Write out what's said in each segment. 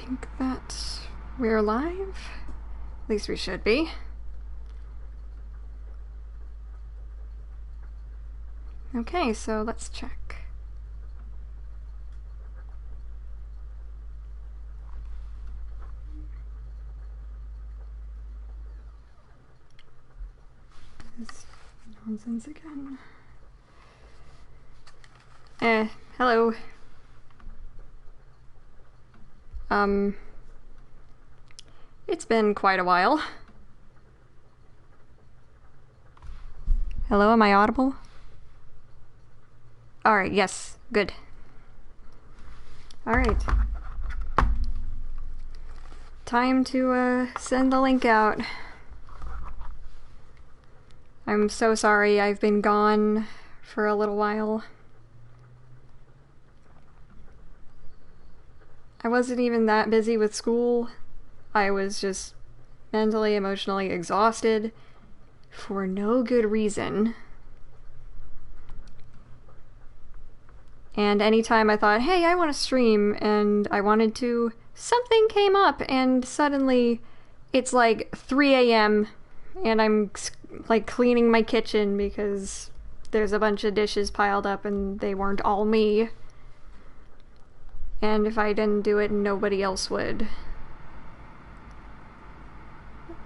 think that we're live. At least we should be. Okay, so let's check. This nonsense again. Hello. It's been quite a while. Hello, am I audible? Alright, yes, good. Alright. Time to, send the link out. I'm so sorry I've been gone for a little while. I wasn't even that busy with school. I was just mentally, emotionally exhausted for no good reason. And anytime I thought, hey, I want to stream, and I wanted to, something came up, and suddenly it's like 3 a.m. and I'm like cleaning my kitchen because there's a bunch of dishes piled up and they weren't all me. And if I didn't do it, nobody else would.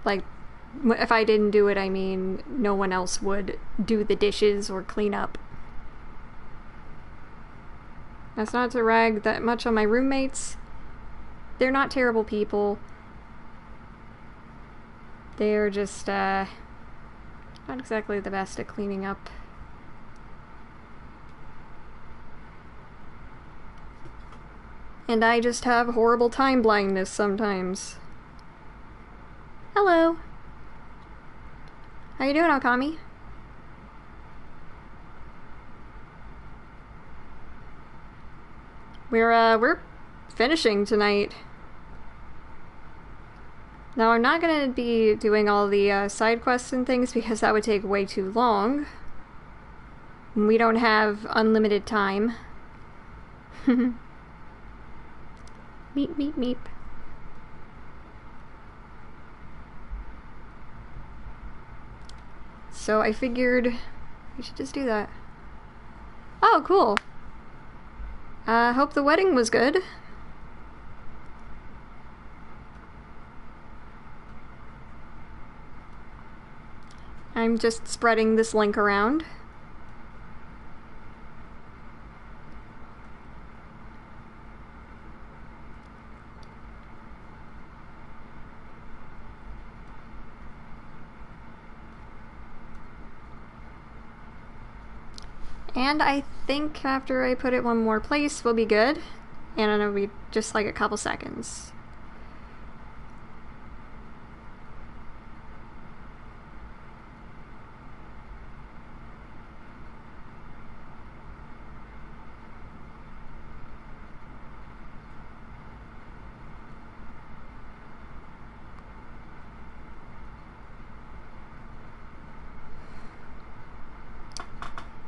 Like, if I didn't do it, I mean, no one else would do the dishes or clean up. That's not to rag that much on my roommates. They're not terrible people. They're just, not exactly the best at cleaning up. And I just have horrible time blindness sometimes. Hello. How you doing, Okami? We're finishing tonight. Now, I'm not gonna be doing all the side quests and things because that would take way too long. We don't have unlimited time. Meep, meep, meep. So I figured we should just do that. Oh, cool. Hope the wedding was good. I'm just spreading this link around. And I think after I put it one more place, we'll be good. And it'll be just like a couple seconds.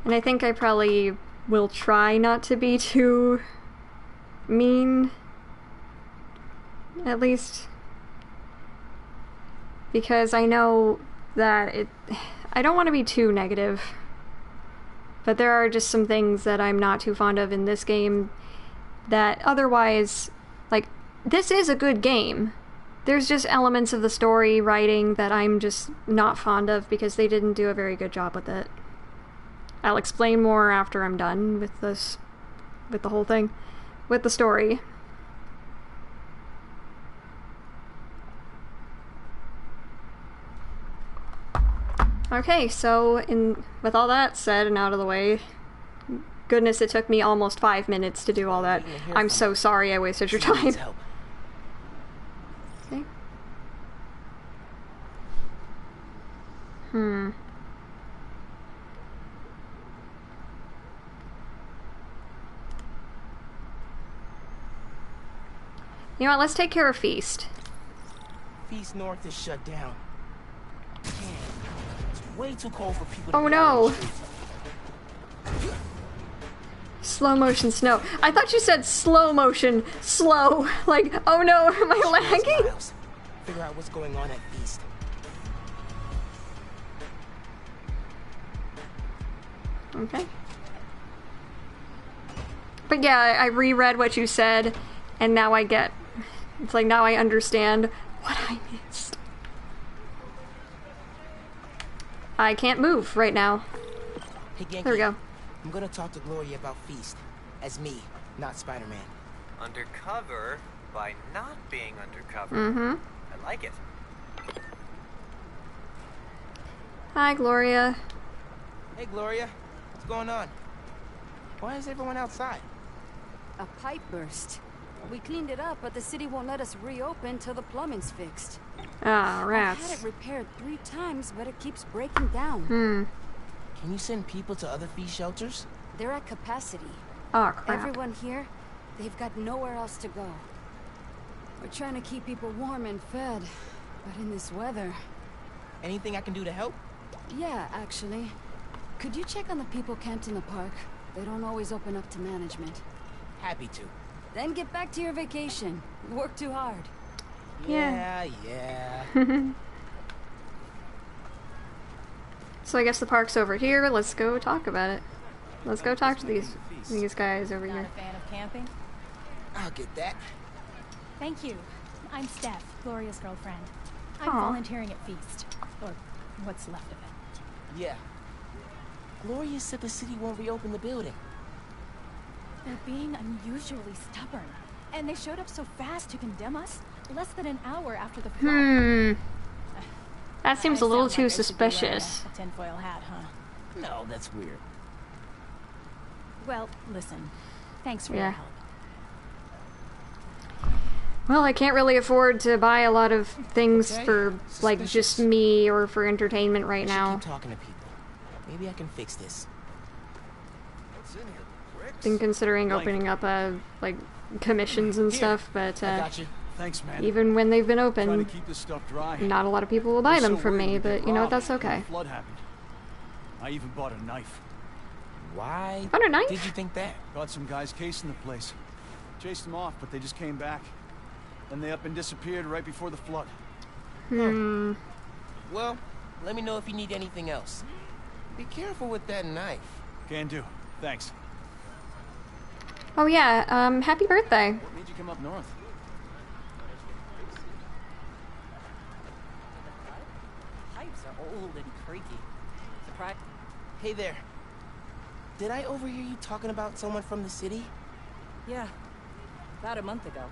And I think I probably will try not to be too mean, at least, because I know that I don't want to be too negative, but there are just some things that I'm not too fond of in this game that otherwise, like, this is a good game. There's just elements of the story writing that I'm just not fond of because they didn't do a very good job with it. I'll explain more after I'm done with this, with the whole thing, with the story. Okay, so with all that said and out of the way, goodness, it took me almost 5 minutes to do all that. I'm so sorry I wasted your time. Okay. You know what, let's take care of Feast. Feast North is shut down. It's way too cold for people to Oh no! Slow motion snow. I thought you said slow motion slow. Like, oh no, am I lagging? Miles. Figure out what's going on at Feast. Okay. But yeah, I reread what you said, and now I get... It's like, now I understand what I missed. I can't move right now. Hey, Genki, There we go. I'm gonna talk to Gloria about Feast. As me, not Spider-Man. Undercover by not being undercover. Mm-hmm. I like it. Hi, Gloria. Hey, Gloria. What's going on? Why is everyone outside? A pipe burst. We cleaned it up, but the city won't let us reopen till the plumbing's fixed. Ah, I've rats. had it repaired 3 times, but it keeps breaking down. Can you send people to other Feast shelters? They're at capacity. Oh, crap. Everyone here, they've got nowhere else to go. We're trying to keep people warm and fed, but in this weather... Anything I can do to help? Yeah, actually. Could you check on the people camped in the park? They don't always open up to management. Happy to. Then get back to your vacation. You work too hard. Yeah. Yeah. So I guess the park's over here. Let's go talk about it. Let's go talk to these guys over Not here. a fan of camping? I'll get that. Thank you. I'm Steph, Gloria's girlfriend. I'm Aw. volunteering at Feast. Or what's left of it. Yeah. Gloria said the city won't reopen the building. They're being unusually stubborn. And they showed up so fast to condemn us, less than an hour after the flood. That seems I a little sound too like I should be wearing suspicious. A tinfoil hat, huh? No, that's weird. Well, listen. Thanks for Yeah. your help. Well, I can't really afford to buy a lot of things Okay. for, like, just Suspicious. me or for entertainment right Should now. keep talking to people. Maybe I can fix this. What's in here? Bricks? Been considering Like- opening up, like, commissions and Here, stuff, but, I got you. Thanks, man. even when they've been Trying to open, keep this stuff dry. not a lot of people will buy We're them so from worried me, we'd get but you know what, robbed that's when okay. the flood happened. I even bought a knife. Why Found a knife? did you think that? Got some guys casing the place. Chased them off, but they just came back. Then they up and disappeared right before the flood. Well, let me know if you need anything else. Be careful with that knife. Can do. Thanks. Oh yeah, happy birthday. What made you come up north? Pipes are old and creaky. Surprise. Hey there. Did I overhear you talking about someone from the city? Yeah. About a month ago.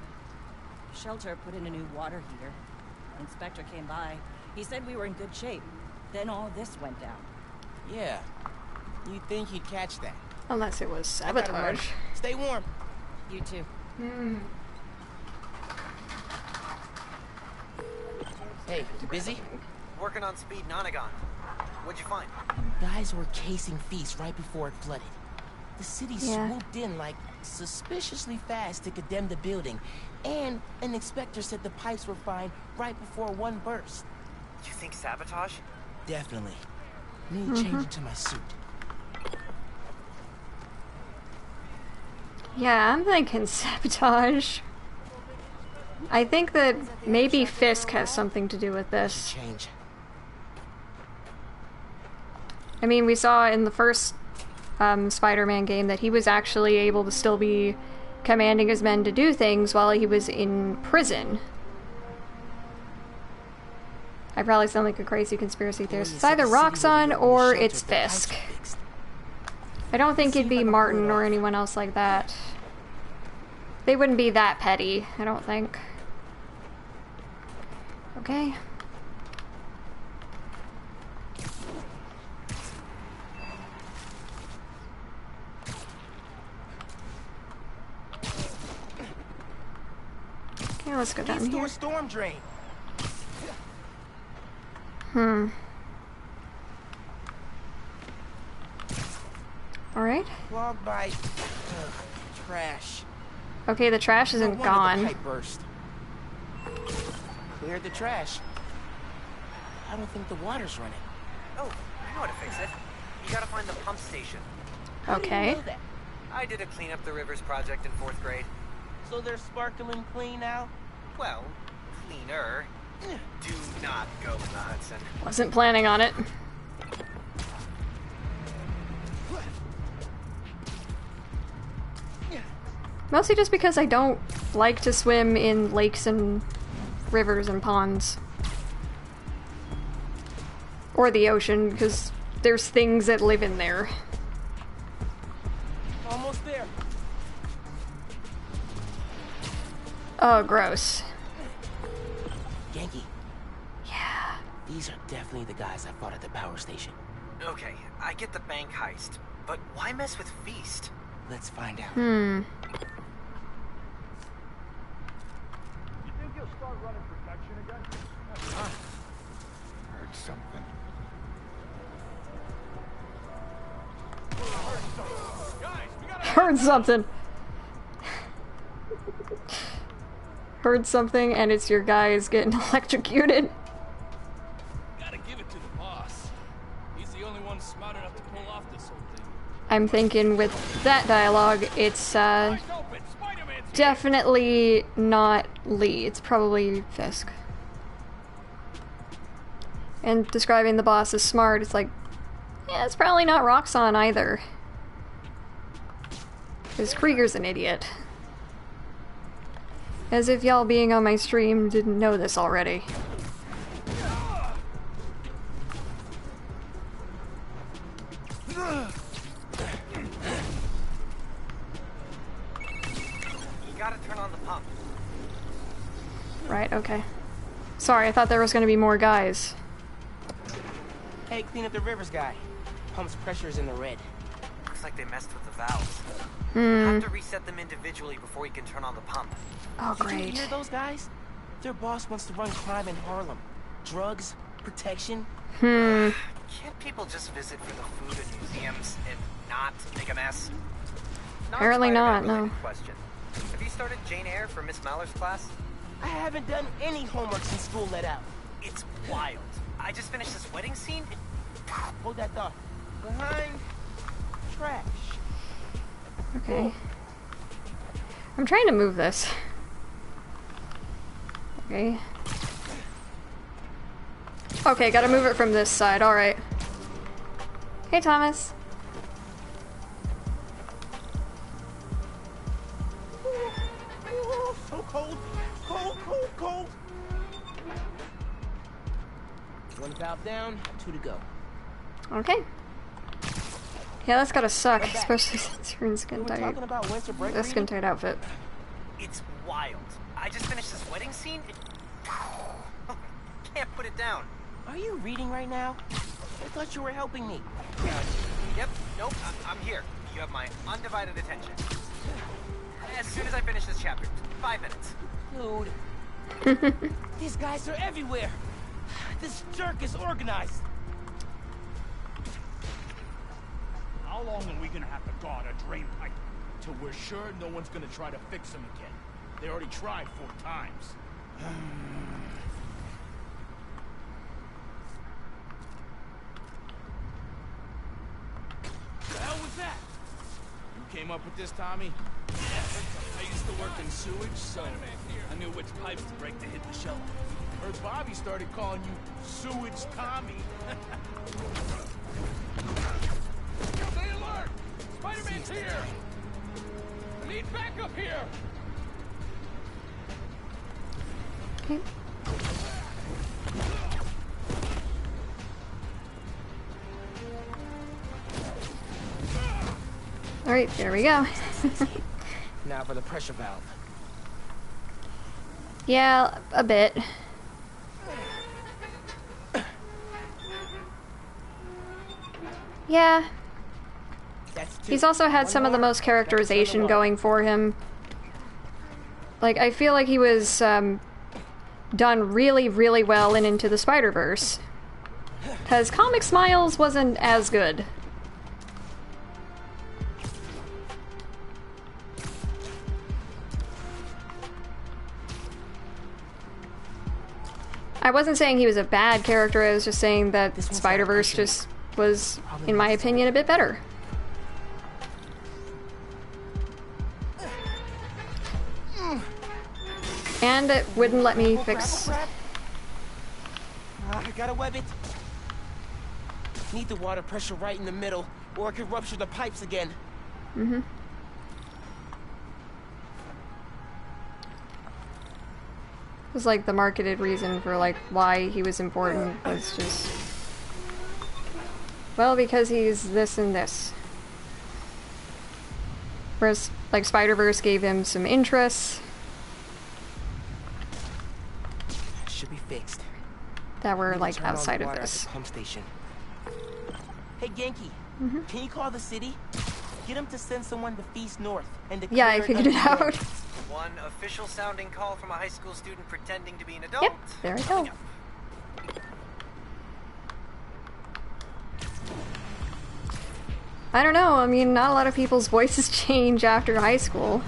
Shelter put in a new water heater. Inspector came by. He said we were in good shape. Then all this went down. Yeah. You'd think he'd catch that. Unless it was I gotta run. sabotage. Stay warm. You too. Hey, you busy? Working on speed Nonagon. What'd you find? Guys were casing Feast right before it flooded. The city Yeah. swooped in like suspiciously fast to condemn the building. And an inspector said the pipes were fine right before one burst. You think sabotage? Definitely. Need to change into my suit. Yeah, I'm thinking sabotage. I think that maybe Fisk has something to do with this. Change. I mean, we saw in the first Spider-Man game that he was actually able to still be commanding his men to do things while he was in prison. I probably sound like a crazy conspiracy theorist. It's either Roxxon or it's Fisk. I don't think it'd be Martin or anyone else like that. They wouldn't be that petty, I don't think. Okay. Okay, let's go down Leads to here. a storm drain. Alright. Clogged by trash. Okay, the trash No isn't wonder gone. The pipe burst. Cleared the trash. I don't think the water's running. Oh, I know how to fix it. You gotta find the pump station. How do you Okay. know that? I did a clean up the rivers project in 4th grade. So they're sparkling clean now? Well, cleaner. Do not go in the Hudson. Wasn't planning on it. Mostly just because I don't like to swim in lakes and rivers and ponds. Or the ocean, because there's things that live in there. Almost there. Oh, gross. Yankee, Yeah. these are definitely the guys I fought at the power station. Okay, I get the bank heist, but why mess with Feast? Let's find out. You think you'll start running protection again? Heard something. Heard something. Heard something, and it's your guys getting electrocuted. Gotta give it to the boss. He's the only one smart enough to pull off this whole thing. I'm thinking with that dialogue, it's Eyes open, Spider-Man's here. definitely not Lee. It's probably Fisk. And describing the boss as smart, it's like, yeah, it's probably not Roxxon either. Because Krieger's an idiot. As if y'all being on my stream didn't know this already. You gotta turn on the pump. Right, okay. Sorry, I thought there was gonna be more guys. Hey, clean up the rivers guy. Pump's pressure is in the red. Looks like they messed with the valves. Have to reset them individually before you can turn on the pump. Oh, Did you great. hear those guys? Their boss wants to run crime in Harlem. Drugs, protection. Hmm. Can't people just visit for the food and museums and not make a mess? Apparently not, Non-Spider-Man no. related Question. Have you started Jane Eyre for Miss Maller's class? I haven't done any homework since school let out. It's wild. I just finished this wedding scene. Hold that thought. Behind trash. Okay. I'm trying to move this. Okay. Okay, gotta move it from this side, alright. Hey, Thomas. So cold. Cold, cold, cold. One valve down, 2 to go. Okay. Yeah, that's gotta suck, We're back. especially since you're in skin We're tight. talking about winter break. The skin tight outfit. It's wild. I just finished this wedding scene. Can't put it down. Are you reading right now? I thought you were helping me. Yep. Nope. I'm here. You have my undivided attention. As soon as I finish this chapter. 5 minutes. Dude. These guys are everywhere. This jerk is organized. How long are we gonna have to guard a drain pipe? Till we're sure no one's gonna try to fix them again. They already tried 4 times. The hell was that? You came up with this, Tommy? Yes. I used to work in sewage, so I knew which pipes to break to hit the shelter. Heard Bobby started calling you Sewage Tommy. Stay alert! Spider-Man's here! I need backup here! Okay. Alright, there we go. Now for the pressure valve. Yeah, a bit. Yeah. That's 2. He's also had One some of the more. most characterization That's another going for him. Like, I feel like he was done really, really well in Into the Spider-Verse. Because Comic Smiles wasn't as good. I wasn't saying he was a bad character, I was just saying that This one's got Spider-Verse cushion. just was, in my opinion, a bit better. And it wouldn't let me fix... Crap. I gotta web it. Need the water pressure right in the middle, or it could rupture the pipes again. Mm-hmm. It was like the marketed reason for like why he was important was just... Well, because he's this and this. Whereas, like, Spider-Verse gave him some interests. Should be fixed. That were, Need to like, turn on outside the of water at this. the pump station. Hey, Genki. Can you call the city? Get him to send someone to Feast North and declare Yeah, I figured it out. One official sounding call from a high school student pretending to be an adult. Yep, there we go. Coming up. I don't know, I mean, not a lot of people's voices change after high school.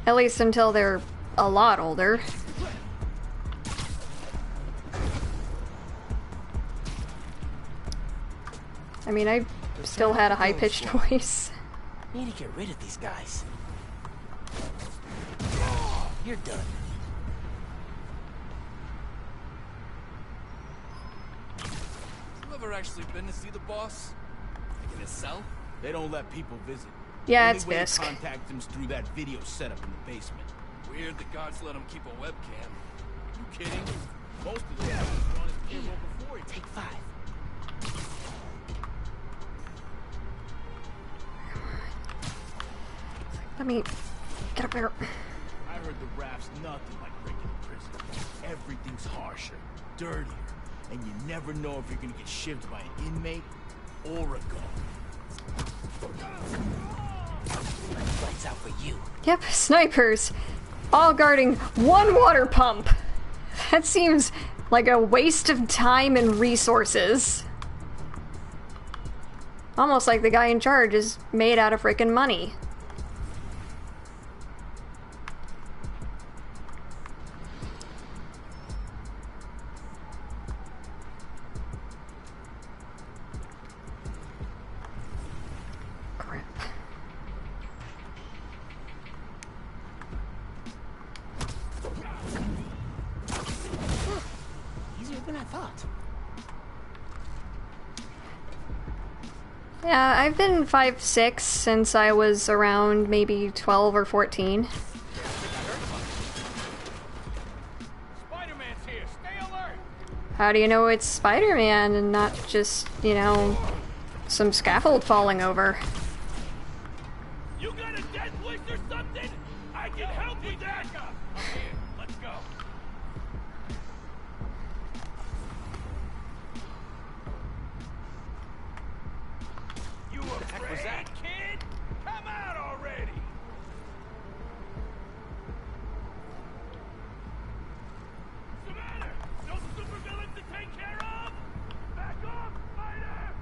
At least until they're a lot older. I mean, I still had a high-pitched voice. Need to get rid of these guys. You're done. You ever actually been to see the boss? Like in his cell? They don't let people visit. Yeah, Only it's way to Fisk. contact them's through that video setup in the basement. Weird the gods let him keep a webcam. You kidding? Most of those guys were on his payroll before he Take 5. Let me get up there. I heard the raft's nothing like breaking a prison. Everything's harsher, dirtier, and you never know if you're gonna get shivved by an inmate or a gun. Lights out for you. Yep, snipers. All guarding one water pump. That seems like a waste of time and resources. Almost like the guy in charge is made out of frickin' money. Crap. Easier than I thought. Yeah, I've been 5'6" since I was around maybe 12 or 14. Spider-Man's here. Stay alert. How do you know it's Spider-Man and not just, you know, some scaffold falling over? You got a dead voice or something? I can help with that. I'm here. Let's go. You afraid, kid? Come out already. What's the matter? No supervillains to take care of? Back off, Spider!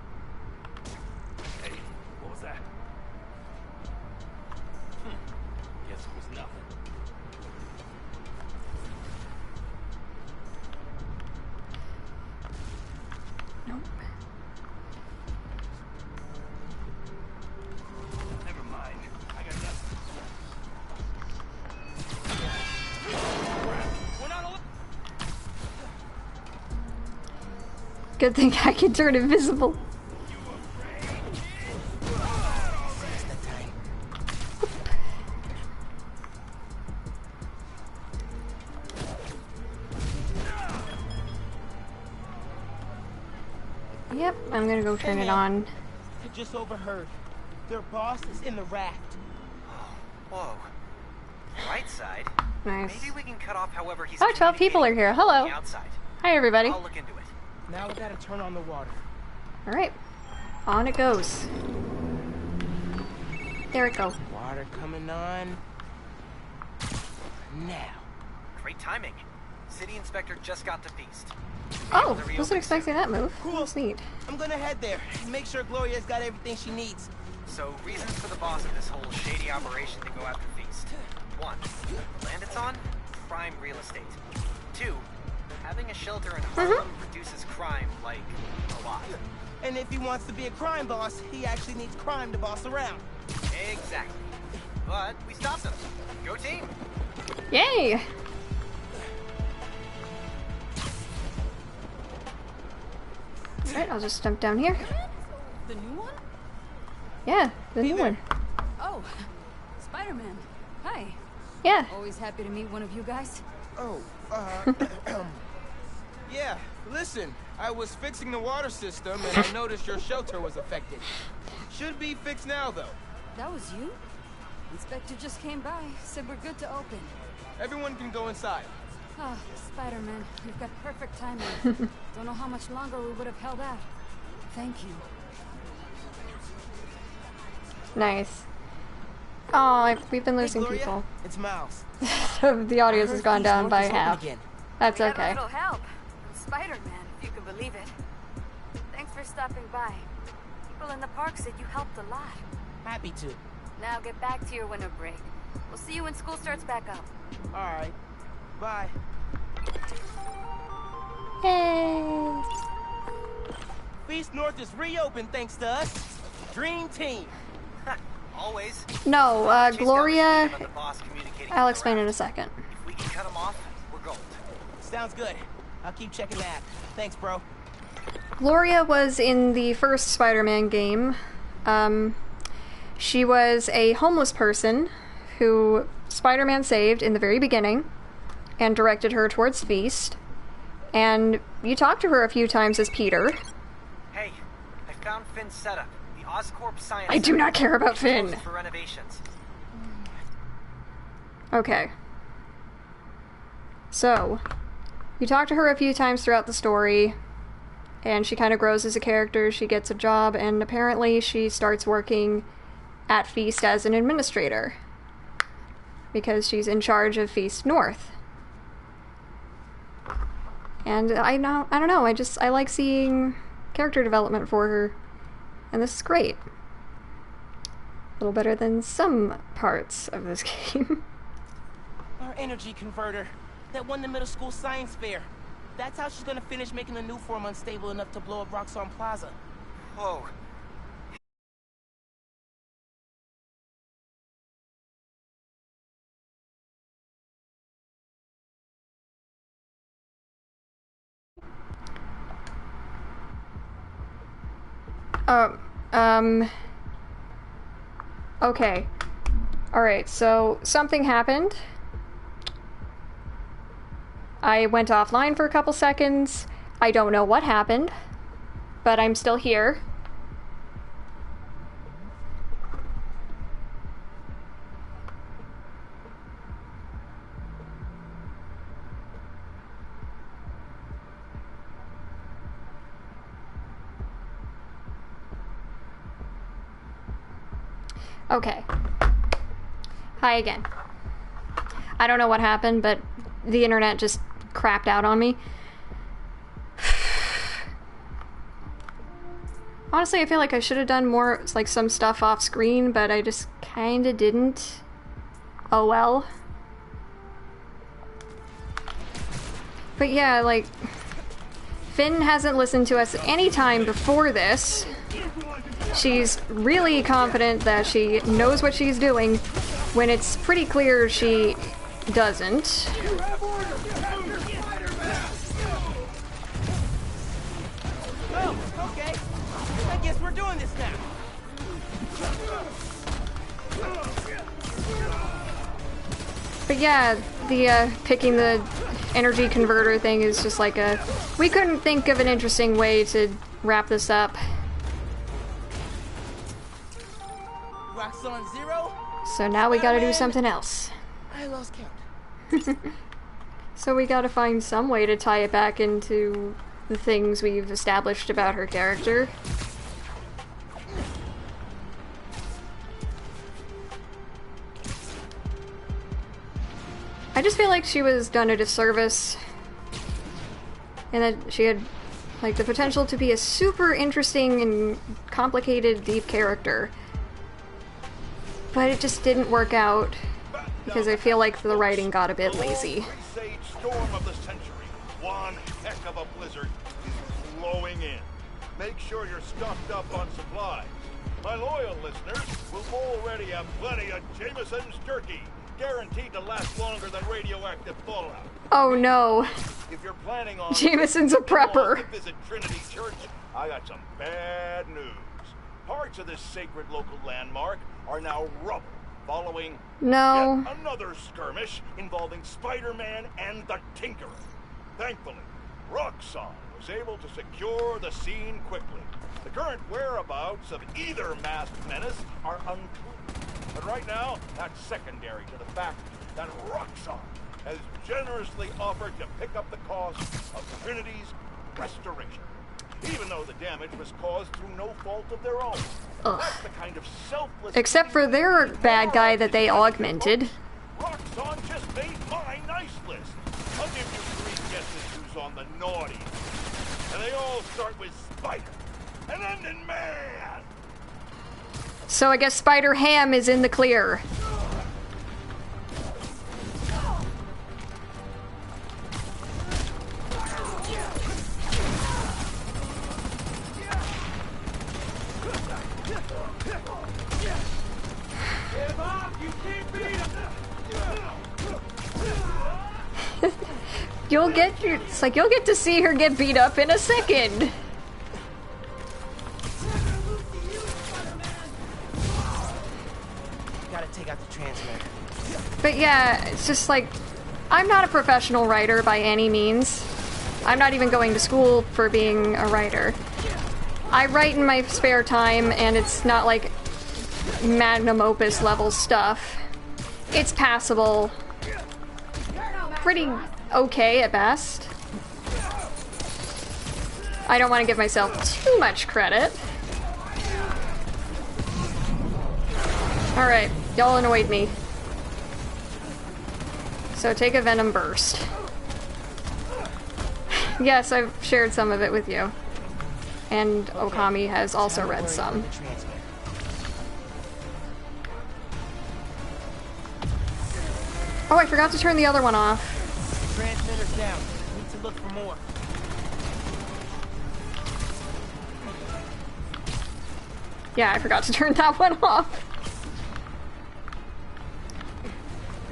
Hey, what was that? Guess it was nothing. Nope. Never mind. I got nothing. We're not allowed. Good thing I can turn invisible. It's the time. Yep, I'm gonna go turn it on. I just overheard. Their boss is in the raft. Whoa. Right side. Nice. Maybe we can cut off however he's Oh, 12 people are here. Hello. on the outside. Hi, everybody. I'll look into it. Now we gotta turn on the water. Alright. On it goes. There it goes. Water coming on. Now. Great timing. City inspector just got to Feast. Oh, Able to wasn't reopen expecting that move. Cool. That's neat. I'm gonna head there. Make sure Gloria's got everything she needs. So, reasons for the boss of this whole shady operation to go after Feast. 1. The land it's on? Prime real estate. 2. Having a shelter in Harlem reduces crime, like, a lot. And if he wants to be a crime boss, he actually needs crime to boss around. Exactly. but we stopped them. Go team! Yay! Alright, I'll just jump down here. The new one? Yeah, the new one. Oh, Spider-Man. Hi. Yeah. Always happy to meet one of you guys. Oh, yeah, listen, I was fixing the water system and I noticed your shelter was affected. Should be fixed now, though. That was you? Inspector just came by, said we're good to open. Everyone can go inside. Ah, Spider-Man, you've got perfect timing. Don't know how much longer we would have held out. Thank you. Nice. Oh, we've been losing Gloria, people. It's Miles. So the audience has gone down by half. That's We got okay. a little help. Spider-Man, if you can believe it. Thanks for stopping by. People in the park said you helped a lot. Happy to. Now get back to your winter break. We'll see you when school starts back up. Alright. Bye. Yay! Feast North is reopened thanks to us. Dream team. Always. No, Chase down the Gloria... stream and the boss communicating I'll with the explain in a Raft. second. If we can cut them off, we're gold. Sounds good. I'll keep checking that. Thanks, bro. Gloria was in the first Spider-Man game. She was a homeless person who Spider-Man saved in the very beginning and directed her towards Feast. And you talked to her a few times as Peter. Hey, I found Finn's setup. The Oscorp Science I do not care about Center Finn. for renovations. Okay. So, you talk to her a few times throughout the story, and she kind of grows as a character, she gets a job, and apparently she starts working at Feast as an administrator. Because she's in charge of Feast North. And I don't know, I like seeing character development for her. And this is great. A little better than some parts of this game. Our energy converter that won the middle school science fair. That's how she's gonna finish making the new form unstable enough to blow up Roxxon Plaza. Whoa. Okay. Alright, so something happened. I went offline for a couple seconds. I don't know what happened, but I'm still here. Okay. Hi again. I don't know what happened, but the internet just crapped out on me. Honestly, I feel like I should have done more, like, some stuff off screen, but I just kinda didn't. Oh well. But yeah, like, Finn hasn't listened to us any time before this. She's really confident that she knows what she's doing, when it's pretty clear she doesn't. Oh, okay. I guess we're doing this now. But yeah, the picking the energy converter thing is just like a... We couldn't think of an interesting way to wrap this up. Roxxon Zero? So now we gotta do something else. I lost count. So we gotta find some way to tie it back into the things we've established about her character. I just feel like she was done a disservice, and that she had, like, the potential to be a super interesting and complicated, deep character. But it just didn't work out, because I feel like the writing got a bit lazy. Presage storm of the century. One heck of a blizzard is blowing in. Make sure you're stocked up on supplies. My loyal listeners will already have plenty of Jameson's jerky, guaranteed to last longer than radioactive fallout. Oh no. If you're planning on Jameson's a prepper. to visit Trinity Church, I got some bad news. Parts of this sacred local landmark are now rubble, following No. yet another skirmish involving Spider-Man and the Tinkerer. Thankfully, Roxxon was able to secure the scene quickly. The current whereabouts of either masked menace are unclear. But right now, that's secondary to the fact that Roxxon has generously offered to pick up the cost of Trinity's restoration, even though the damage was caused through no fault of their own. Ugh. That's the kind of selfless... Except for their bad guy that they augmented. Roxxon just made my nice list. I'll give you 3 guesses who's on the naughty list. And they all start with Spider. And end in Man! So I guess Spider-Ham is in the clear. You'll get to see her get beat up in a second. Gotta take out the transmitter. But yeah, it's just like, I'm not a professional writer by any means. I'm not even going to school for being a writer. I write in my spare time, and it's not like magnum opus level stuff. It's passable. Pretty okay at best. I don't want to give myself too much credit. Alright, y'all annoyed me. So take a Venom Burst. Yes, I've shared some of it with you. And Okami has also read some. Oh, I forgot to turn the other one off. Transmitter's down. Need to look for more. Yeah, I forgot to turn that one off.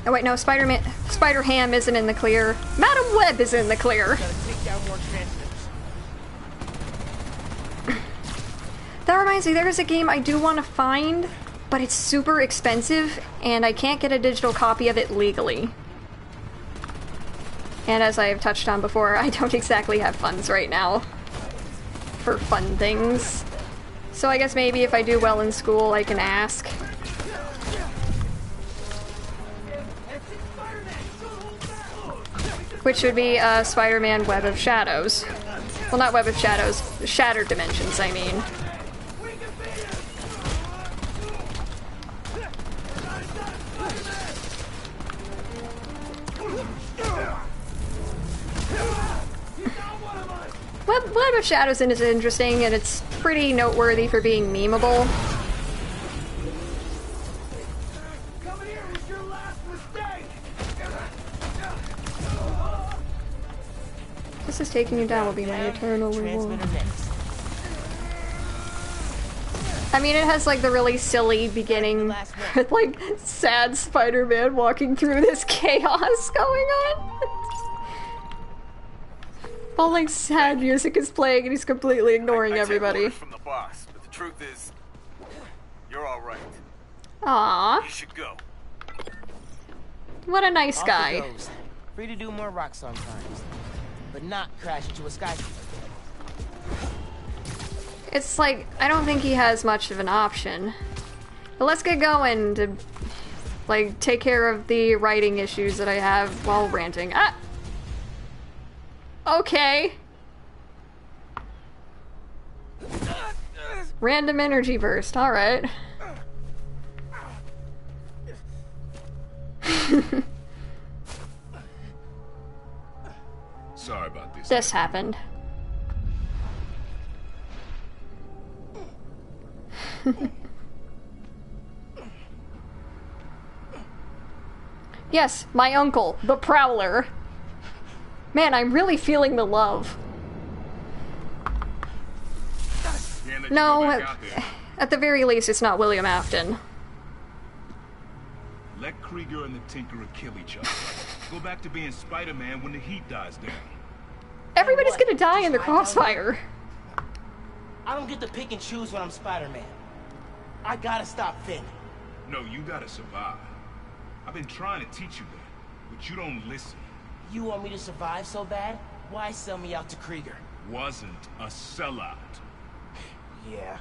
Oh wait, no, Spider-Ham isn't in the clear. Madam Web is in the clear. Gotta take down more transmitters. That reminds me, there is a game I do want to find, but it's super expensive, and I can't get a digital copy of it legally. And as I have touched on before, I don't exactly have funds right now for fun things. So I guess maybe if I do well in school, I can ask. Which would be Spider-Man Web of Shadows. Well, not Web of Shadows, Shattered Dimensions, I mean. Web of Shadows is interesting, and it's pretty noteworthy for being memeable. This is taking you down will be my eternal reward. I mean, it has like the really silly beginning with like sad Spider-Man walking through this chaos going on. All like sad music is playing and he's completely ignoring everybody. From the boss, but the truth is, you're all right. Aww. You should go. What a nice guy. Free to do more Roxxon crimes, but not crash into a skyscraper. It's like, I don't think he has much of an option. But let's get going to, like, take care of the writing issues that I have while ranting. Ah! Okay. Random energy burst, alright. Sorry about this. This happened. Yes, my uncle, the Prowler. Man, I'm really feeling the love. No, at the very least, it's not William Afton. Let Krieger and the Tinkerer kill each other. Go back to being Spider-Man when the heat dies down. Everybody's gonna die in the crossfire. I don't get to pick and choose when I'm Spider-Man. I gotta stop Finn. No, you gotta survive. I've been trying to teach you that, but you don't listen. You want me to survive so bad? Why sell me out to Krieger? Wasn't a sellout. Yeah.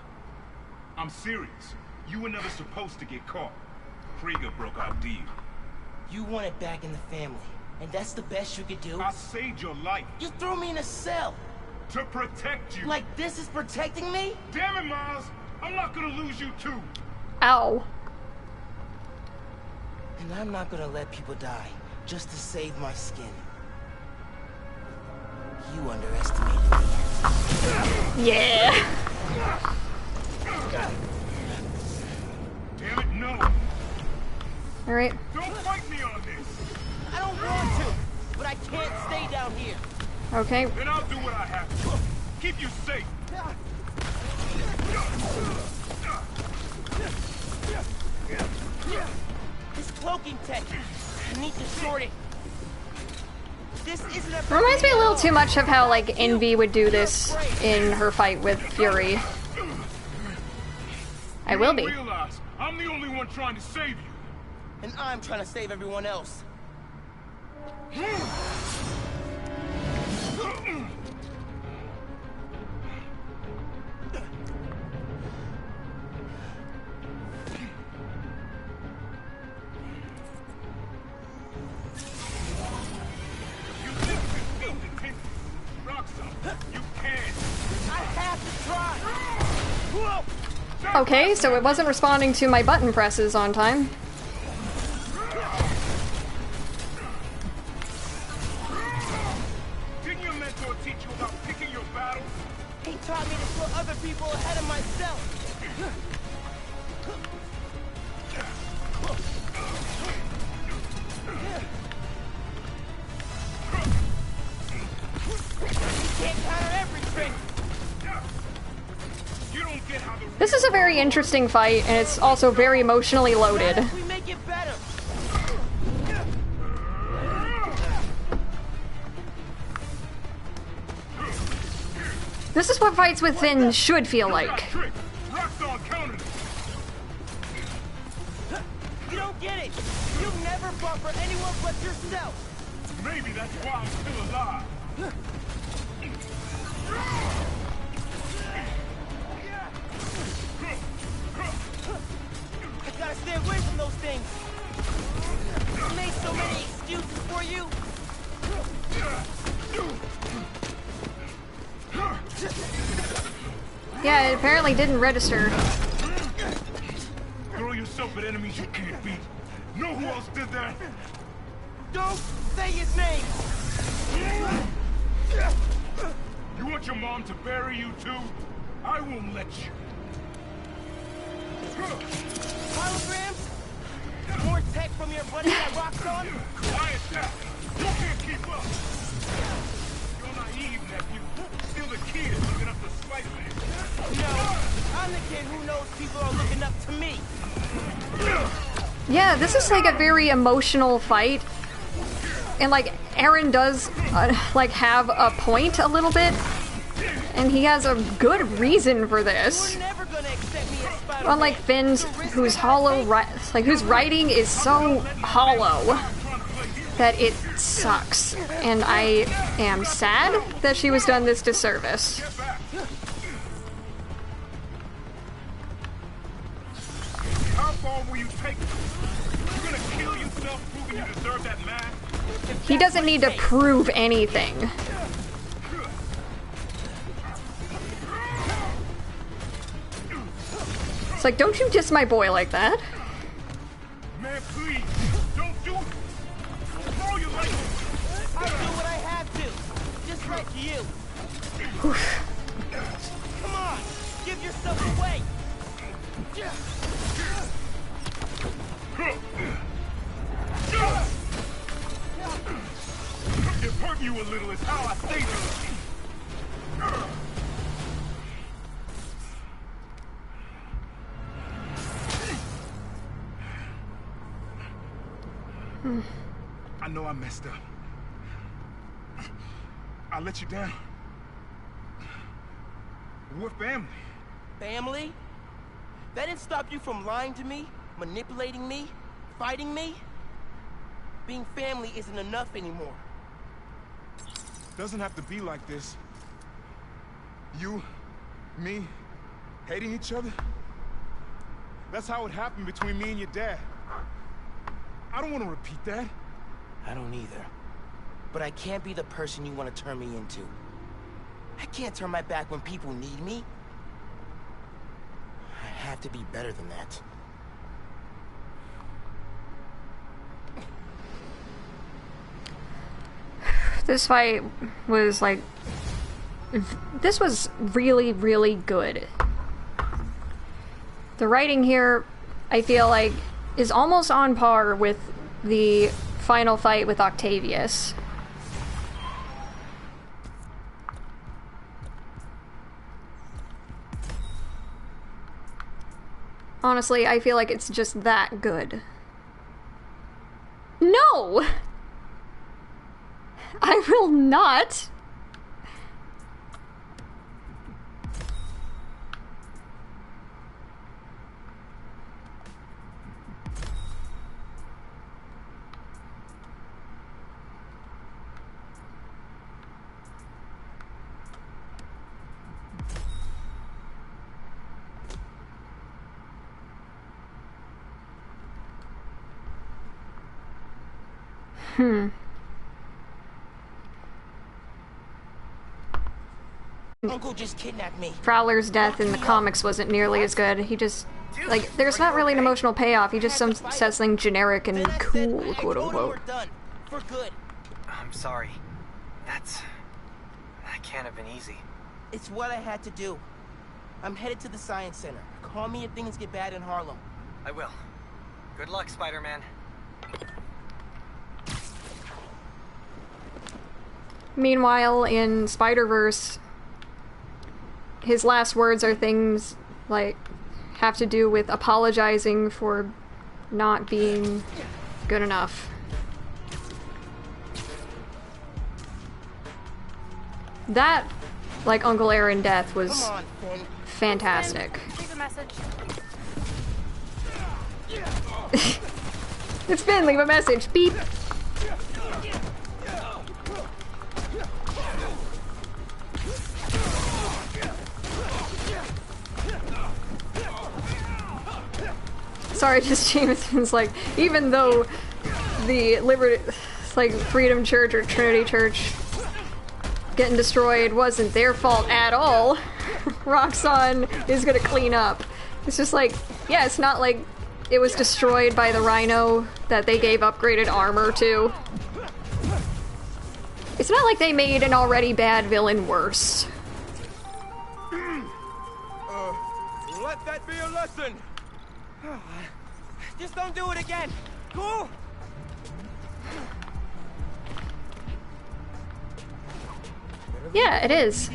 I'm serious. You were never supposed to get caught. Krieger broke our deal. You want it back in the family, and that's the best you could do? I saved your life. You threw me in a cell. To protect you. Like this is protecting me? Damn it, Miles. I'm not gonna lose you too. Ow. And I'm not gonna let people die just to save my skin. You underestimated me. Yeah. Damn it, no. Alright. Don't fight me on this. I don't want to, but I can't stay down here. Okay. Then I'll do what I have to. Keep you safe. This cloaking tech, I need to short it. This isn't a... Reminds me a little too much of how, like, Envy would do this in her fight with Fury. I will be. Realize I'm the only one trying to save you. And I'm trying to save everyone else. Okay, so it wasn't responding to my button presses on time. Didn't your mentor teach you about picking your battles? He taught me to put other people ahead of myself. You can't counter every trick. This is a very interesting fight, and it's also very emotionally loaded. We make it better. This is what fights with Finn should feel like. You don't get it. You never fought for anyone but yourself. Maybe that's why I'm still alive. I gotta stay away from those things. I made so many excuses for you. Yeah, it apparently didn't register. Throw yourself at enemies you can't beat. Know who else did that? Don't say his name. You want your mom to bury you too? I won't let you. Holograms? More tech from your buddy that rocks on? Quiet down. You can't keep up. You're naive, nephew. Still the kid looking up to Spider-Man. No, I'm the kid who knows people are looking up to me. Yeah, this is like a very emotional fight. And like, Aaron does like have a point a little bit. And he has a good reason for this. Unlike Finn's, whose whose writing is so hollow that it sucks. And I am sad that she was done this disservice. How far will you take it? You gonna kill yourself proving you deserve that mask? He doesn't need to prove anything. It's like, don't you diss my boy like that. Man, please, don't do it. Throw your life. I'll do what I have to, just like you. Come on, give yourself away. If hurting you a little is how I stay doing. I know I messed up. I let you down. We're family. Family? That didn't stop you from lying to me, manipulating me, fighting me? Being family isn't enough anymore. Doesn't have to be like this. You, me, hating each other? That's how it happened between me and your dad. I don't want to repeat that. I don't either. But I can't be the person you want to turn me into. I can't turn my back when people need me. I have to be better than that. This fight was like... This was really, really good. The writing here, I feel like, is almost on par with the final fight with Octavius. Honestly, I feel like it's just that good. No! I will not! Uncle just kidnapped me. Prowler's death in the comics wasn't nearly as good. He just, like, there's not really an emotional payoff. He just says something generic and cool, quote unquote. For good. I'm sorry. That can't have been easy. It's what I had to do. I'm headed to the Science Center. Call me if things get bad in Harlem. I will. Good luck, Spider-Man. Meanwhile, in Spider-Verse, his last words are things like have to do with apologizing for not being good enough. That, like Uncle Aaron death, was fantastic. Leave a message. It's Finn, leave a message. Beep. Sorry, just Jameson's like, even though the Freedom Church or Trinity Church getting destroyed wasn't their fault at all, Roxxon is gonna clean up. It's just like, yeah, it's not like it was destroyed by the Rhino that they gave upgraded armor to. It's not like they made an already bad villain worse. Let that be a lesson! Just don't do it again! Cool? Yeah, it is.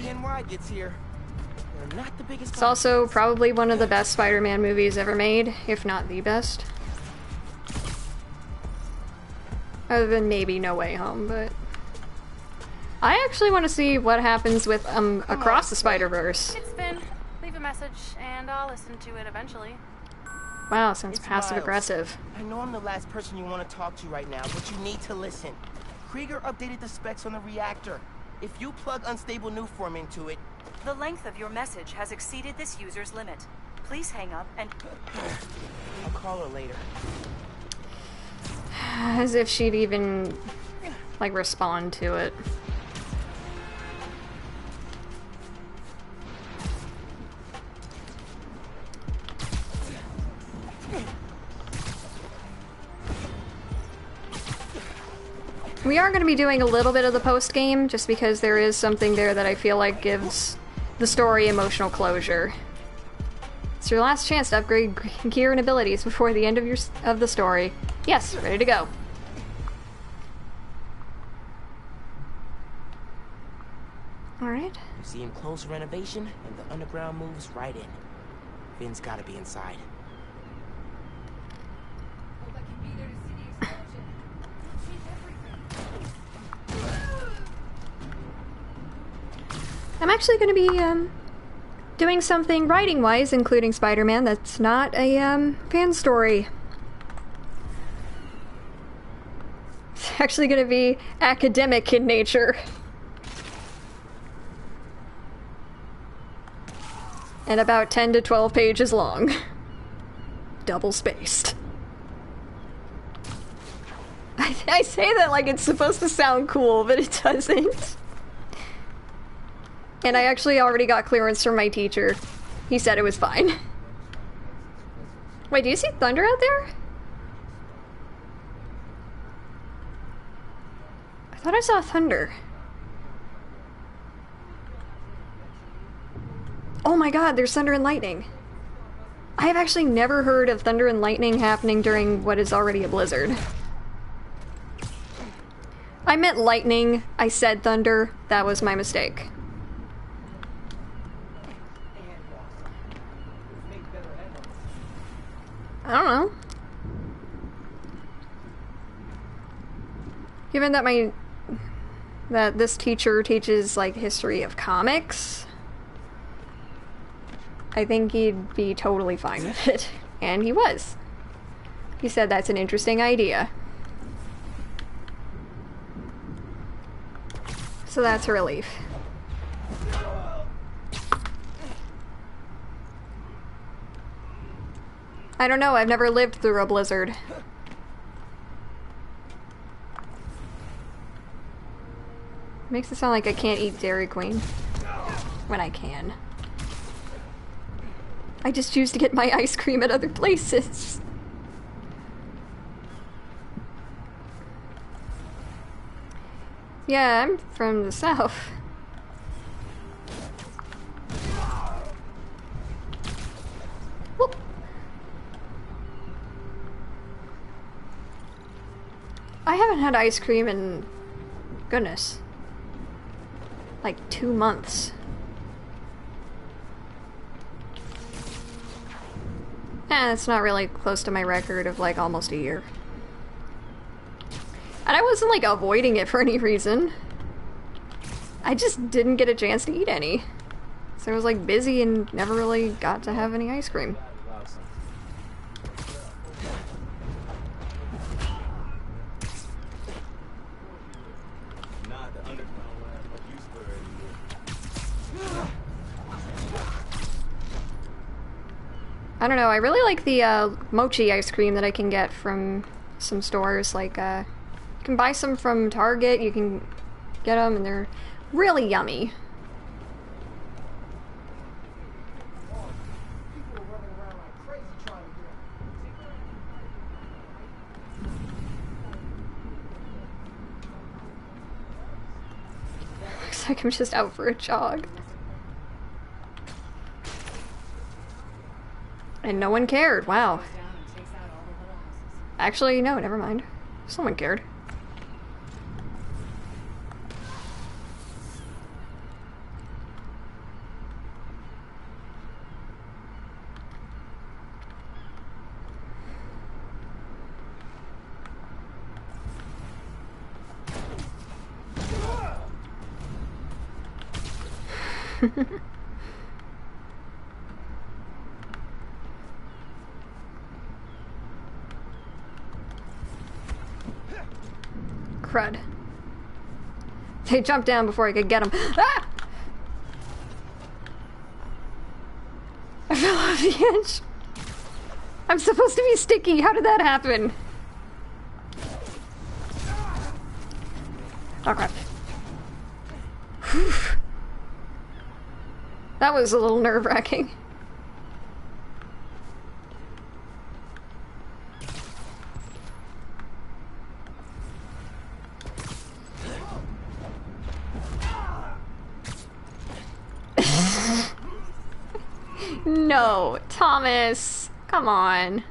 It's also probably one of the best Spider-Man movies ever made, if not the best. Other than maybe No Way Home, but... I actually want to see what happens with, Across the Spider-Verse. It's Finn. Leave a message, and I'll listen to it eventually. Wow, sounds passive-aggressive. I know I'm the last person you want to talk to right now, but you need to listen. Krieger updated the specs on the reactor. If you plug unstable Nuform into it... The length of your message has exceeded this user's limit. Please hang up and... I'll call her later. As if she'd even, like, respond to it. We are going to be doing a little bit of the post-game, just because there is something there that I feel like gives the story emotional closure. It's your last chance to upgrade gear and abilities before the end of the story. Yes, ready to go. Alright. You see him close renovation, and the underground moves right in. Finn's gotta be inside. actually going to be doing something writing-wise, including Spider-Man, that's not a fan story. It's actually going to be academic in nature. And about 10 to 12 pages long. Double-spaced. I say that like it's supposed to sound cool, but it doesn't. And I actually already got clearance from my teacher. He said it was fine. Wait, do you see thunder out there? I thought I saw thunder. Oh my god, there's thunder and lightning. I have actually never heard of thunder and lightning happening during what is already a blizzard. I meant lightning. I said thunder. That was my mistake. I don't know. Given that this teacher teaches like history of comics, I think he'd be totally fine with it. And he was. He said that's an interesting idea. So that's a relief. I don't know, I've never lived through a blizzard. Makes it sound like I can't eat Dairy Queen. When I can. I just choose to get my ice cream at other places. Yeah, I'm from the south. Whoop. I haven't had ice cream in, goodness, like 2 months. It's not really close to my record of like almost a year. And I wasn't like avoiding it for any reason. I just didn't get a chance to eat any. So I was like busy and never really got to have any ice cream. I don't know, I really like the mochi ice cream that I can get from some stores. Like, you can buy some from Target, you can get them, and they're really yummy. Looks like I'm just out for a jog. And no one cared, wow. Actually, no, never mind. Someone cared. Crud. They jumped down before I could get them. Ah! I fell off the edge. I'm supposed to be sticky. How did that happen? Oh crap. Whew. That was a little nerve-wracking. No, Thomas, come on.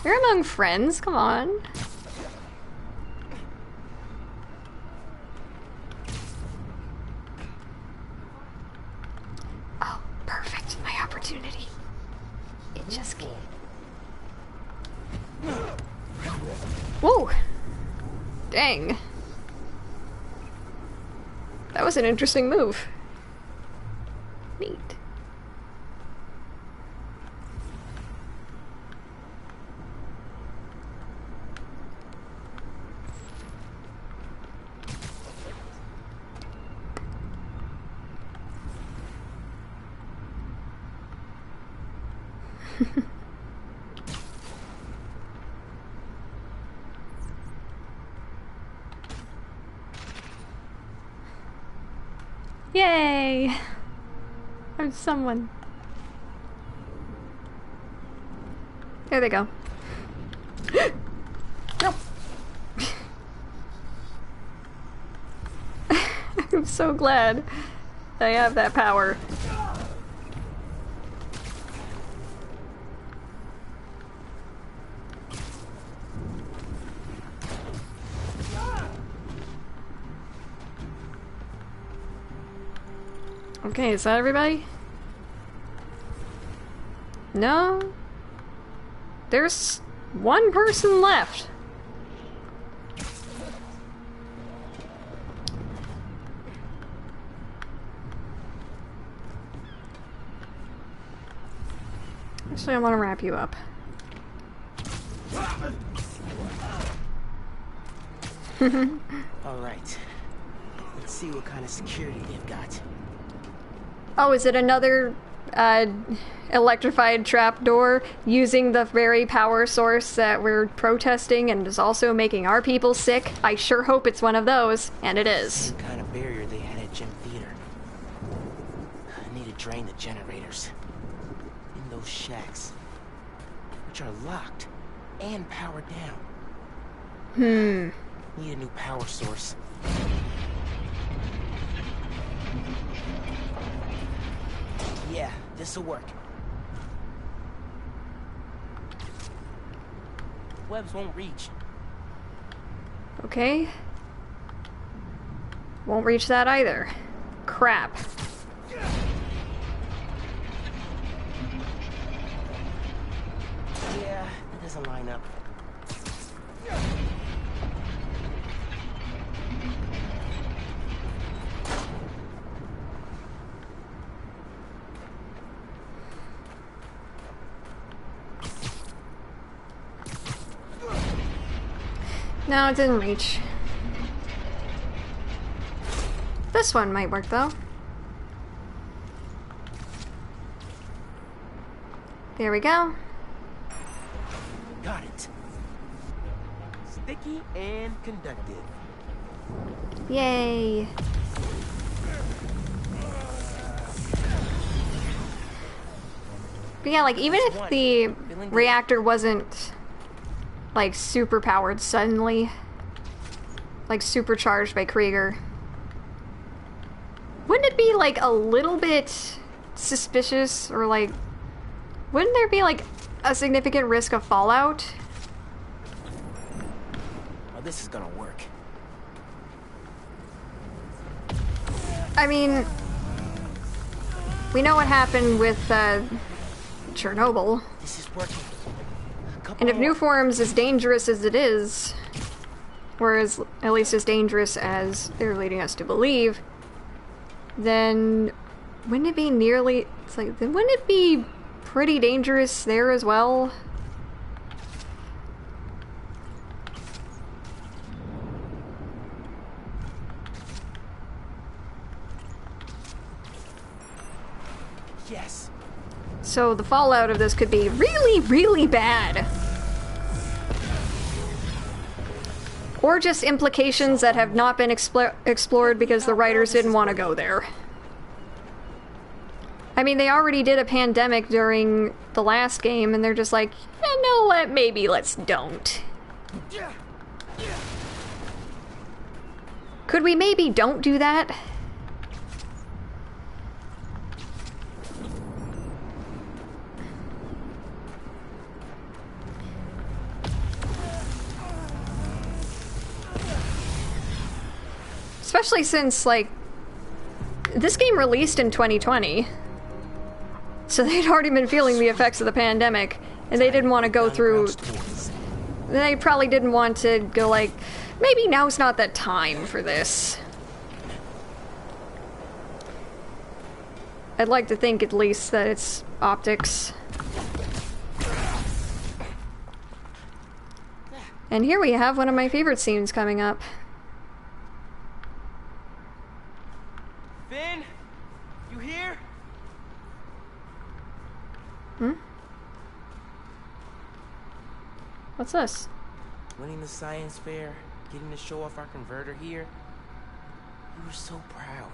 You're among friends, come on. Oh, perfect, my opportunity. It just came. Whoa! Dang. That was an interesting move. Neat. Yay! I'm someone. There they go. Nope. I'm so glad I have that power. Okay, is that everybody? No? There's one person left. Actually, I want to wrap you up. Alright. Let's see what kind of security they've got. Oh, is it another electrified trapdoor using the very power source that we're protesting and is also making our people sick? I sure hope it's one of those, and it is. Same kind of barrier they had at Gym Theater. I need to drain the generators. In those shacks. Which are locked and powered down. Need a new power source. Yeah, this'll work. Webs won't reach. Okay. Won't reach that either. Crap. Yeah, it doesn't line up. No, it didn't reach. This one might work though. There we go. Got it. Sticky and conductive. Yay. But yeah, like, even if the reactor wasn't, like, super powered suddenly, like, supercharged by Krieger, wouldn't it be, like, a little bit suspicious, or, like, wouldn't there be, like, a significant risk of fallout? Oh, this is gonna work. I mean, we know what happened with, Chernobyl. This is working. And if Nuform's as dangerous as it is, or as, at least as dangerous as they're leading us to believe, then wouldn't it be nearly, it's like, then wouldn't it be pretty dangerous there as well? Yes. So the fallout of this could be really, really bad. Or just implications that have not been explored because the writers didn't want to go there. I mean, they already did a pandemic during the last game, and they're just like, you know what, maybe let's don't. Could we maybe don't do that? Especially since, like, this game released in 2020. So they'd already been feeling the effects of the pandemic, and they didn't want to go through... They probably didn't want to go, like, maybe now's not the time for this. I'd like to think at least that it's optics. And here we have one of my favorite scenes coming up. Finn? You here? Hmm? What's this? Winning the science fair, getting to show off our converter here. You were so proud.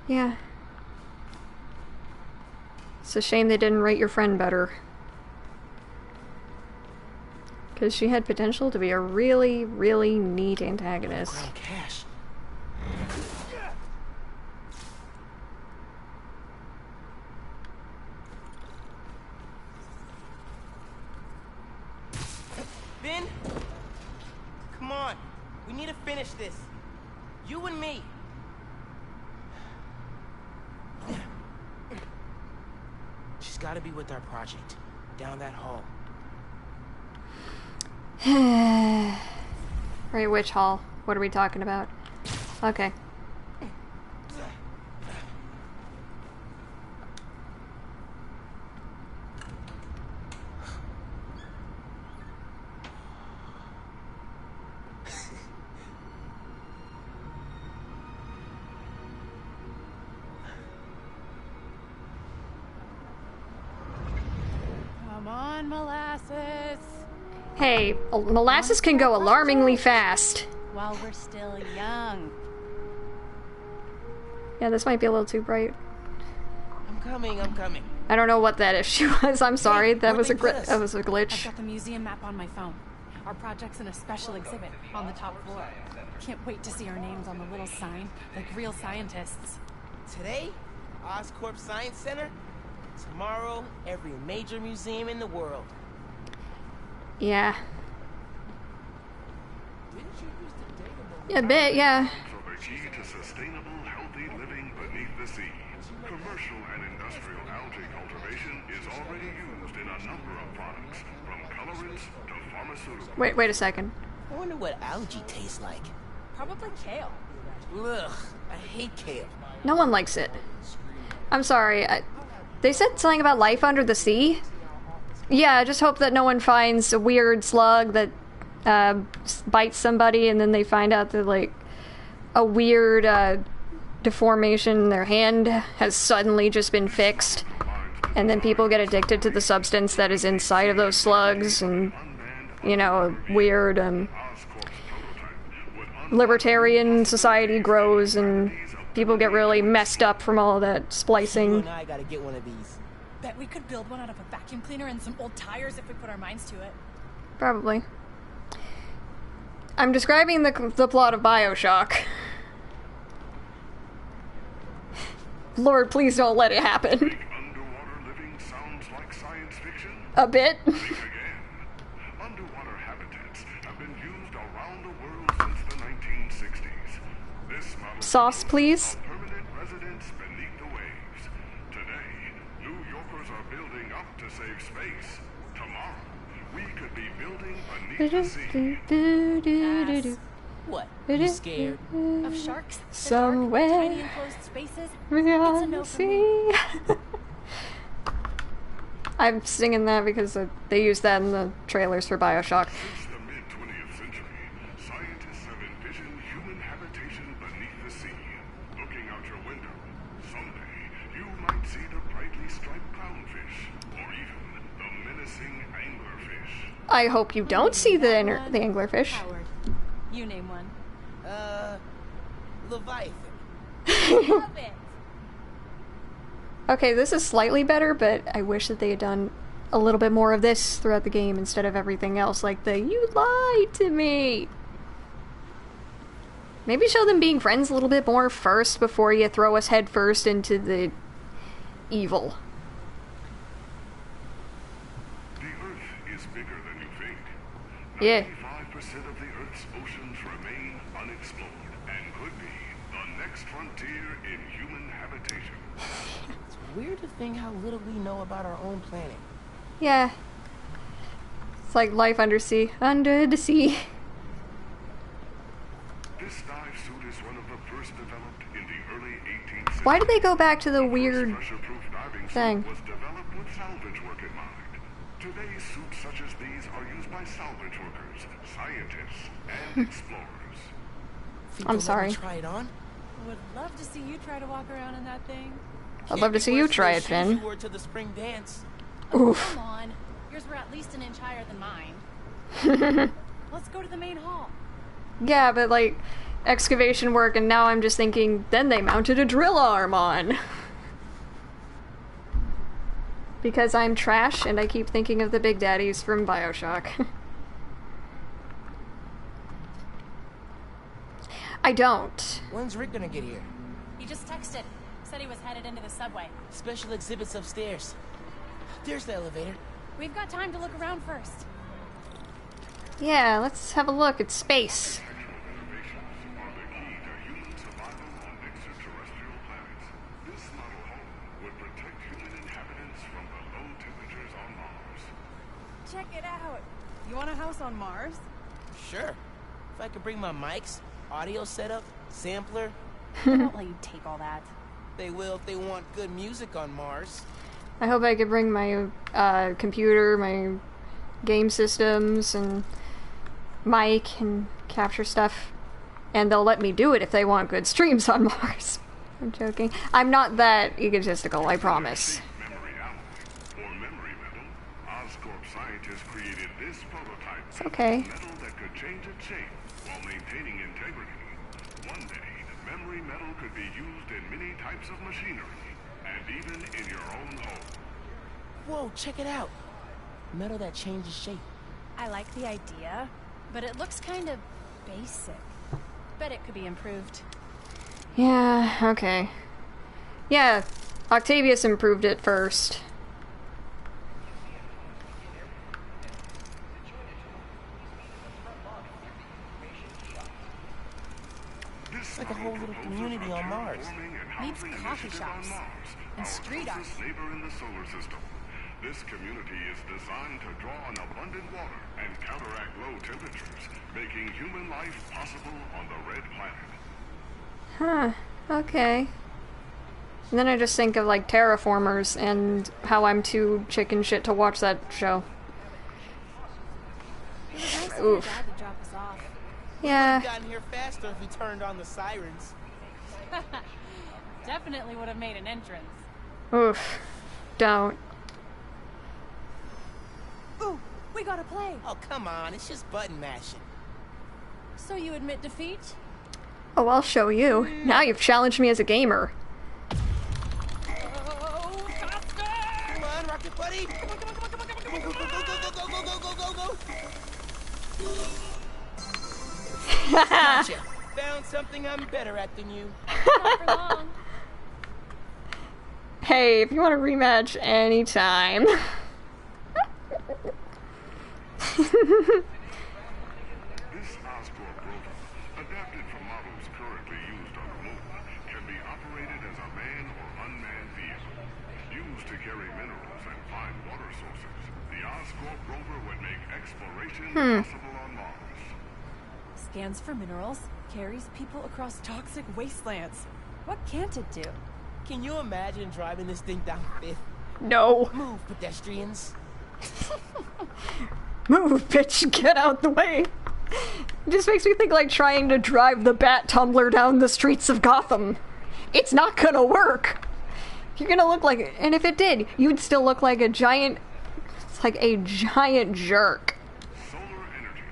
Yeah. It's a shame they didn't rate your friend better. Because she had potential to be a really, really neat antagonist. Grand Cache. Finn? Come on. We need to finish this. You and me. She's got to be with our project. Down that hall. Right, which hall? What are we talking about? Okay. Come on, molasses. Hey, molasses can go alarmingly fast. While we're still young. Yeah, this might be a little too bright. I'm coming, I'm coming. I don't know what that issue was. I'm sorry. That was a glitch. I've got the museum map on my phone. Our project's in a special exhibit on the top floor. Can't wait to see our names on the little sign, like real scientists. Today, Oscorp Science Center. Tomorrow, every major museum in the world. Yeah. A bit, yeah. For the key to sustainable, healthy living beneath the sea. Commercial and industrial algae cultivation is already used in a number of products, from colorants to pharmaceuticals. Wait a second. I wonder what algae tastes like. Probably kale. Ugh, I hate kale. No one likes it. I'm sorry. They said something about life under the sea? Yeah, I just hope that no one finds a weird slug that bites somebody and then they find out that, like, a weird deformation in their hand has suddenly just been fixed. And then people get addicted to the substance that is inside of those slugs and, you know, a weird libertarian society grows and people get really messed up from all that splicing. You and I gotta get one of these. Bet we could build one out of a vacuum cleaner and some old tires if we put our minds to it. Probably. I'm describing the plot of BioShock. Lord, please don't let it happen. Underwater living sounds like science fiction? A bit. Think again. Underwater habitats have been used around the world since the 1960s. This model Sauce, please. permanent residence beneath the waves. Today, New Yorkers are building up to save space. Tomorrow, we could be building beneath the sea. What? You scared? Of sharks? Somewhere. Tiny enclosed spaces? Beyond It's a no the for me. sea. I'm singing that because they used that in the trailers for BioShock. Since the mid-20th century, scientists have envisioned human habitation beneath the sea. Looking out your window, someday you might see the brightly striped clownfish, or even the menacing anglerfish. I hope you don't see the anglerfish. Howard, you name one. Leviathan. Love it. Okay, this is slightly better, but I wish that they had done a little bit more of this throughout the game instead of everything else, like the "you lied to me." Maybe show them being friends a little bit more first before you throw us head first into the evil. The Earth is bigger than you think. Yeah. 95% of the Earth's oceans remain unexplored and could be the next frontier in human habitation. It's weird to think how little we know about our own planet. Yeah. It's like life under sea. Under the sea. This dive suit is one of the first developed in the early 18th century. Why did they go back to the weird thing? Was developed with salvage work in mind. Today, suits such as these are used by salvage workers, scientists, and explorers. I'm sorry. Try it on? Would love to see you try to walk around in that thing. I'd love to see you try it, Finn. You wore to the spring dance. Oof. Come on. Yours were at least an inch higher than mine. Let's go to the main hall. Yeah, but like excavation work, and now I'm just thinking, then they mounted a drill arm on. Because I'm trash and I keep thinking of the Big Daddies from BioShock. I don't. When's Rick gonna get here? He just texted. Said he was headed into the subway. Special exhibits upstairs. There's the elevator. We've got time to look around first. Yeah, let's have a look at space. Check it out. You want a house on Mars? Sure. If I could bring my mics, audio setup, sampler. They won't let you take all that. They will if they want good music on Mars. I hope I could bring my computer, my game systems, and mic, and capture stuff. And they'll let me do it if they want good streams on Mars. I'm joking. I'm not that egotistical, I promise. It's okay. Metal that could change its shape while maintaining integrity. One day, memory metal could be used in many types of machinery, and even in your own home. Whoa, check it out. Metal that changes shape. I like the idea, but it looks kind of basic. Bet it could be improved. Yeah, okay. Yeah, Octavius improved it first. It's like a whole little community on Mars. Needs coffee shops and street art. Labor in the solar system. This community is designed to draw on abundant water and counteract low temperatures, making human life possible on the red planet. Huh, okay. And then I just think of like terraformers and how I'm too chicken shit to watch that show. Oof. Yeah. We would have gotten here faster if we turned on the sirens. Definitely would have made an entrance. Oof. Don't. Ooh, we gotta play. Oh, come on. It's just button mashing. So you admit defeat? Oh, I'll show you. Now you've challenged me as a gamer. Oh, faster! Come on, Rocket Buddy. Come on, come on, come on, come on, come on, come on, go, go, go, go, go, go, go, go. Gotcha. Found something I'm better at than you. Not for long. Hey, if you want a rematch, anytime. This Oscorp rover, adapted from models currently used on the moon, can be operated as a man or unmanned vehicle. Used to carry minerals and find water sources, the Oscorp rover would make exploration possible on Mars. Scans for minerals, carries people across toxic wastelands. What can't it do? Can you imagine driving this thing down 5th? No. Move, pedestrians. Move, bitch, get out the way. It just makes me think like trying to drive the Bat Tumbler down the streets of Gotham. It's not gonna work. You're gonna look like, and if it did, you'd still look like a giant, it's like a giant jerk. Solar energy,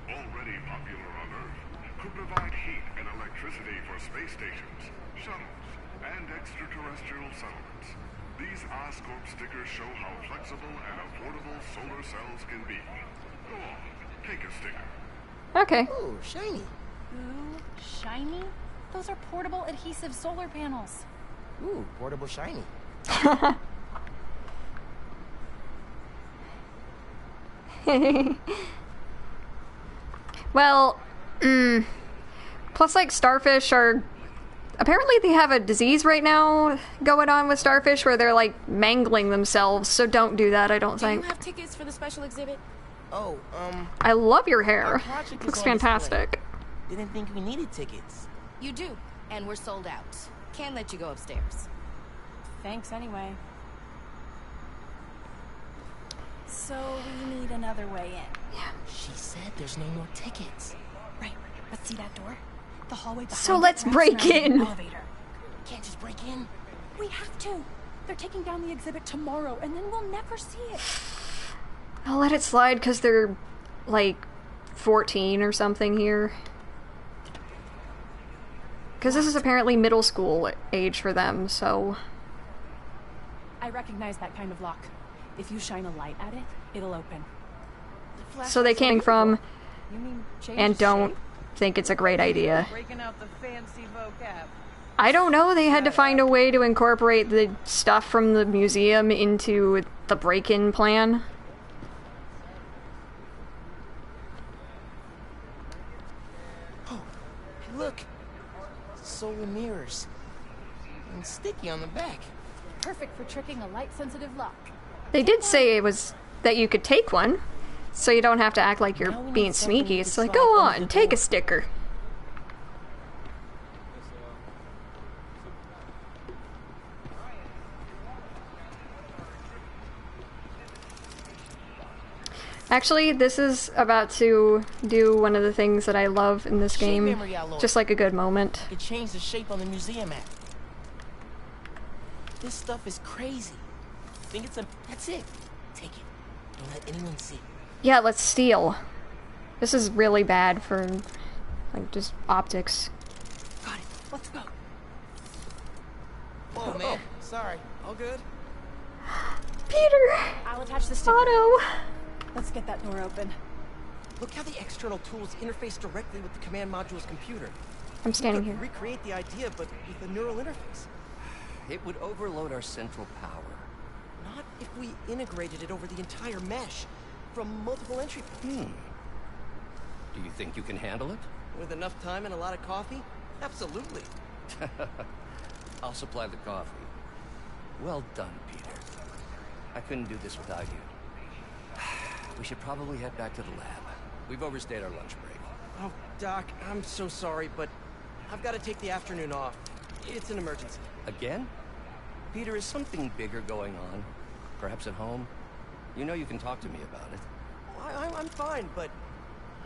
already popular on Earth, could provide heat and electricity for space stations, shuttles, and extraterrestrial settlements. These Oscorp stickers show how flexible and affordable solar cells can be. Go on, take a sticker. Okay. Ooh, shiny. Ooh, shiny? Those are portable adhesive solar panels. Ooh, portable shiny. Well, plus like starfish are, apparently they have a disease right now going on with starfish where they're like mangling themselves, so don't do that, I don't think. Do you have tickets for the special exhibit? Oh, I love your our hair. project is Looks on display. fantastic. Didn't think we needed tickets. You do, and we're sold out. Can't let you go upstairs. Thanks anyway. So we need another way in. Yeah. She said there's no more tickets. Right. Let's see that door. The hallway behind So it let's wraps break around an in. elevator. Can't just break in. We have to. They're taking down the exhibit tomorrow, and then we'll never see it. I'll let it slide because they're like 14 or something here. Because this is apparently middle school age for them, so... I recognize that kind of lock. If you shine a light at it, it'll open. So they came from You mean change and the don't shape? think it's a great idea. Breaking out the fancy vocab. I don't know, they had to find a way to incorporate the stuff from the museum into the break-in plan. Oh, hey, look. Solar mirrors. And sticky on the back. Perfect for tricking a light-sensitive lock. They did say it was that you could take one, so you don't have to act like you're Now we need being something sneaky. we It's can like, slide go under on, the take a door. sticker. Actually, this is about to do one of the things that I love in this Shape game. memory alloy. Just like a good moment. It changed the shape on the museum map. This stuff is crazy. Think it's a... That's it. Take it. Don't let anyone see. Yeah, let's steal. This is really bad for, like, just optics. Got it. Let's go. Whoa, man. Sorry. All good? Peter! I'll attach the sticker. Otto! Let's get that door open. Look how the external tools interface directly with the command module's computer. I'm standing We could here. recreate the idea, but with a neural interface. It would overload our central power. Not if we integrated it over the entire mesh, from multiple entry points. Do you think you can handle it? With enough time and a lot of coffee? Absolutely. I'll supply the coffee. Well done, Peter. I couldn't do this without you. We should probably head back to the lab. We've overstayed our lunch break. Oh, Doc, I'm so sorry, but I've got to take the afternoon off. It's an emergency. Again? Peter, is something bigger going on? Perhaps at home? You know you can talk to me about it. I'm fine, but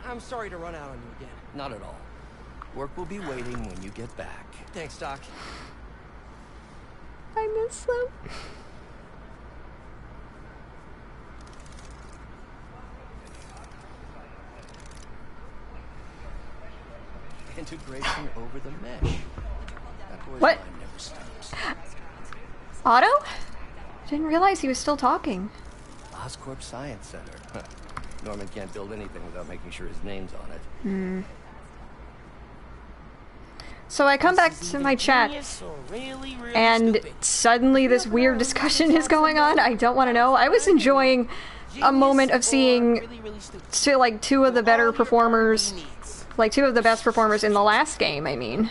I'm sorry to run out on you again. Not at all. Work will be waiting when you get back. Thanks, Doc. I miss them. Integration over the mesh. That boy's What? mind never stops. Otto? Didn't realize he was still talking. Oscorp Science Center. Huh. Norman can't build anything without making sure his name's on it. Hmm. So I come back to my chat, and suddenly this weird discussion is going on. I don't want to know. I was enjoying a moment of seeing two of the better performers, like two of the best performers in the last game, I mean.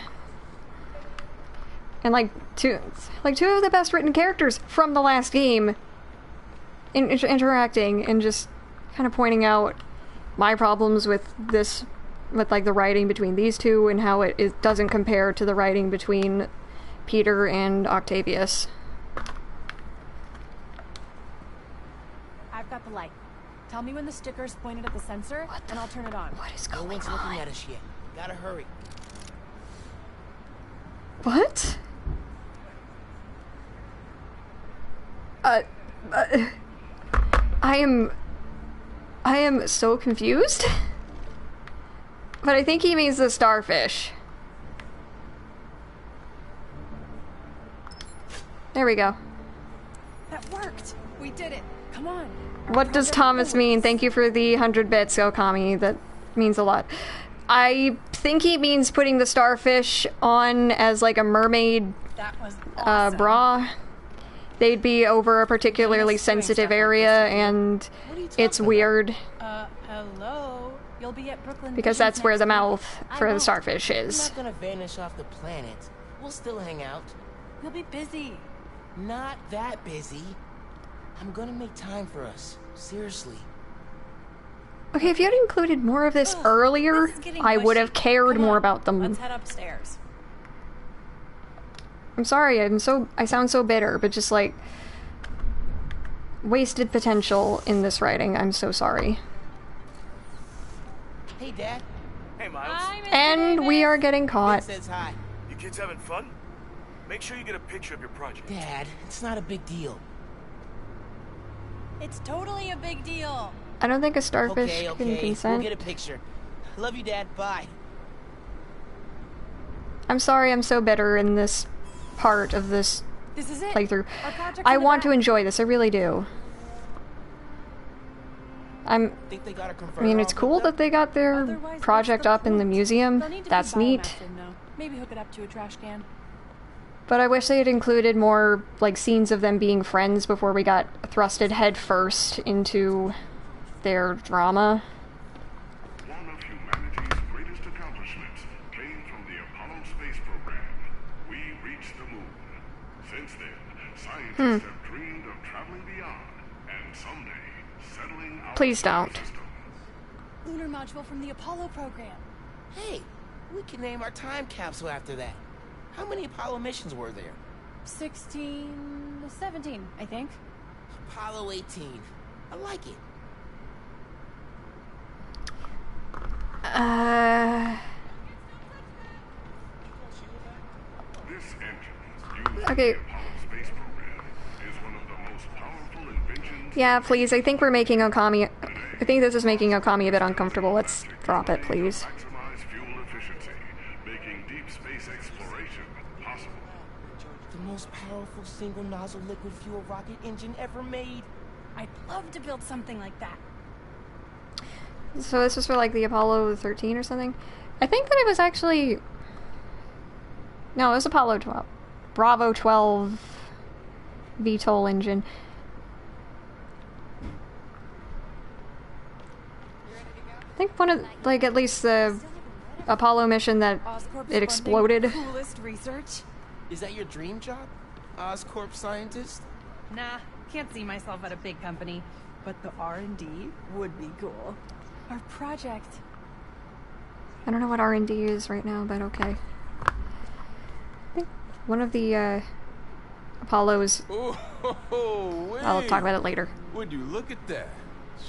And two of the best written characters from the last game interacting and just kind of pointing out my problems with this, with the writing between these two and how it doesn't compare to the writing between Peter and Octavius. I've got the light. Tell me when the sticker's pointed at the sensor, and I'll turn it on. What is No going one's on? looking at us yet. Gotta hurry. What? I am so confused. But I think he means the starfish. There we go. That worked. We did it. Come on. What does Thomas mean? Thank you for the 100 bits, Okami. That means a lot. I think he means putting the starfish on as like a mermaid That was awesome. bra. They'd be over a particularly sensitive area, and it's weird Hello? You'll be at Brooklyn because Vision that's where the next week. mouth for the won't. starfish We're is. not gonna vanish off the planet. We'll still hang out. You'll be busy. Not that busy. I'm gonna make time for us. Seriously. Okay, if you had included more of this earlier, I would have cared more about them. Let's head upstairs. I'm sorry, I sound so bitter, but just like wasted potential in this writing. I'm so sorry. Hey, Dad. Hey, Miles. Hi, Mr. And Davis. we are getting caught. Says hi. You kids having fun? Make sure you get a picture of your project. Dad, it's not a big deal. It's totally a big deal. I don't think a starfish Okay, can we'll consent. get a picture. Love you, Dad. Bye. I'm sorry, I'm so bitter in this part of this This is it. playthrough. Our project's I in the want to back. enjoy this, I really do. Think they got a I converter mean, it's all cool hooked up? that they got their Otherwise, project what's the up in the point? museum. They'll need to That's be neat. biomass in, though. Maybe hook it up to a trash can. But I wish they had included more, like, scenes of them being friends before we got thrusted head first into their drama. One of humanity's greatest accomplishments came from the Apollo space program. We reached the moon. Since then, scientists have dreamed of traveling beyond and someday settling our Please solar don't. system. Lunar module from the Apollo program. Hey, we can name our time capsule after that. How many Apollo missions were there? 17, I think. Apollo 18. I like it. This engine, used Okay. in the Apollo space program, is one of the most powerful inventions. Yeah, please, I think we're making Okami... I think this is making Okami a bit uncomfortable. Let's drop it, please. Maximize fuel efficiency, making deep space exploration possible. The most powerful single nozzle liquid fuel rocket engine ever made. I'd love to build something like that. So this was for, like, the Apollo 13 or something? I think that it was actually... No, it was Apollo 12. Bravo 12 VTOL engine. I think one of, like, at least the Apollo mission that it exploded. Coolest research. Is that your dream job? Oscorp scientist? Nah, can't see myself at a big company, but the R&D would be cool. Our project. I don't know what R&D is right now, but okay. I think one of the Apollos... I'll talk about it later. Would you look at that?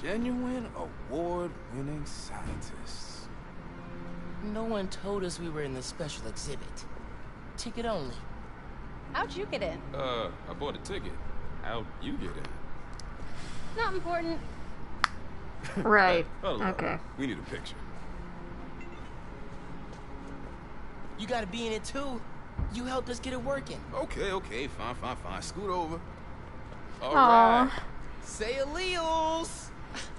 Genuine award-winning scientists. No one told us we were in the special exhibit. Ticket only. How'd you get in? I bought a ticket. How'd you get in? Not important. Right. Hold on. Okay. We need a picture. You gotta be in it too. You helped us get it working. Okay, fine. Scoot over. All Aw. right. Say alleles.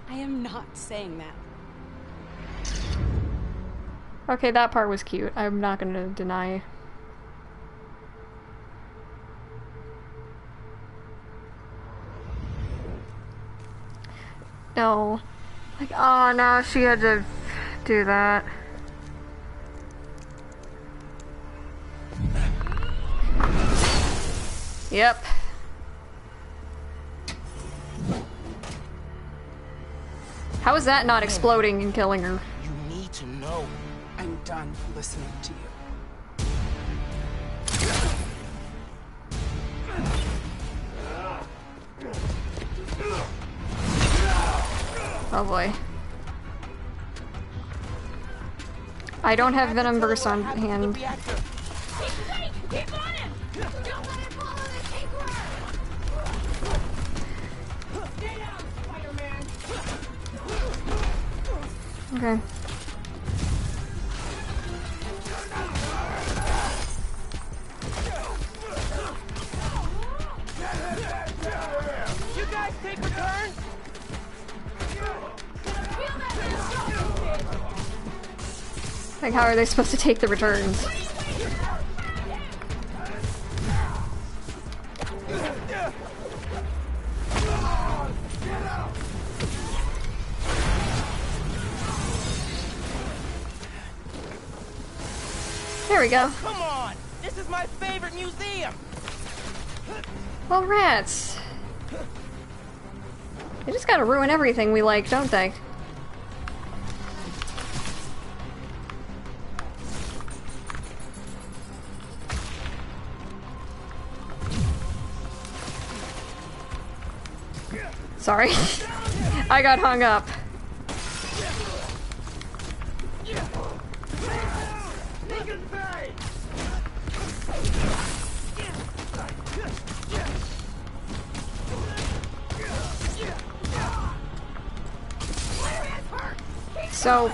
I am not saying that. Okay, that part was cute. I'm not gonna deny. No. Like, oh no, she had to do that. Yep. How is that not exploding and killing her? You need to know. I'm done listening to you. Oh boy. I don't have Venom Burst on hand. Okay. You guys take returns? Like, how are they supposed to take the returns? There we go. Come on! This is my favorite museum! Well, rats. They just gotta ruin everything we like, don't they? Sorry. I got hung up. So,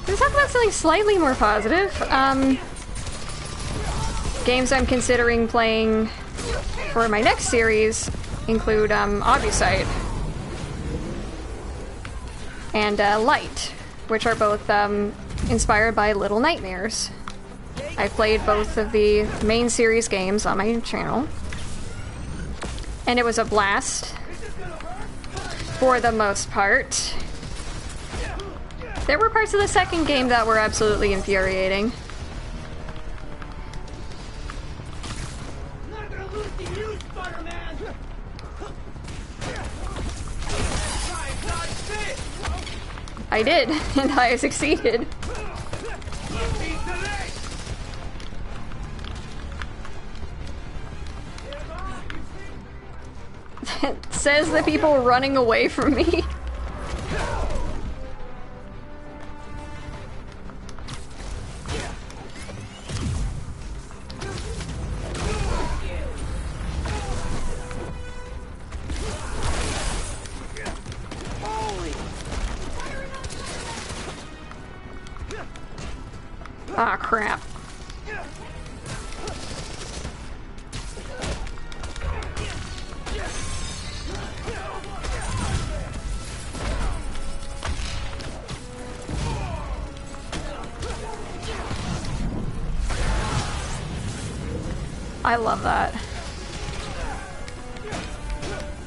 let's talk about something slightly more positive. Games I'm considering playing for my next series include Obusite and Light, which are both inspired by Little Nightmares. I played both of the main series games on my channel, and it was a blast for the most part. There were parts of the second game that were absolutely infuriating. I did, and I succeeded. Says the people running away from me. Ah, crap. I love that.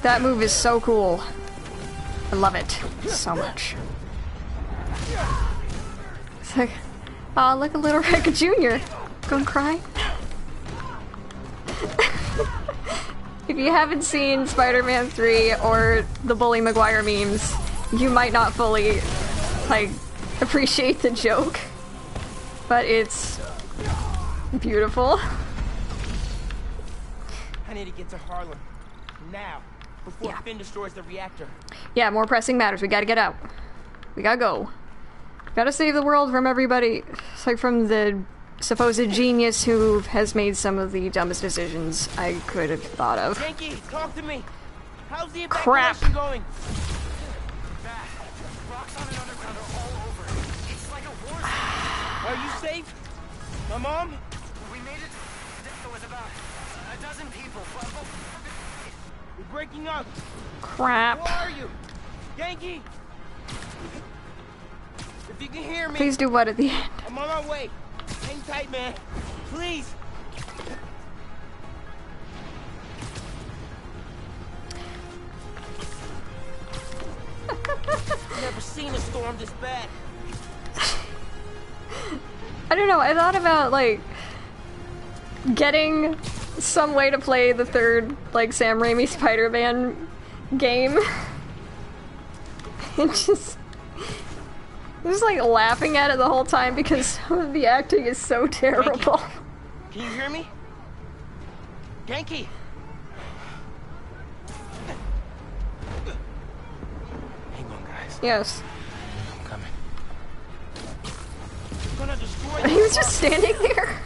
That move is so cool. I love it so much. It's like, oh, look, a little Rick Jr. Gonna cry. If you haven't seen Spider-Man 3 or the Bully Maguire memes, you might not fully, like, appreciate the joke. But it's beautiful. I need to get to Harlem. Now. Before Finn destroys the reactor. Yeah, more pressing matters. We gotta get out. We gotta go. Gotta save the world from everybody. It's like from the supposed genius who has made some of the dumbest decisions I could have thought of. Yankee, talk to me. How's the Crap. evacuation going? Are you safe? My mom? We made it. There was about a dozen people. You're breaking up. Crap. Where are you? Yankee! If you can hear me. Please do what at the end? I'm on my way. Hang tight, man. Please. Never seen a storm this bad. I don't know, I thought about, like, getting some way to play the third, like, Sam Raimi Spider-Man game. And just like, laughing at it the whole time because some of the acting is so terrible. Yankee. Can you hear me? Yankee! Hang on, guys. Yes. I'm coming. I'm gonna destroy He was just standing there.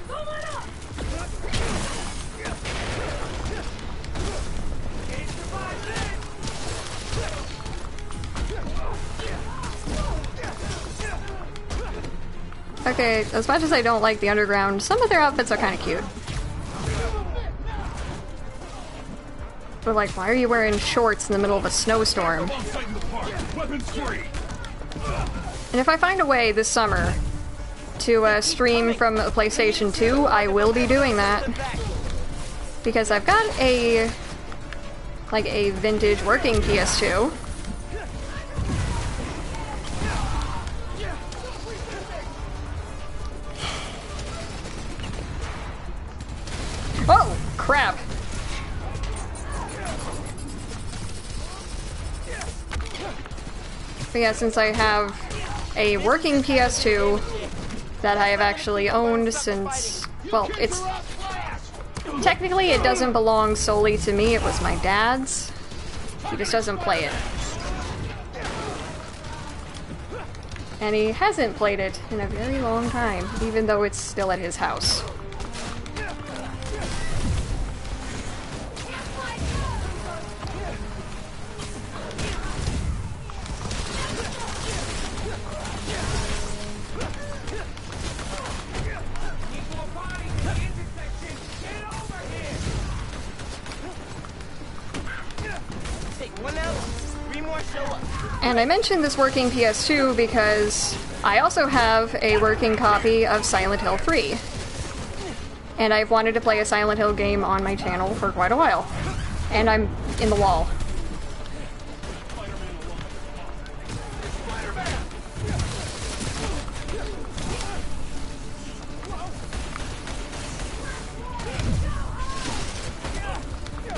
Okay, as much as I don't like the underground, some of their outfits are kind of cute. But like, why are you wearing shorts in the middle of a snowstorm? And if I find a way this summer to stream from a PlayStation 2, I will be doing that. Because I've got a vintage working PS2. Oh, crap. But yeah, since I have a working PS2 that I have actually owned since, well, it's technically it doesn't belong solely to me, it was my dad's, He just doesn't play it. And he hasn't played it in a very long time, even though it's still at his house. And I mentioned this working PS2 because I also have a working copy of Silent Hill 3. And I've wanted to play a Silent Hill game on my channel for quite a while. And I'm in the wall.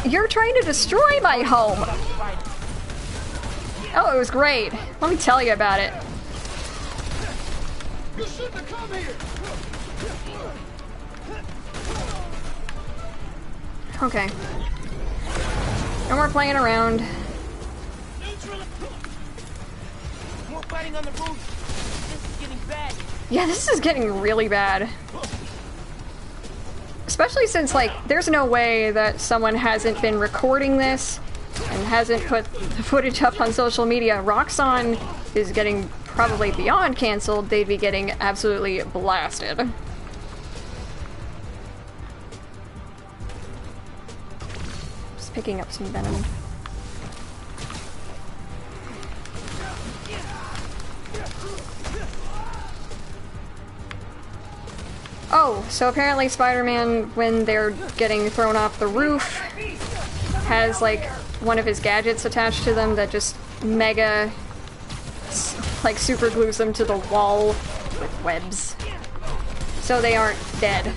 You're trying to destroy my home! Oh, it was great. Let me tell you about it. You shouldn't have come here. Okay. No more playing around. More fighting on the roof. This is getting bad. Yeah, this is getting really bad. Especially since, like, there's no way that someone hasn't been recording this and hasn't put the footage up on social media. Roxxon is getting probably beyond canceled. They'd be getting absolutely blasted. Just picking up some venom. Oh, so apparently Spider-Man, when they're getting thrown off the roof, has like one of his gadgets attached to them that just mega like super glues them to the wall with webs. So they aren't dead.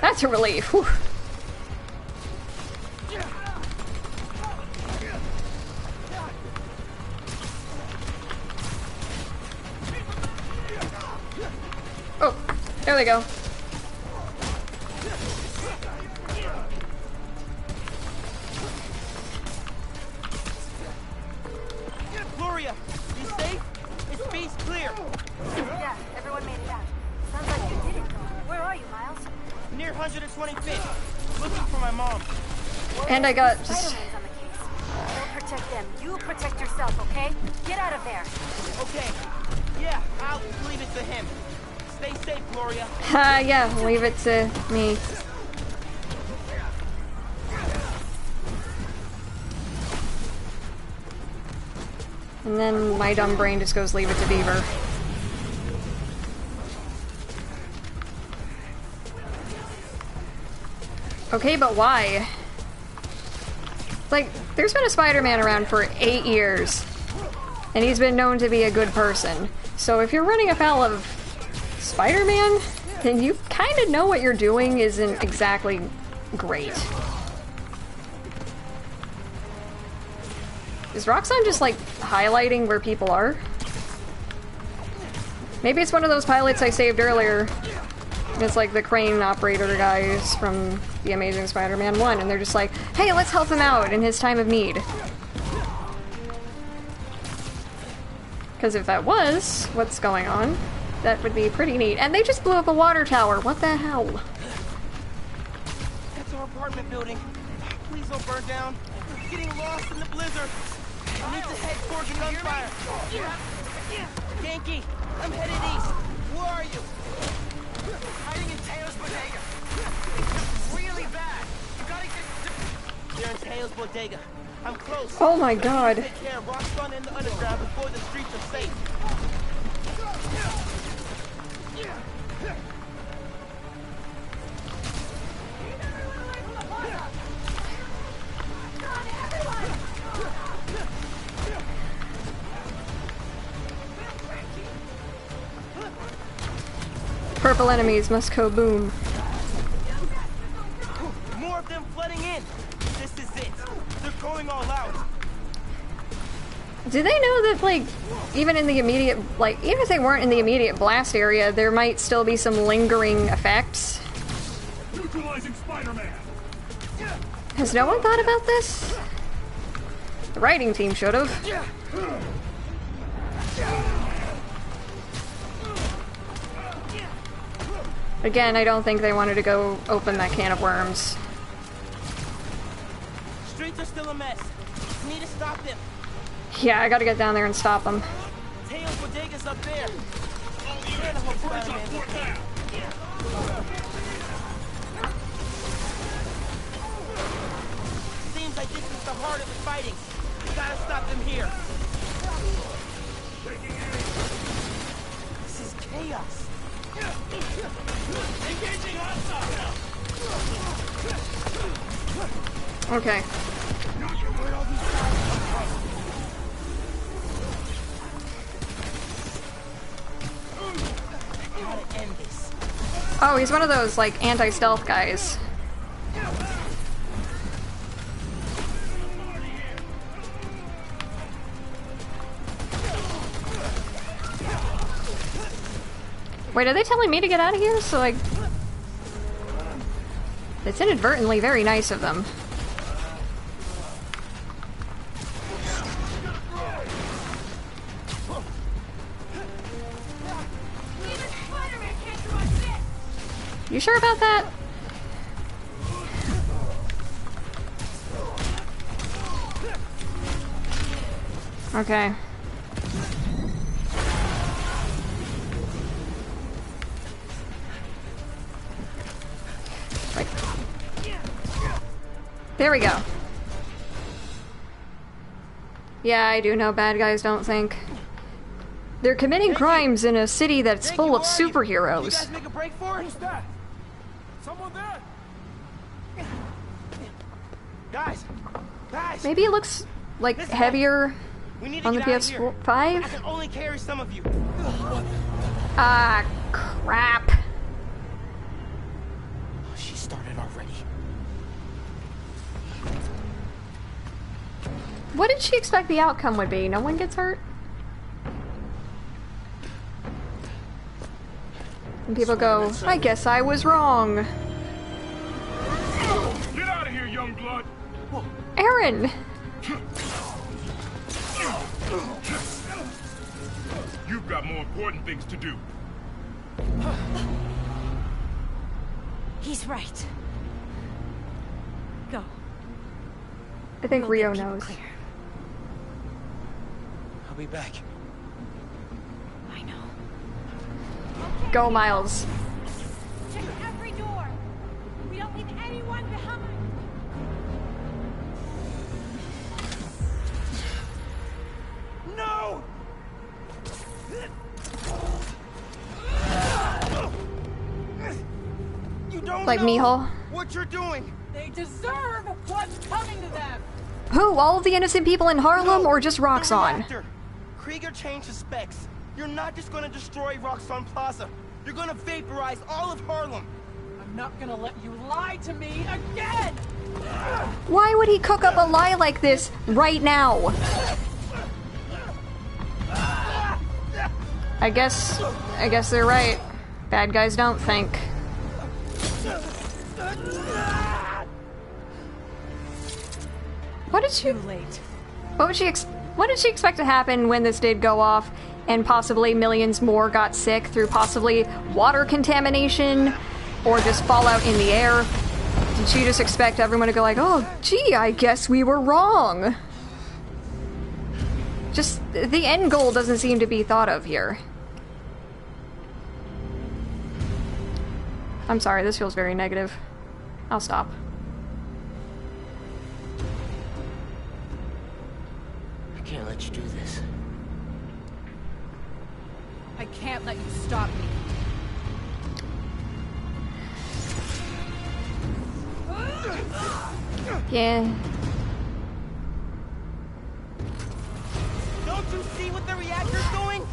That's a relief. Whew. Oh, there they go. Gloria, you safe? Is space clear? Yeah, everyone made it out. Sounds like you did it, though. Where are you, Miles? Near 125th. Looking for my mom. And I got just... Spider-Man's on the case. They'll protect them. You protect yourself, okay? Get out of there. Okay. Yeah, I'll leave it to him. Stay safe, Gloria. Yeah, leave it to me. And then my dumb brain just goes, leave it to Beaver. Okay, but why? Like, there's been a Spider-Man around for 8 years, and he's been known to be a good person. So if you're running afoul of Spider-Man, then you kind of know what you're doing isn't exactly great. Is Roxxon just, like, highlighting where people are? Maybe it's one of those pilots I saved earlier. It's like the crane operator guys from The Amazing Spider-Man 1, and they're just like, hey, let's help him out in his time of need. Because if that was what's going on, that would be pretty neat. And they just blew up a water tower. What the hell? That's our apartment building. Please don't burn down. I'm getting lost in the blizzard. I need to head toward the gunfire. Yankee, I'm headed east. Where are you? Hiding in Teo's bodega. It's really bad. You gotta get... They're in Teo's bodega. I'm close. Oh my god. Take care of Roxxon and the underground before the streets are safe. Purple enemies must go boom. More of them flooding in. This is it. They're going all out. Do they know that, like, even in the immediate, like, even if they weren't in the immediate blast area, there might still be some lingering effects? Neutralizing Spider-Man. Has no one thought about this? The writing team should have. Again, I don't think they wanted to go open that can of worms. Streets are still a mess. We need to stop them. Yeah, I gotta get down there and stop them. Tails Bodega's up there. Man, I hope Spider-Man's okay. Seems like this is the heart of the fighting. We gotta stop them here. This is chaos. Engaging hostile. Okay. Gotta end this. Oh, he's one of those, like, anti-stealth guys. Wait, are they telling me to get out of here? So, like... It's inadvertently very nice of them. You sure about that? Okay. Like, there we go. Yeah, I do know bad guys don't think. They're committing crimes in a city that's full of superheroes. You guys make a break for it? Who's that? Someone there? Guys! Guys! Maybe it looks like Listen, heavier we need to on the get out of here. PS5? I can only carry some of you. Ah, crap. She started already. What did she expect the outcome would be? No one gets hurt? And people go, I guess I was wrong. Get out of here, young blood! Aaron! You've got more important things to do. He's right. Go. I think Rio knows. Clear. I'll be back. I know. Go, Miles. Check every door. We don't leave anyone behind. No! You don't Like know Mihal? what you're doing. They deserve what's coming to them. Who? All of the innocent people in Harlem or just The Roxxon? reactor. Krieger changed his specs. You're not just gonna destroy Roxxon Plaza. You're gonna vaporize all of Harlem. I'm not gonna let you lie to me again. Why would he cook up a lie like this right now? I guess they're right. Bad guys don't think. What did she? Too late. What did she expect to happen when this did go off, and possibly millions more got sick through possibly water contamination, or just fallout in the air? Did she just expect everyone to go like, "Oh, gee, I guess we were wrong"? Just the end goal doesn't seem to be thought of here. I'm sorry, this feels very negative. I'll stop. I can't let you do this. I can't let you stop me. Yeah. Don't you see what the reactor's doing?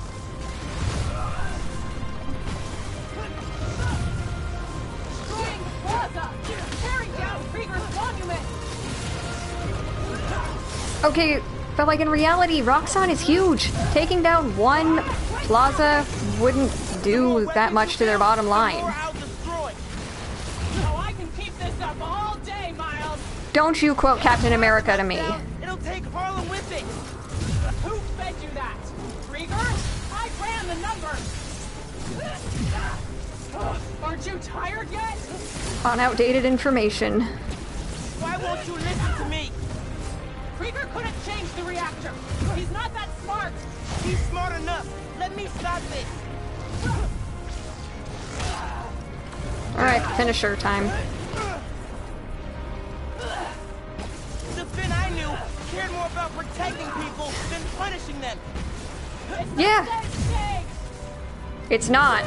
Destroying the plaza! Tearing down Krieger's monument! Okay, but like in reality, Roxxon is huge. Taking down one plaza wouldn't do that much to their bottom line. Oh, I can keep this up all day, Miles! Don't you quote Captain America to me. It'll take Harlem with Aren't you tired yet? On outdated information. Why won't you listen to me? Krieger couldn't change the reactor. He's not that smart. He's smart enough. Let me stop this. Alright, finisher time. The Finn I knew cared more about protecting people than punishing them. Yeah. It's not.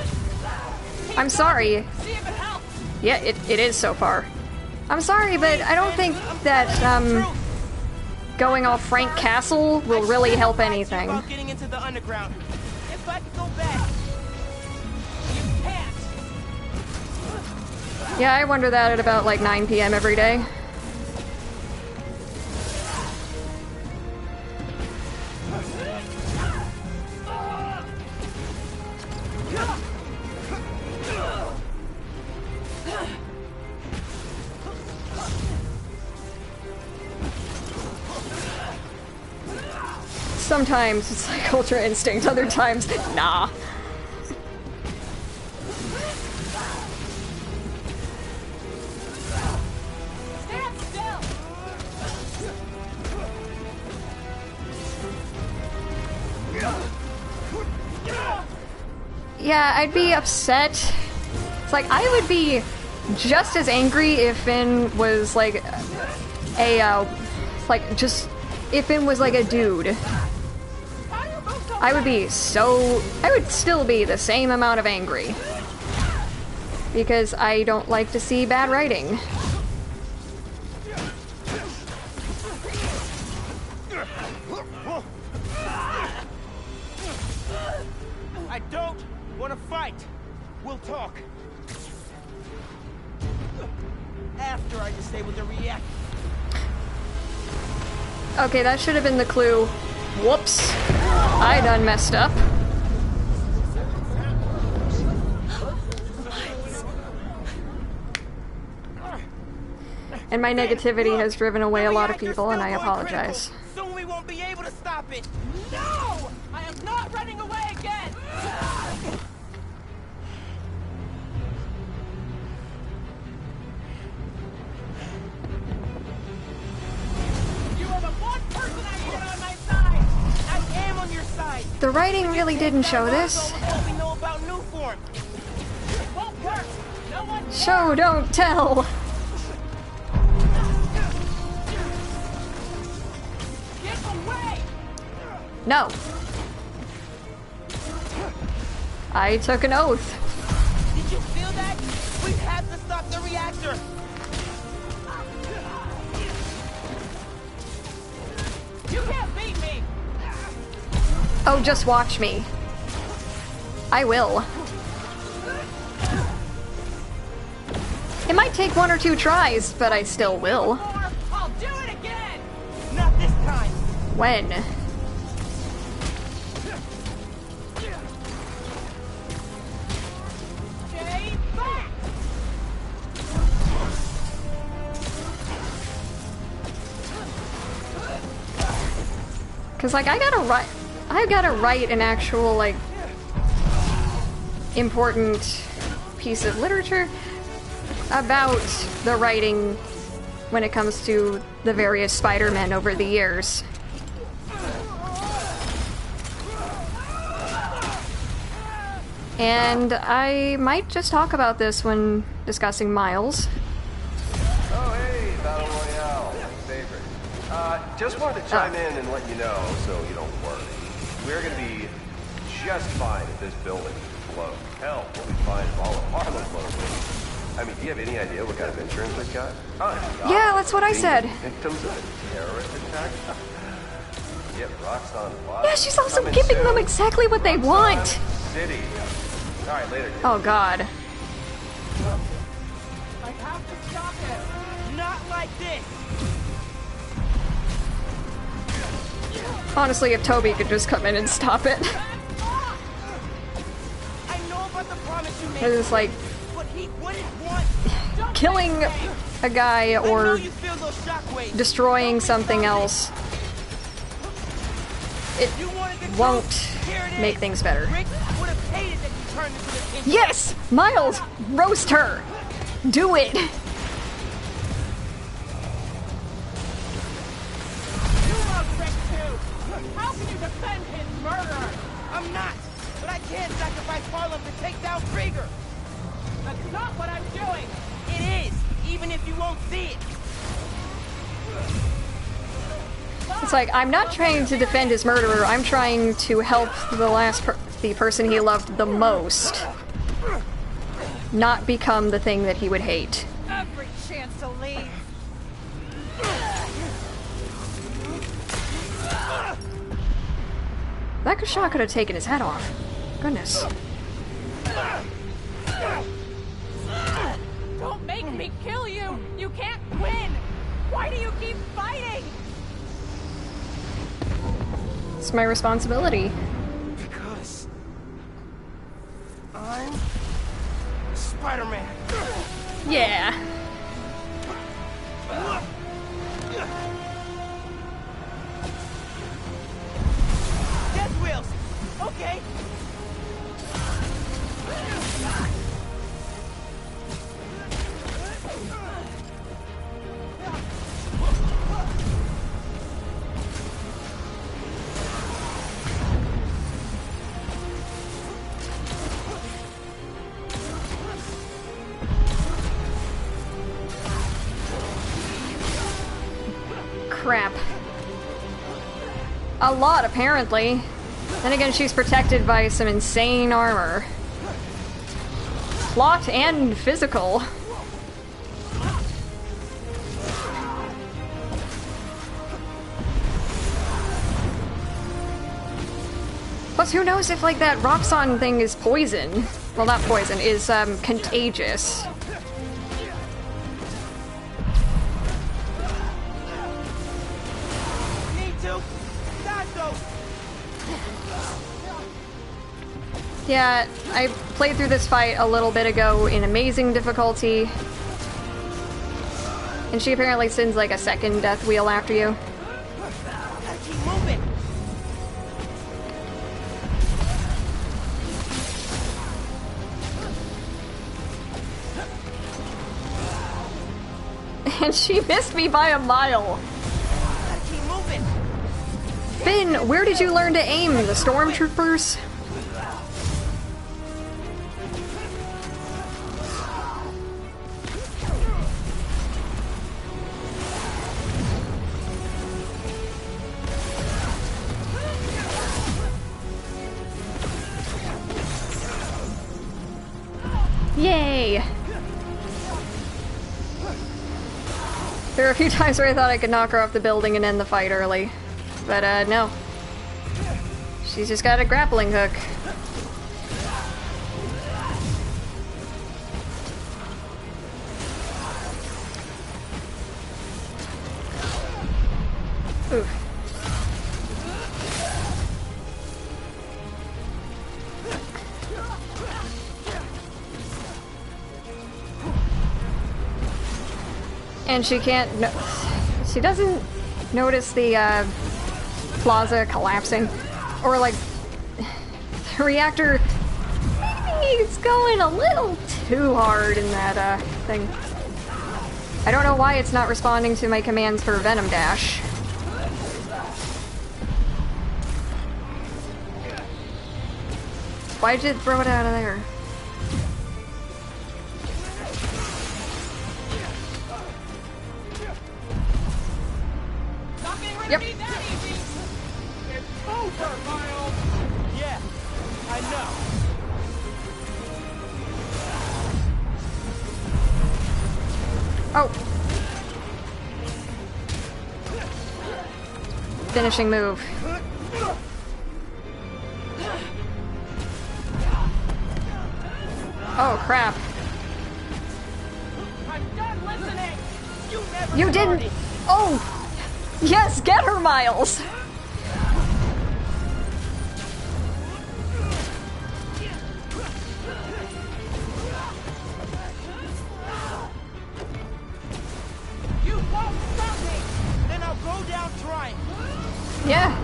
I'm sorry. See if it helps. Yeah, it is so far. I'm sorry, but I don't think that, going off Frank Castle will really help anything. About getting into the underground. If I could go back. You can't. Yeah, I wonder that at about like 9 p.m. every day. Sometimes it's like Ultra Instinct, other times, nah. Stand still. Yeah, I'd be upset. It's like, I would be just as angry if Finn was like if Finn was like a dude. I would still be the same amount of angry. Because I don't like to see bad writing. I don't want to fight. We'll talk. After I disable the reactor. Okay, that should have been the clue. Whoops. I done messed up. And my negativity has driven away a lot of people, and I apologize. Soon we won't be able to stop it. No! I am not running away again! You are the one person I need on my side! I am on your side! The writing really didn't show this. We know about Nuform. It won't work! No one Show, don't tell! No. I took an oath. Did you feel that? We have to stop the reactor. You can't beat me. Oh, just watch me. I will. It might take 1 or 2 tries, but I still will. I'll do it again. Not this time. When? Cause like I gotta write an actual like important piece of literature about the writing when it comes to the various Spider-Men over the years. And I might just talk about this when discussing Miles. Oh hey, Battle Royale, favorite. Just wanted to chime in and let you know, so you don't worry. We're gonna be just fine if this building blows. Hell, we'll be fine if all of Harlem blows. I mean, do you have any idea what kind of insurance we've got? Yeah, that's what I said. Victims of a terrorist attack? Yep, Roxxon. Yeah, she's also giving them exactly what they want. City. All right, later. Oh God. I have to stop it. Not like this. Honestly, if Toby could just come in and stop it. I know about the promise you made. It's like But he wouldn't want killing a guy or destroying something else. It won't make things better. Rick would have hated that you turn into the Tinker. Yes! Miles! Roast her! Do it! You love Rick too! How can you defend his murderer? I'm not! But I can't sacrifice Harlem to take down Krieger! That's not what I'm doing! It is! Even if you won't see it! It's like, I'm not trying to defend his murderer, I'm trying to help the person he loved the most not become the thing that he would hate. Every chance to leave! That shot could have taken his head off. Goodness. Don't make me kill you! You can't win! Why do you keep fighting? It's my responsibility. Because I'm Spider-Man. Yeah. Death wheels. Okay. Crap. A lot, apparently. Then again, she's protected by some insane armor. Plot and physical. Plus, who knows if, like, that Roxxon thing is poison? Well, not poison, is, contagious. Yeah, I played through this fight a little bit ago in amazing difficulty. And she apparently sends like a second death wheel after you. Gotta keep moving. And she missed me by a mile. Gotta keep moving. Finn, where did you learn to aim? The stormtroopers? Yay! There were a few times where I thought I could knock her off the building and end the fight early. But, no. She's just got a grappling hook. Oof. And she can't she doesn't notice the plaza collapsing, or like the reactor maybe it's going a little too hard in that thing. I don't know why it's not responding to my commands for Venom Dash. Why did it throw it out of there? Yep. It's over, Miles. Yeah, I know. Oh. Finishing move. Oh crap. I'm done listening. You didn't. Oh. Yes, get her, Miles! You won't stop me! Then I'll go down trying. Yeah.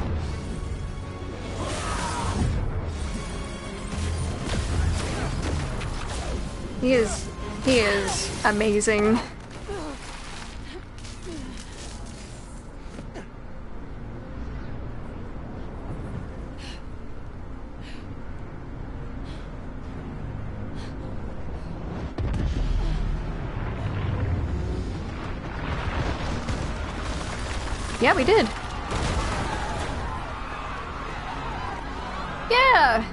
He is amazing. Yeah, we did. Yeah!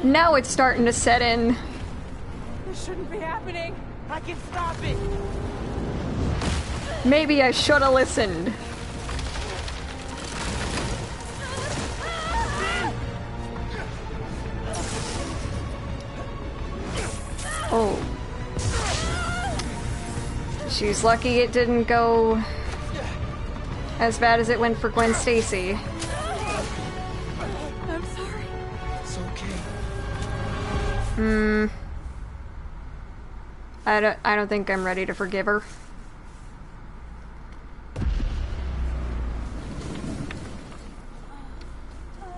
Now it's starting to set in. This shouldn't be happening. I can stop it. Maybe I should have listened. Oh. She's lucky it didn't go as bad as it went for Gwen Stacy. I'm sorry. It's okay. I don't think I'm ready to forgive her.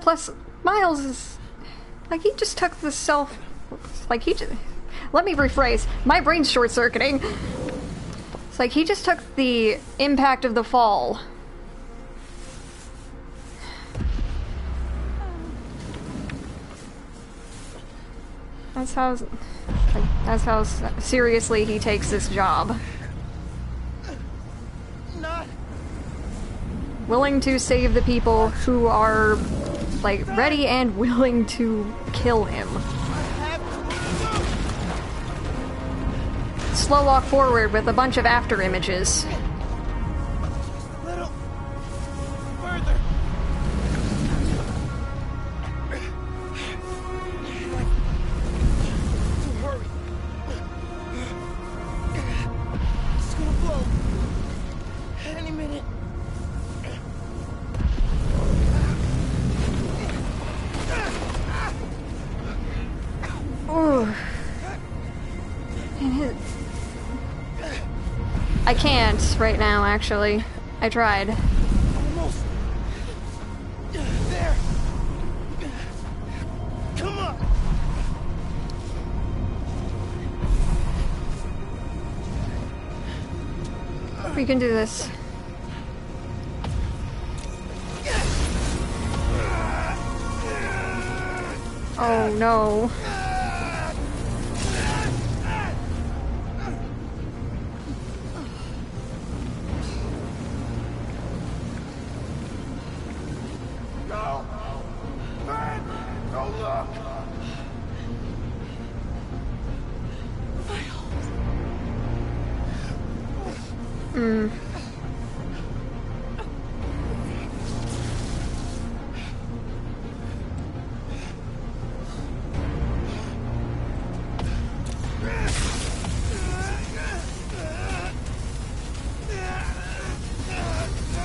Plus, Miles is like, he just took the self, like he just, let me rephrase, my brain's short-circuiting. It's like he just took the impact of the fall. That's how seriously he takes this job. Not Willing to save the people who are, like, ready and willing to kill him. Slow walk forward with a bunch of after images. little further. Hurry. It's gonna blow. Any minute. Ooh. And I can't right now, actually. I tried. Almost. There. Come on. We can do this. Oh no. No. Man, no luck.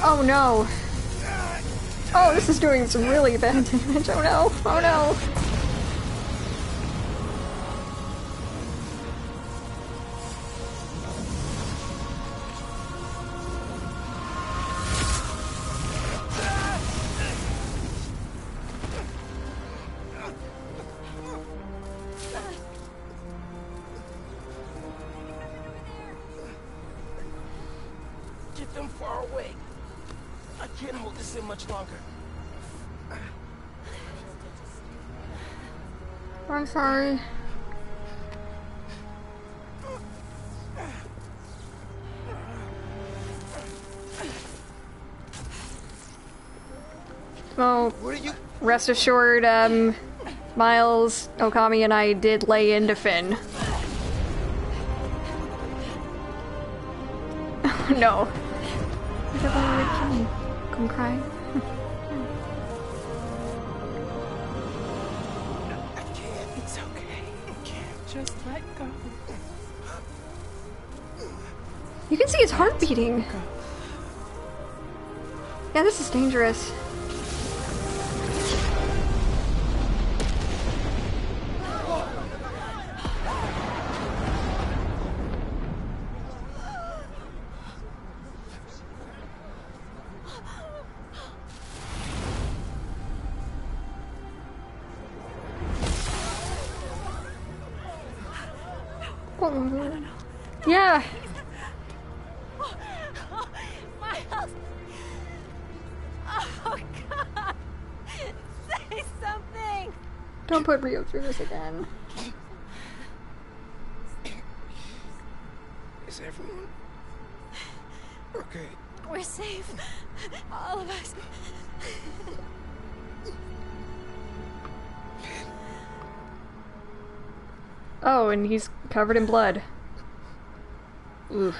Oh no. Oh, this is doing some really bad damage. Oh no. Oh no. Get them far away. I can't hold this in much longer. I'm sorry. Well, rest assured, Miles, Okami, and I did lay into Finn. Oh no. Come cry. It's okay. Just let go. You can see his heart beating. Yeah, this is dangerous. Oh. Yeah. Miles! Oh, God! Say something! Don't put Rio through this again. Is everyone okay? We're safe. All of us. Oh, and he's covered in blood. Oof.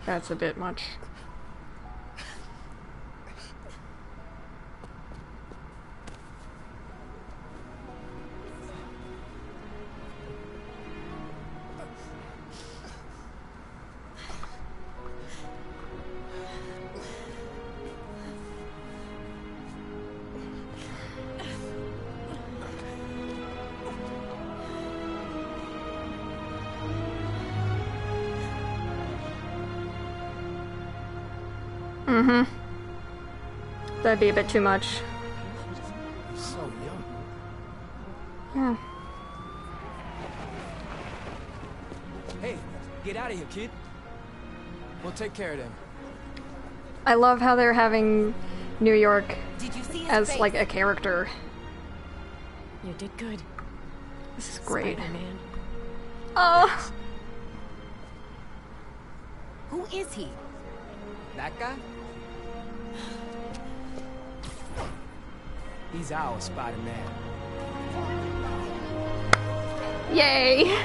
That's a bit much. Mm-hmm. That'd be a bit too much. So young. Yeah. Hey, get out of here, kid. We'll take care of them. I love how they're having New York Did you see his as face? like a character. You did good. This is great. Spider-Man. Oh. Who is he? That guy? He's our Spider-Man. Yay!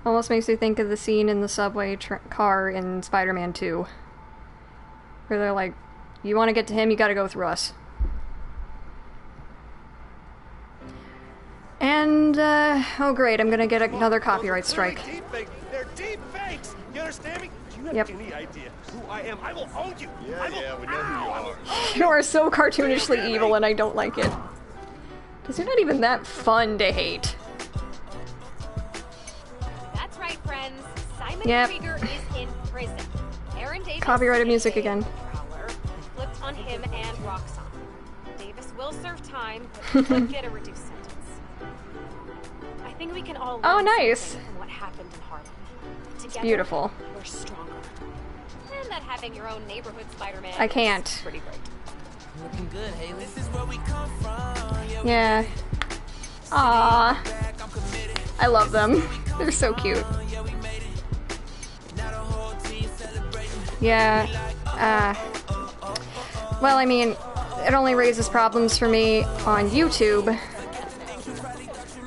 Almost makes me think of the scene in the subway car in Spider-Man 2. Where they're like, you want to get to him, you gotta go through us. And, oh great, I'm gonna get another copyright strike. They're deep fakes! You understand me? Do you have any idea who I am? I will own you! Yeah, we know who you are. You are so cartoonishly evil and I don't like it. Because you're not even that fun to hate. That's right, friends. Simon Yep. Krieger is in prison. Aaron Davis Copyrighted music again. Prowler flipped on him and Roxxon. Davis will serve time, but he could get a reduced sentence. I think we can all Oh, learn nice. something from what happened in Harlem. Together, beautiful. We're stronger. And that having your own neighborhood Spider-Man I can't. is pretty great. Looking good, Haley. This is where we come from. Yeah. Aww. I love them. They're so cute. Yeah. Well, I mean, it only raises problems for me on YouTube.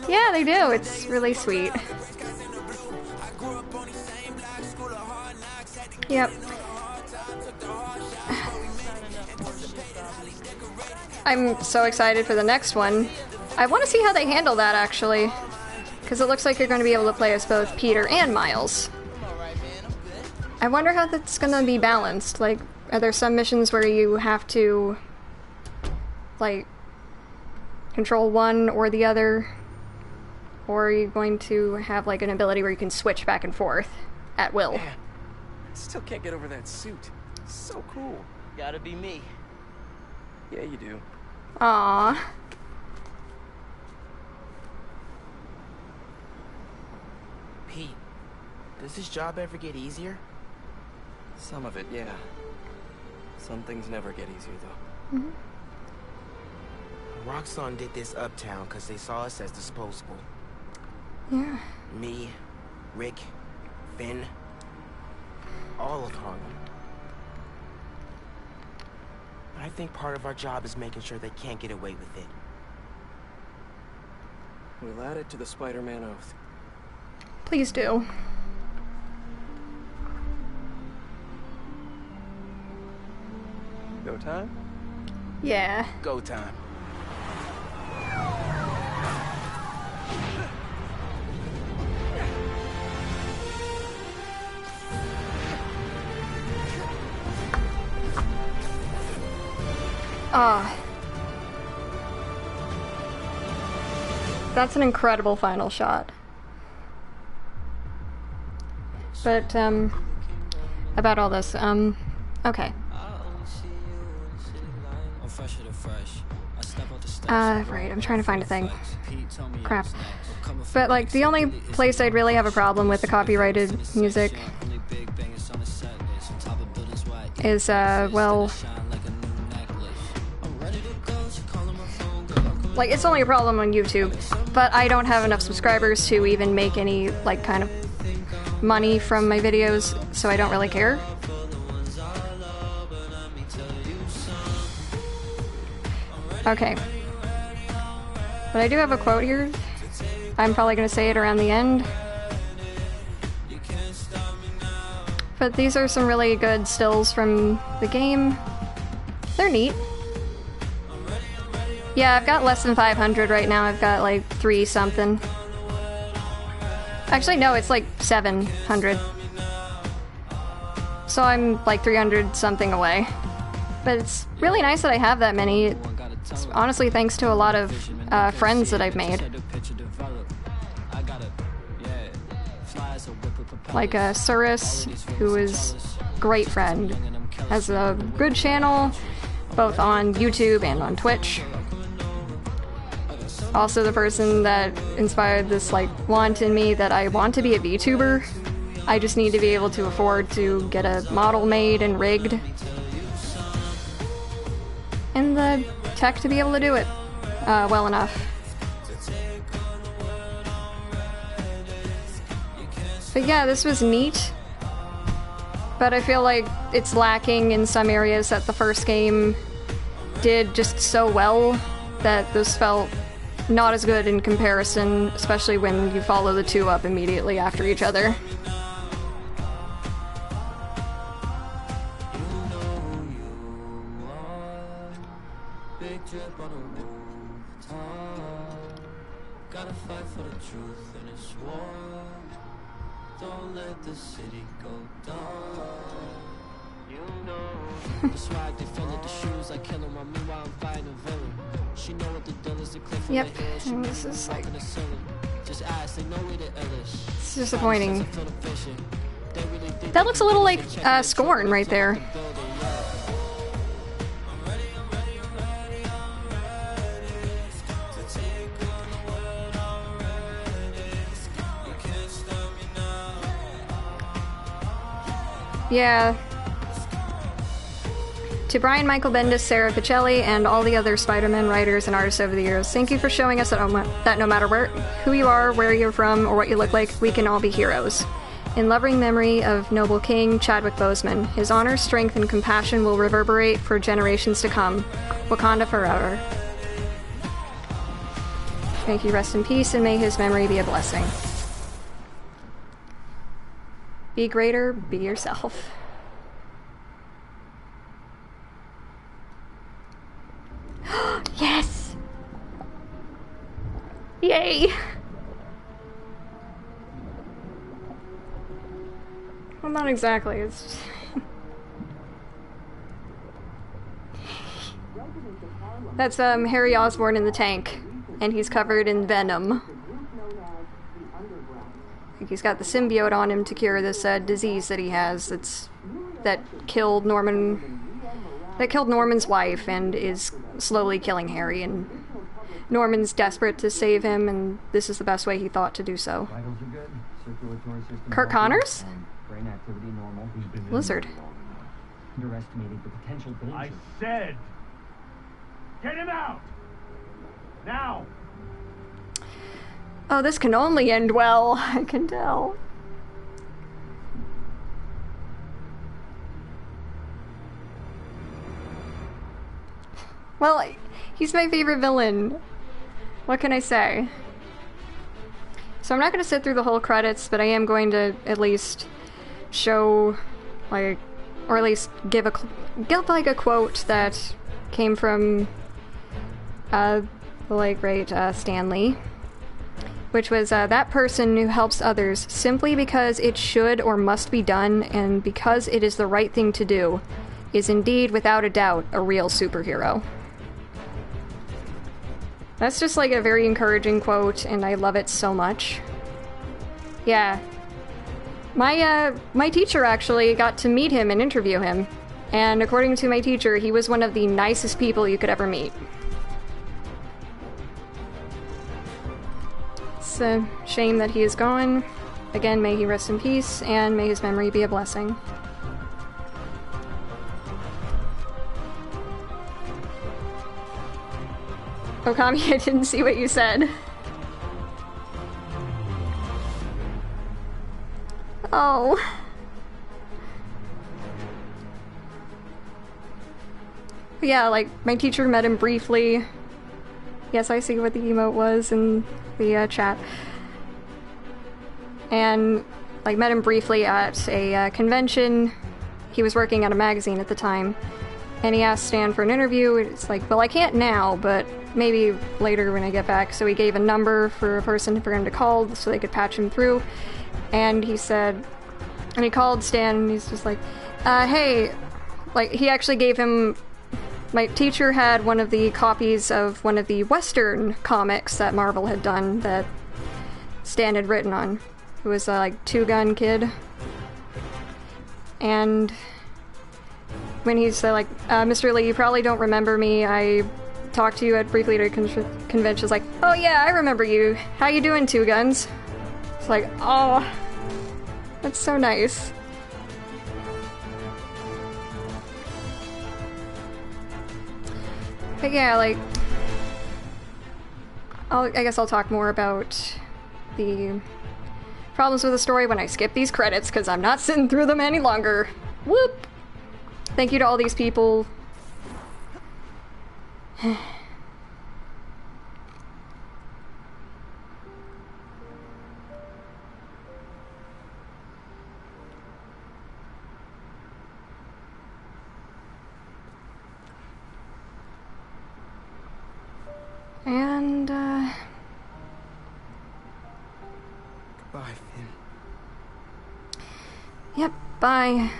Yeah, they do. It's really sweet. Yep. I'm so excited for the next one. I want to see how they handle that, actually. Because it looks like you're going to be able to play as both Peter and Miles. I wonder how that's going to be balanced. Like, are there some missions where you have to, like, control one or the other? Or are you going to have, like, an ability where you can switch back and forth at will? Man, I still can't get over that suit. It's so cool. Gotta be me. Yeah, you do. Aww. Pete, does this job ever get easier? Some of it, yeah. Some things never get easier, though. Mm-hmm. Roxxon did this uptown because they saw us as disposable. Yeah. Me, Rick, Finn, all of Harlem. I think part of our job is making sure they can't get away with it. We'll add it to the Spider-Man oath. Please do. Go time? Yeah. Go time. Ah. That's an incredible final shot. But, about all this, okay. I'm fresher than fresh. Right, I'm trying to find a thing. Crap. But, like, the only place I'd really have a problem with the copyrighted music is, well... Like, it's only a problem on YouTube, but I don't have enough subscribers to even make any, like, kind of money from my videos, so I don't really care. Okay. But I do have a quote here. I'm probably going to say it around the end. But these are some really good stills from the game. They're neat. Yeah, I've got less than 500 right now. I've got like 3 something. Actually, no, it's like 700. So I'm like 300 something away. But it's really nice that I have that many. It's honestly thanks to a lot of friends that I've made. Like Surus, who is a great friend, has a good channel, both on YouTube and on Twitch. Also the person that inspired this, like, want in me that I want to be a VTuber. I just need to be able to afford to get a model made and rigged. And the tech to be able to do it well enough. But yeah, this was neat. But I feel like it's lacking in some areas that the first game did just so well that this felt not as good in comparison, especially when you follow the two up immediately after each other. Yep, and this is like... It's disappointing. That looks a little like Scorn right there. Yeah. To Brian Michael Bendis, Sarah Pichelli, and all the other Spider-Man writers and artists over the years, thank you for showing us that no matter who you are, where you're from, or what you look like, we can all be heroes. In loving memory of noble King Chadwick Boseman, his honor, strength, and compassion will reverberate for generations to come. Wakanda forever. Thank you, rest in peace, and may his memory be a blessing. Be greater, be yourself. Yes! Yay! Well, not exactly, it's just... That's Harry Osborn in the tank, and he's covered in venom. He's got the symbiote on him to cure this disease that he has that killed Norman's wife and is slowly killing Harry, and Norman's desperate to save him, and this is the best way he thought to do so. Kurt Connors? Lizard. I said, get him out! Now! Oh, this can only end well, I can tell. Well, he's my favorite villain. What can I say? So I'm not going to sit through the whole credits, but I am going to at least show, like, or at least give like a quote that came from the late great Stan Lee, which was that person who helps others simply because it should or must be done and because it is the right thing to do is indeed, without a doubt, a real superhero. That's just like a very encouraging quote, and I love it so much. Yeah. My teacher actually got to meet him and interview him, and according to my teacher, he was one of the nicest people you could ever meet. it's a shame that he is gone. Again, may he rest in peace, and may his memory be a blessing. Okami, I didn't see what you said. Oh. Yeah, like, my teacher met him briefly. Yes, I see what the emote was in the chat. And, like, met him briefly at a convention. He was working at a magazine at the time. And he asked Stan for an interview. It's like, well, I can't now, but maybe later when I get back. So he gave a number for a person for him to call so they could patch him through. And he said, and he called Stan and he's just like, hey, like, he actually gave him, my teacher had one of the copies of one of the Western comics that Marvel had done that Stan had written on. It was like Two Gun Kid. And when he said, like, Mr. Lee, you probably don't remember me. I talked to you briefly at a convention. It's like, oh yeah, I remember you. How you doing, Two Guns? It's like, oh, that's so nice. But yeah, like, I guess I'll talk more about the problems with the story when I skip these credits, because I'm not sitting through them any longer. Whoop! Thank you to all these people. And, Goodbye, Finn. Yep, bye.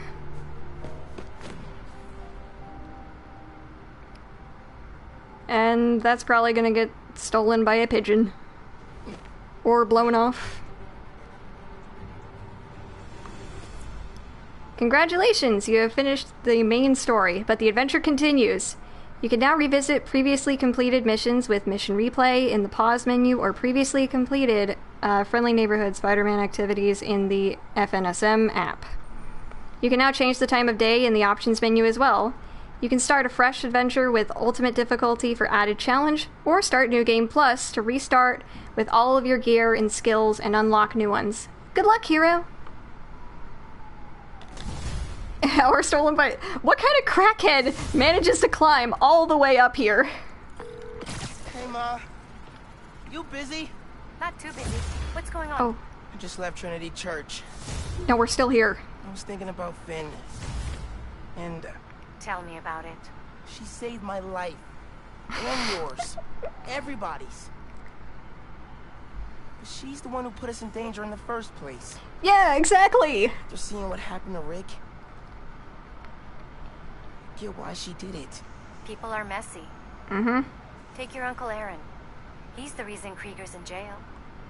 And that's probably gonna get stolen by a pigeon. Or blown off. Congratulations, you have finished the main story, but the adventure continues. You can now revisit previously completed missions with Mission Replay in the pause menu or previously completed Friendly Neighborhood Spider-Man activities in the FNSM app. You can now change the time of day in the options menu as well. You can start a fresh adventure with Ultimate Difficulty for added challenge, or start New Game Plus to restart with all of your gear and skills and unlock new ones. Good luck, hero! Or stolen by... What kind of crackhead manages to climb all the way up here? Hey, Ma. You busy? Not too busy. What's going on? Oh. I just left Trinity Church. No, we're still here. I was thinking about Finn. And... Tell me about it. She saved my life. And yours. Everybody's. But she's the one who put us in danger in the first place. Yeah, exactly! After seeing what happened to Rick, I get why she did it. People are messy. Mm-hmm. Take your Uncle Aaron. He's the reason Krieger's in jail.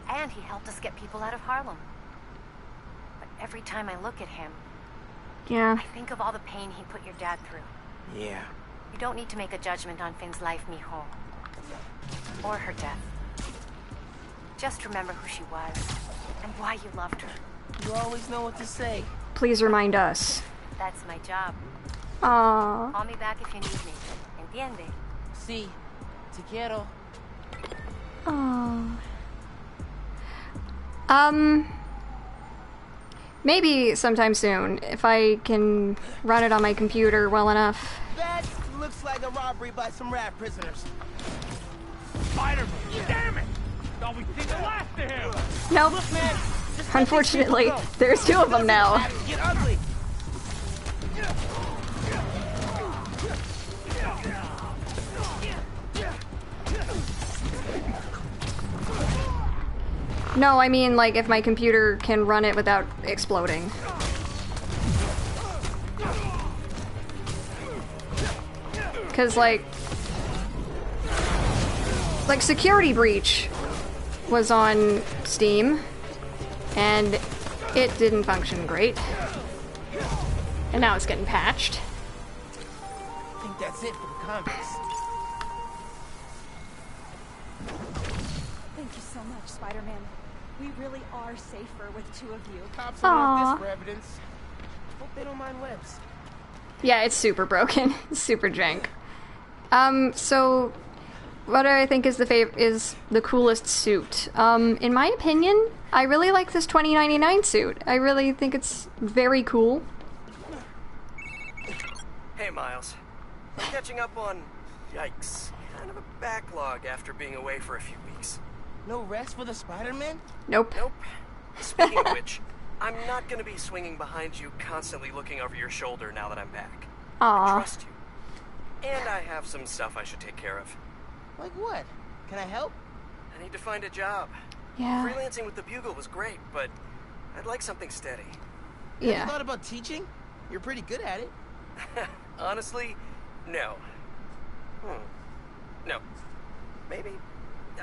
And he helped us get people out of Harlem. But every time I look at him, yeah, I think of all the pain he put your dad through. Yeah. You don't need to make a judgment on Finn's life, mijo. Or her death. Just remember who she was, and why you loved her. You always know what to say. Please remind us. That's my job. Aww. Call me back if you need me. Entiende? Si. Te quiero. Aww. Maybe sometime soon, if I can run it on my computer well enough. That looks like a robbery by some rat prisoners. Spider-Man! Damn it! Thought we'd see the last of him! Nope. Look, man, Unfortunately, there's two of them now. Get ugly. No, I mean, like, if my computer can run it without exploding. Because, like, Security Breach was on Steam, and it didn't function great. And now it's getting patched. I think that's it for the comics. Thank you so much. much, Spider-Man. We really are safer with two of you. Cops will want this for evidence. Hope they don't mind webs. Yeah, it's super broken. It's super jank. So what I think is the coolest suit. In my opinion, I really like this 2099 suit. I really think it's very cool. Hey, Miles. I'm catching up on, yikes, kind of a backlog after being away for a few weeks. No rest for the Spider-Man? Nope. Nope. Speaking of which, I'm not gonna be swinging behind you, constantly looking over your shoulder now that I'm back. Aww. I trust you. And I have some stuff I should take care of. Like what? Can I help? I need to find a job. Yeah. Freelancing with the Bugle was great, but I'd like something steady. Yeah. Have you thought about teaching? You're pretty good at it. Honestly, no. No. Maybe.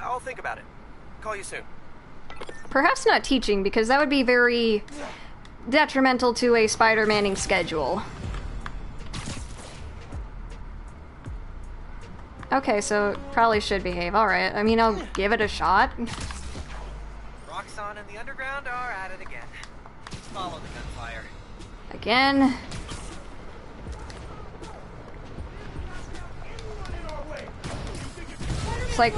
I'll think about it. Call you soon. Perhaps not teaching, because that would be very detrimental to a Spider-Manning schedule. Okay, so probably should behave. Alright, I mean, I'll give it a shot. Roxxon and the Underground are at it again. Let's follow the gunfire. Again. It's like,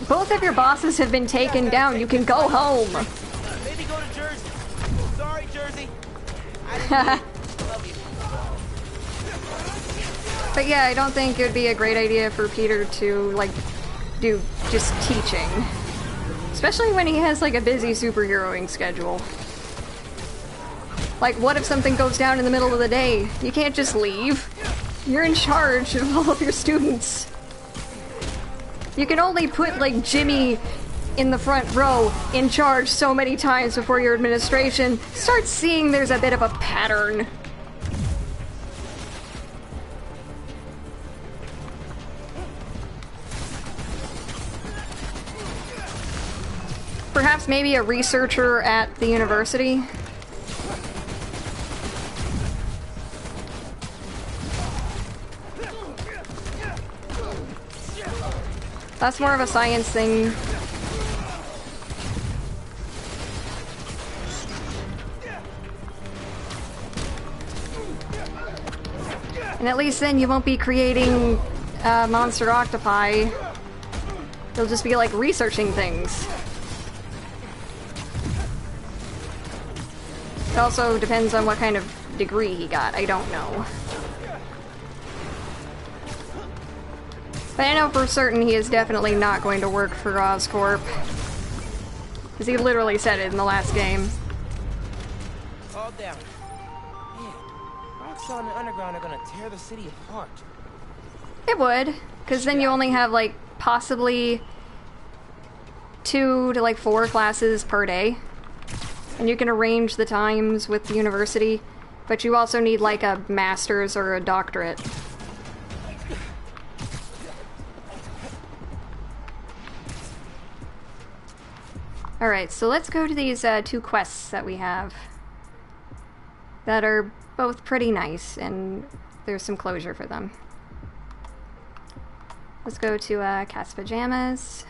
both of your bosses have been taken down. You can go home. Maybe go to Jersey. Sorry, Jersey. I didn't love you. But yeah, I don't think it would be a great idea for Peter to, like, do just teaching. Especially when he has, like, a busy superheroing schedule. Like, what if something goes down in the middle of the day? You can't just leave. You're in charge of all of your students. You can only put, like, Jimmy in the front row in charge so many times before your administration starts seeing there's a bit of a pattern. Perhaps maybe a researcher at the university. That's more of a science thing. And at least then you won't be creating monster octopi. You'll just be like researching things. It also depends on what kind of degree he got. I don't know. But I know for certain he is definitely not going to work for Oscorp. Because he literally said it in the last game. All down. Man, Roxxon and the Underground are gonna tear the city apart. It would. Because then you only have, like, possibly 2 to, like, 4 classes per day. And you can arrange the times with the university. But you also need, like, a master's or a doctorate. Alright, so let's go to these 2 quests that we have that are both pretty nice, and there's some closure for them. Let's go to Cat's Pajamas.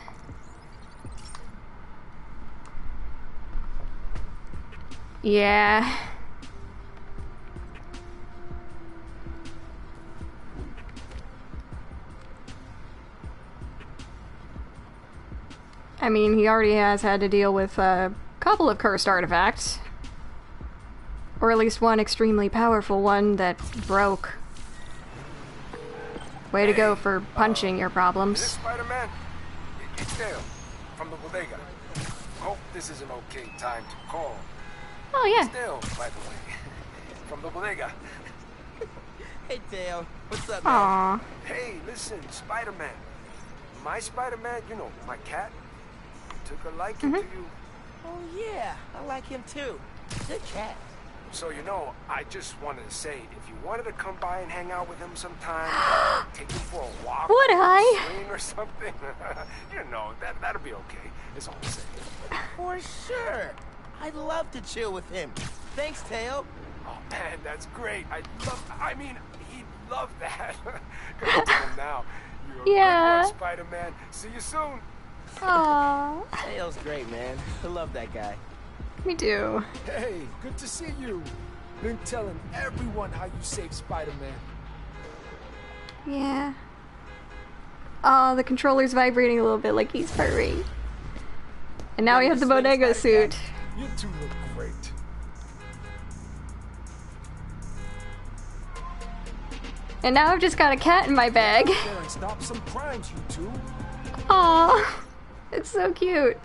Yeah. I mean, he already has had to deal with a couple of cursed artifacts. Or at least one extremely powerful one that broke. Way to go for punching your problems. Spider-Man? It's Dale, from the bodega. Hope this is an okay time to call. Oh, yeah. It's Dale, by the way. From the bodega. Hey, Dale. What's up, man? Aww. Hey, listen, Spider-Man. My Spider-Man, you know, my cat. Took a liking to you. Oh, yeah. I like him, too. Good cat. So, you know, I just wanted to say, if you wanted to come by and hang out with him sometime, take him for a walk, would I? swing or something, you know, that'll be okay. It's all I'm saying. For sure. I'd love to chill with him. Thanks, Tail. Oh, man, that's great. I mean, he'd love that. Gonna tell him now. You're a good one, Spider-Man. See you soon. Aww. Dale's great, man. I love that guy. Me too. Hey, good to see you. Been telling everyone how you saved Spider-Man. Yeah. Oh, the controller's vibrating a little bit like he's furry. And now we have the Bodega suit. You two look great. And now I've just got a cat in my bag. There and stop some crimes, you two. Aww. It's so cute.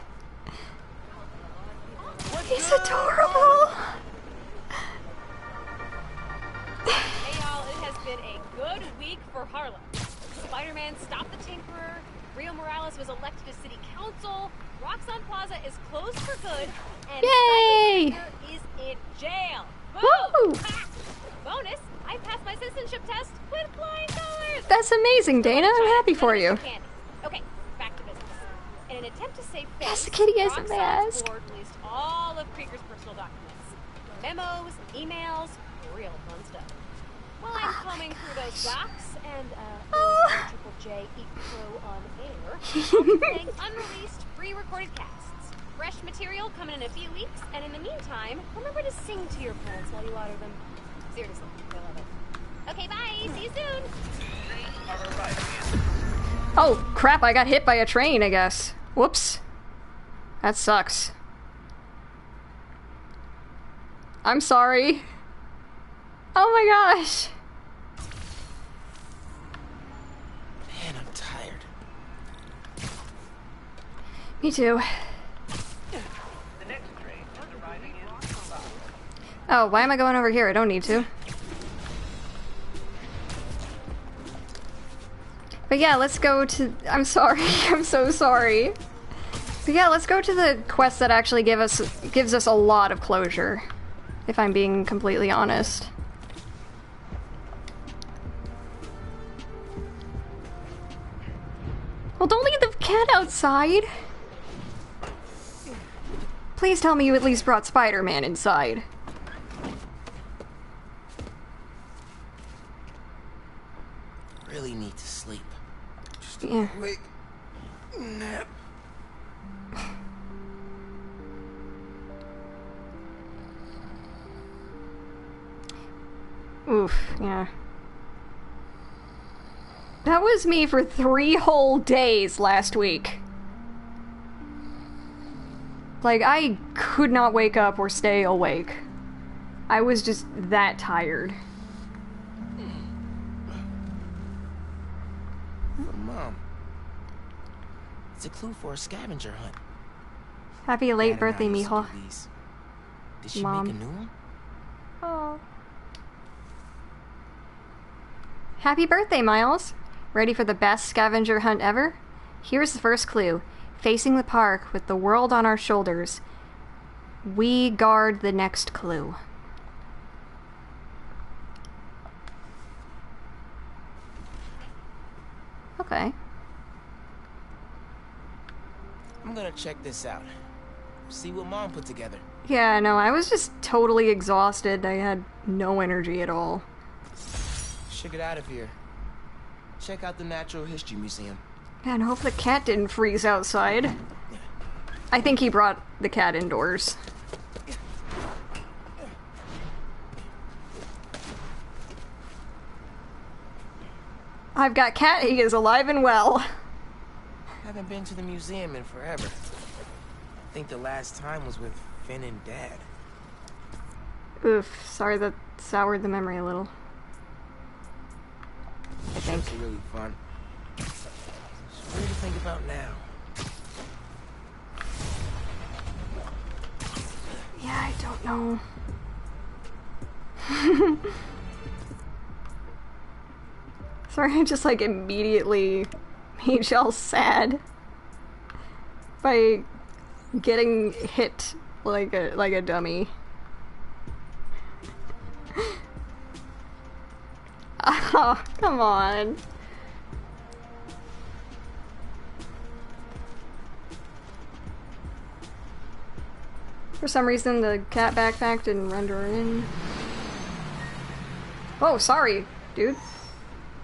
He's adorable. Hey y'all, it has been a good week for Harlem. Spider-Man stopped the Tinkerer, Rio Morales was elected to city council, Roxxon Plaza is closed for good, and Yay! Cyber is in jail. Woo! Boom! Ha! Bonus, I passed my citizenship test with flying colors! That's amazing, Dana. I'm happy for you. Okay, back to business. In an attempt to save face, Yes, the kitty has a Roxxon's mask. board released all of Krieger's personal documents. Memos, emails, real fun stuff. While I'm combing through those docs and Triple J Eat Crow on air, I'll be playing unreleased, pre-recorded casts. Fresh material coming in a few weeks, and in the meantime, remember to sing to your plants while you water them. Seriously, I love it. Okay, bye. See you soon. Oh, crap, I got hit by a train, I guess. Whoops. That sucks. I'm sorry. Oh my gosh. Man, I'm tired. Me too. Oh, why am I going over here? I don't need to. But yeah, let's go to... I'm sorry. I'm so sorry. But yeah, let's go to the quest that actually gives us a lot of closure. If I'm being completely honest. Well, don't leave the cat outside. Please tell me you at least brought Spider-Man inside. Really need to sleep. Just a Yeah. quick nap. Oof, yeah. That was me for 3 whole days last week. Like, I could not wake up or stay awake. I was just that tired. Mom. It's a clue for a scavenger hunt. Happy late Dad and I birthday, used to mijo. do these. Did she Mom. make a new one? Oh. Happy birthday, Miles! Ready for the best scavenger hunt ever? Here's the first clue. Facing the park with the world on our shoulders, we guard the next clue. Okay. I'm gonna check this out. See what Mom put together. Yeah, no, I was just totally exhausted. I had no energy at all. Should get out of here. Check out the Natural History Museum. Man, hope the cat didn't freeze outside. I think he brought the cat indoors. I've got Cat, he is alive and well. Haven't been to the museum in forever. I think the last time was with Finn and Dad. Oof, sorry that soured the memory a little. I think. Trips are really fun. What do you think about now? Yeah, I don't know. Sorry, I just like immediately made y'all sad by getting hit like a dummy. Oh, come on. For some reason, the cat backpack didn't render in. Oh, sorry, dude.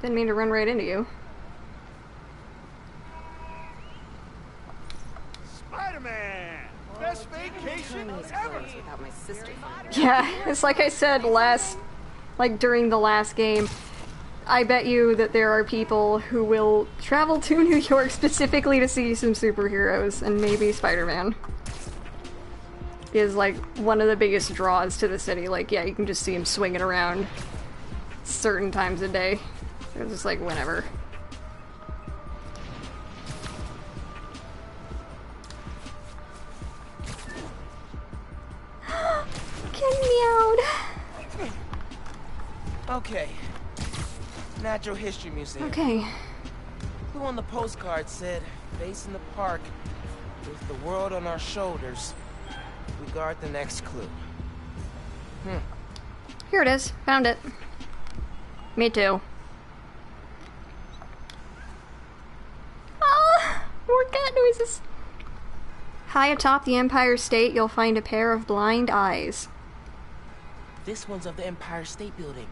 Didn't mean to run right into you. best vacation ever. Without my sister. Yeah, it's like I said during the last game. I bet you that there are people who will travel to New York specifically to see some superheroes, and maybe Spider-Man is like one of the biggest draws to the city. Like, yeah, you can just see him swinging around certain times a day. It's just like whenever. Get meowed. Okay. Natural History Museum. Okay. Who on the postcard said, facing the park, with the world on our shoulders, we guard the next clue. Here it is. Found it. Me too. Ah, more cat noises. High atop the Empire State, you'll find a pair of blind eyes. This one's of the Empire State Building.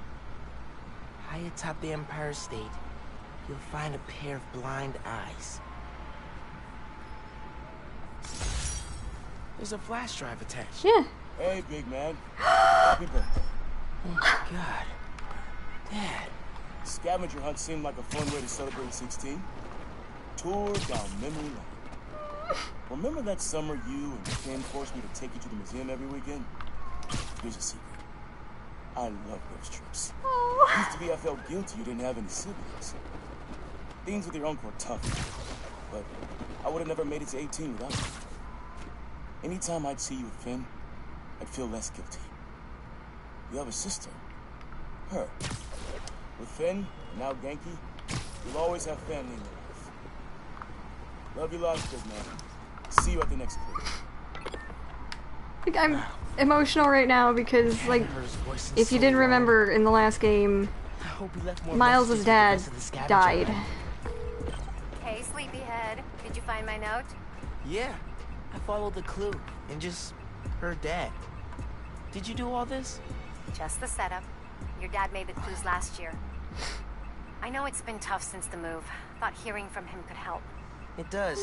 High atop the Empire State, you'll find a pair of blind eyes. There's a flash drive attached. Yeah. Hey, big man. Happy birthday. Oh my god. Dad. Scavenger hunt seemed like a fun way to celebrate 16. Tour down memory lane. Remember that summer you and Ken forced me to take you to the museum every weekend? Here's a secret. I love those trips. Used to be I felt guilty you didn't have any siblings. Things with your uncle are tough, but I would have never made it to 18 without you. Anytime I'd see you with Finn, I'd feel less guilty. You have a sister. Her. With Finn, and now Genki, you'll always have family in your life. Love you lots, big man. See you at the next clue. Like, I'm emotional right now because, like, if you didn't remember in the last game, Miles' dad died. Hey, sleepyhead. Did you find my note? Yeah. I followed the clue and just heard Dad. Did you do all this? Just the setup. Your dad made the clues last year. I know it's been tough since the move. Thought hearing from him could help. It does.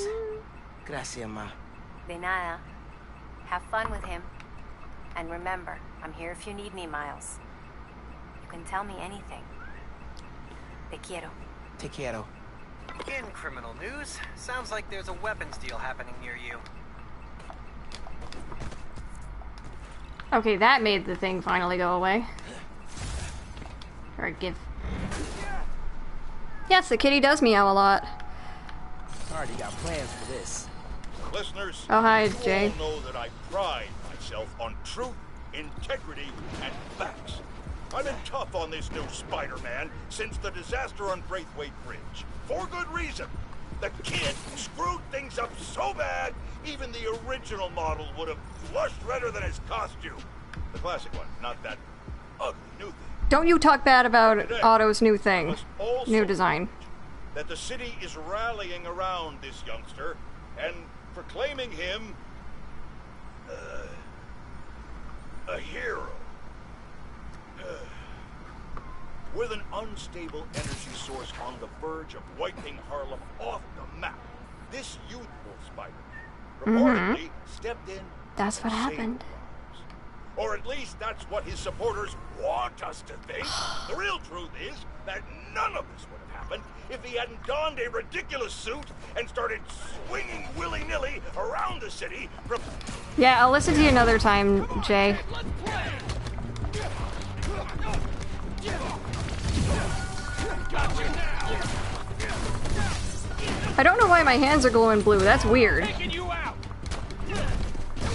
Gracias, Ma. De nada. Have fun with him. And remember, I'm here if you need me, Miles. You can tell me anything. Te quiero. Te quiero. In criminal news, sounds like there's a weapons deal happening near you. Okay, that made the thing finally go away. Or give. Yes, the kitty does meow a lot. Already got plans for this. Listeners, oh hi, you Jay. all know that I pride myself on truth, integrity, and facts. I've been tough on this new Spider-Man since the disaster on Braithwaite Bridge. For good reason. The kid screwed things up so bad, even the original model would have flushed redder than his costume. The classic one, not that ugly new thing. Don't you talk bad about Today, Otto's new thing. also New design. That the city is rallying around this youngster and proclaiming him a hero. With an unstable energy source on the verge of wiping Harlem off the map, this youthful Spider-Man reportedly stepped in. That's what and saved happened. lives. Or at least that's what his supporters want us to think. The real truth is that none of this would have happened if he hadn't donned a ridiculous suit and started swinging willy-nilly around the city from... Yeah, I'll listen to you another time, Jay. I don't know why my hands are glowing blue. That's weird. Taking you out.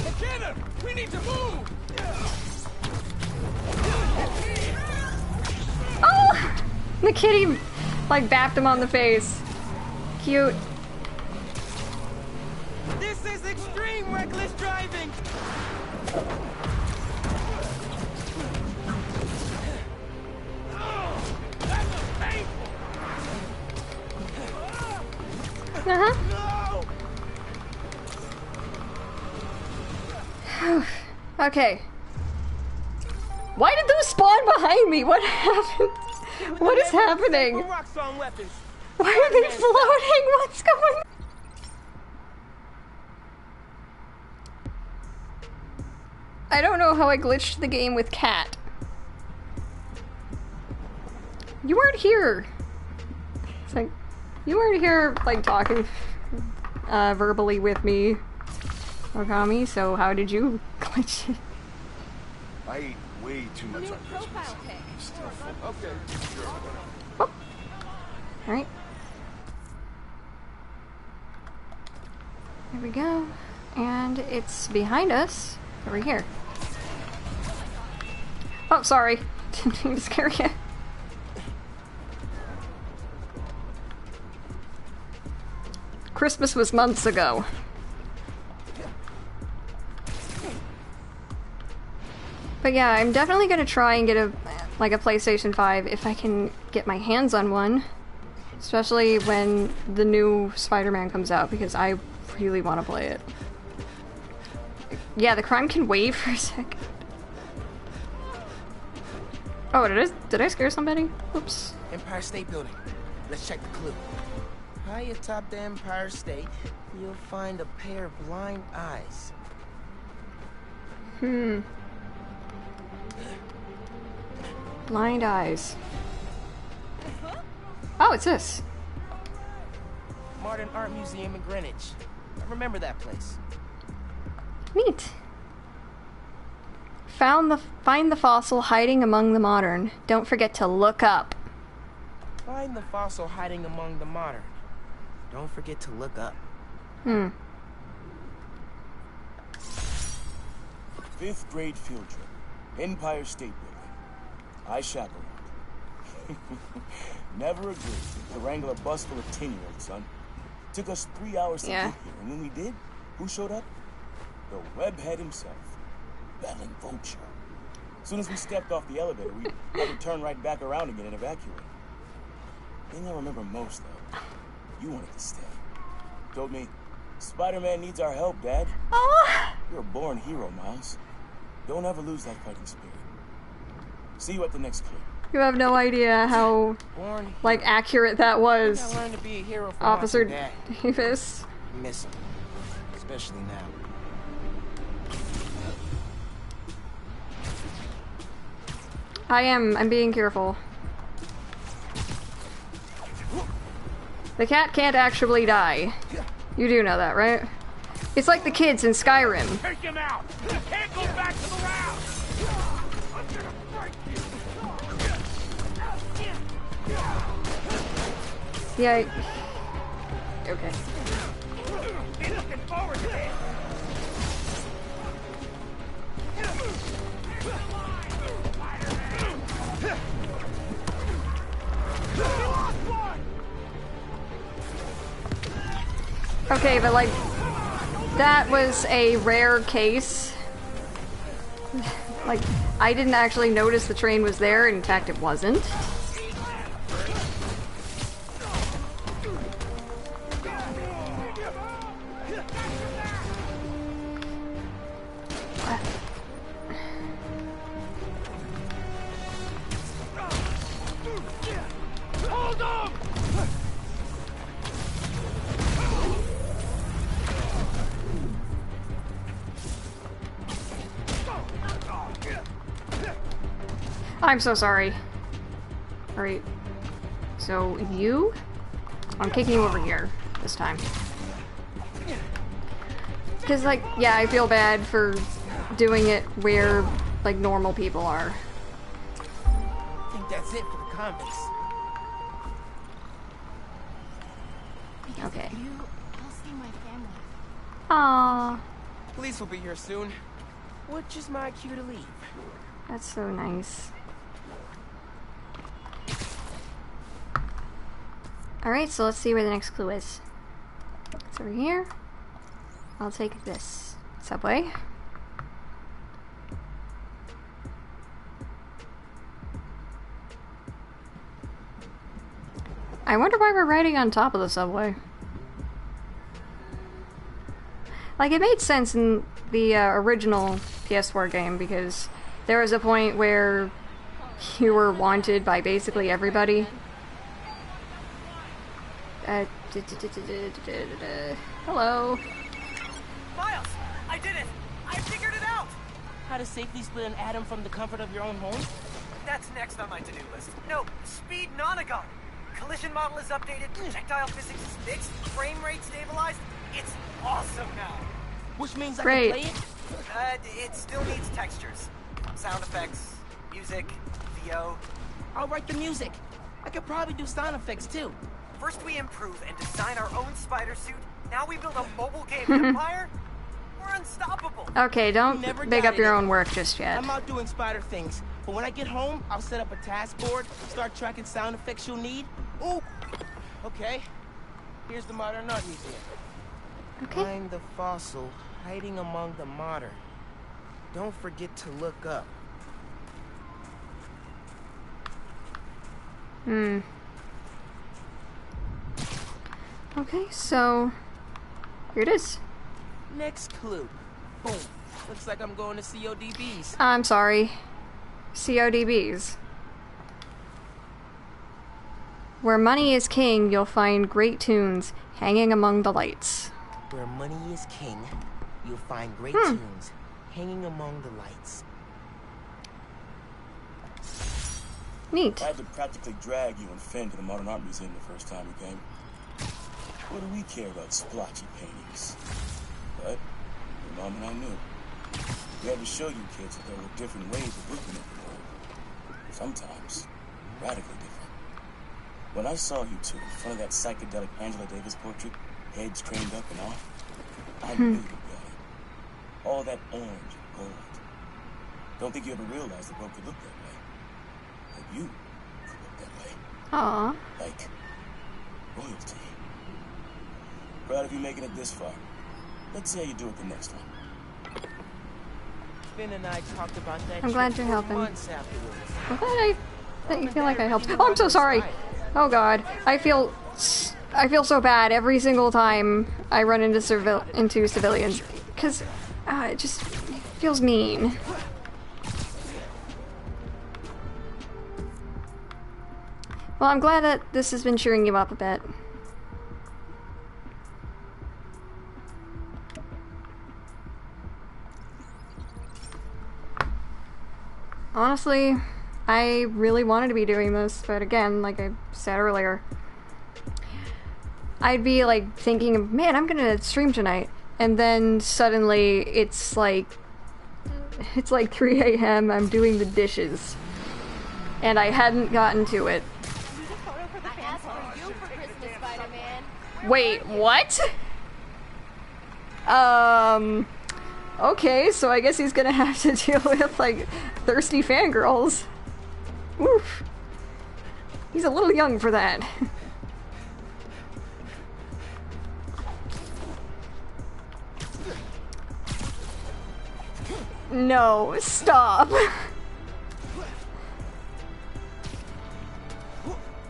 McKenna, we need to move. Oh! The kitty, like, bapped him on the face. Cute. This is extreme reckless driving. Okay. Why did those spawn behind me? What happened? What is happening? Why are they floating? What's going on? I don't know how I glitched the game with Cat. You weren't here. It's like, you weren't here, like, talking verbally with me, Okami, so how did you glitch it? I ate way too much on Christmas. Still full. Okay, sure. Oh. Alright. There we go. And it's behind us. Over here. Oh, sorry. Didn't mean to scare you. Christmas was months ago. But yeah, I'm definitely gonna try and get a PlayStation 5 if I can get my hands on one. Especially when the new Spider-Man comes out, because I really want to play it. Yeah, the crime can wave for a second. Oh, did I scare somebody? Oops. Empire State Building. Let's check the clue. High atop the Empire State, you'll find a pair of blind eyes. Blind eyes. Oh, it's this. Modern Art Museum in Greenwich. I remember that place. Neat. Find the fossil hiding among the modern. Don't forget to look up. Find the fossil hiding among the modern. Don't forget to look up. 5th grade field trip. Empire State Building. I chaperoned. Never agreed to wrangle a bus full of 10-year-olds, son. Took us 3 hours to get here, and when we did, who showed up? The webhead himself, Bellin Vulture. As soon as we stepped off the elevator, we had to turn right back around again and evacuate. The thing I remember most, though, you wanted to stay. Told me, Spider-Man needs our help, Dad. Oh. You're a born hero, Miles. Don't ever lose that fighting spirit. See you at the next clip. You have no idea how, like, accurate that was, I learned to be a hero from Officer Dad. Davis. Miss him, especially now. I'm being careful. The cat can't actually die. You do know that, right? It's like the kids in Skyrim. Take him out! You can't go back to the round! I'm gonna break you! Yeah. Okay. Be looking forward to this! Okay, but like, that was a rare case. Like, I didn't actually notice the train was there, in fact it wasn't. Hold on! I'm so sorry. Alright. So, you? I'm kicking you over here this time. Because, like, yeah, I feel bad for doing it where, like, normal people are. I think that's it for the convicts. Okay. I'll see my family. Aww. Police will be here soon. Which is my cue to leave. That's so nice. Alright, so let's see where the next clue is. It's over here. I'll take this subway. I wonder why we're riding on top of the subway. Like, it made sense in the original PS4 game, because there was a point where you were wanted by basically everybody. Hello. Miles, I did it! I figured it out! How to safely split an atom from the comfort of your own home? That's next on my to-do list. No, Speed Nonagon. Collision model is updated, projectile physics is fixed, frame rate stabilized. It's awesome now. Which means I Great. can play it? It still needs textures. Sound effects, music, VO. I'll write the music. I could probably do sound effects too. First we improve and design our own spider suit. Now we build a mobile game empire. We're unstoppable. Okay, don't Never big up doubted your it. own work just yet. I'm out doing spider things, but when I get home, I'll set up a task board, start tracking sound effects you'll need. Ooh! Okay, here's the Modern Art Museum. Okay. Find the fossil hiding among the modern. Don't forget to look up. Okay, so here it is. Next clue. Boom. Looks like I'm going to CODBs. I'm sorry. CODBs. Where money is king, you'll find great tunes hanging among the lights. Where money is king, you'll find great tunes hanging among the lights. Neat. I had to practically drag you and Finn to the Modern Art Museum the first time we came. What do we care about splotchy paintings? But your mom and I knew. We had to show you kids that there were different ways of looking at the world. Sometimes radically different. When I saw you two in front of that psychedelic Angela Davis portrait, heads craned up and all, I knew you got it. All that orange and gold. Don't think you ever realized the world could look that way. That you could look that way. Aww. Like royalty. Proud of you making it this far. Let's see how you do it the next one. Finn and I talked about that. I'm glad you're helping. Months afterwards. I'm glad that you feel like I helped. Oh, I'm so sorry. Oh God, I feel so bad every single time I run into civilians, because it just feels mean. Well, I'm glad that this has been cheering you up a bit. Honestly, I really wanted to be doing this, but again, like I said earlier, I'd be like thinking, man, I'm gonna stream tonight, and then suddenly it's like 3 a.m. I'm doing the dishes, and I hadn't gotten to it. Wait, what? Okay, so I guess he's gonna have to deal with, like, thirsty fangirls. Oof. He's a little young for that. No, stop.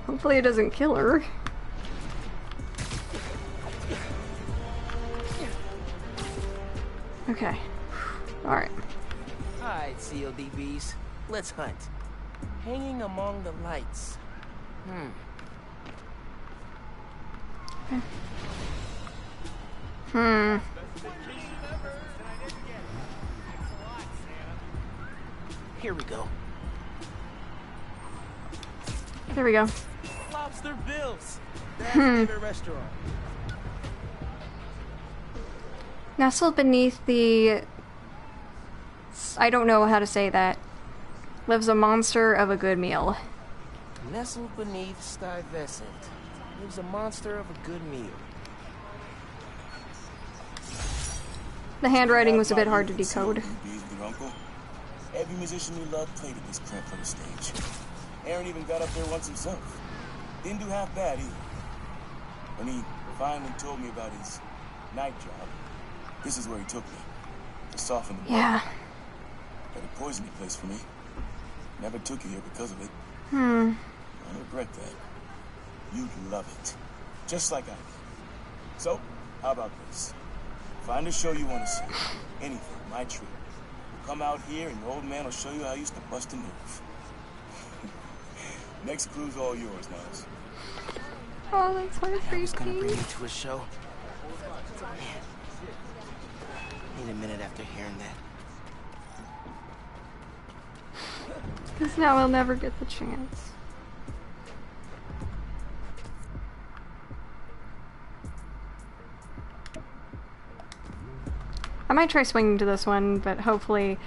Hopefully it doesn't kill her. Okay. Alright. Alright, CODBs. Let's hunt. Hanging among the lights. Here we go. There we go. Lobster Bill's. That's favorite restaurant. Nestled beneath the... I don't know how to say that. Lives a monster of a good meal. Nestled beneath Stuyvesant lives a monster of a good meal. The handwriting was a bit hard to decode. Every musician you love played at this cramped little stage. Aaron even got up there once himself. Didn't do half bad either. When he finally told me about his night job, this is where he took me. To soften the blow. Yeah. But a poisony place for me. Never took you here because of it. I regret that. You'd love it. Just like I did. So, how about this? Find a show you want to see. Anything, my treat. Come out here and your old man will show you how I used to bust a move. Next clue's all yours, Miles. Oh, that's I was gonna bring you to a show. Man. Need a minute after hearing that. Because now we'll never get the chance. I might try swinging to this one, but hopefully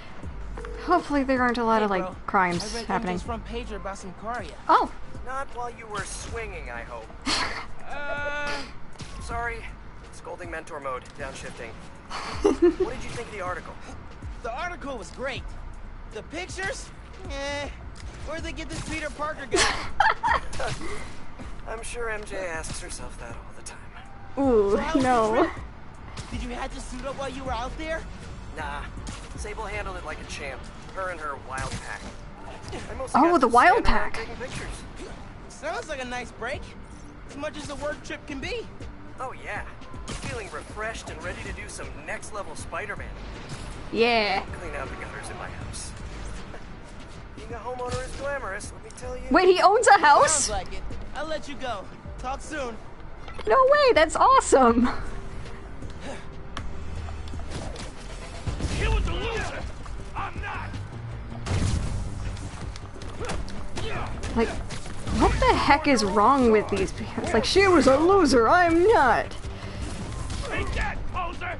there aren't a lot of, like, crimes I read happening. MJ's front page about some Caria. Oh! Not while you were swinging, I hope. Sorry. Scolding mentor mode, downshifting. What did you think of the article? The article was great. The pictures? Where'd they get this Peter Parker guy? I'm sure MJ asks herself that all the time. Ooh, So how was the no. trip? Did you have to suit up while you were out there? Nah. Sable handled it like a champ. Her and her wild pack. I mostly Oh, got the to wild stand around pack. taking pictures. Sounds like a nice break. As much as a work trip can be. Oh yeah. Feeling refreshed and ready to do some next level Spider-Man. Yeah. Clean out the gutters in my house. Being a homeowner is glamorous, let me tell you. Wait, he owns a house? Sounds like it. I'll let you go. Talk soon. No way, that's awesome. He was a loser. I'm not. Like, what the heck is wrong with these people? It's like, she was a loser, I'm not. Take that, poser.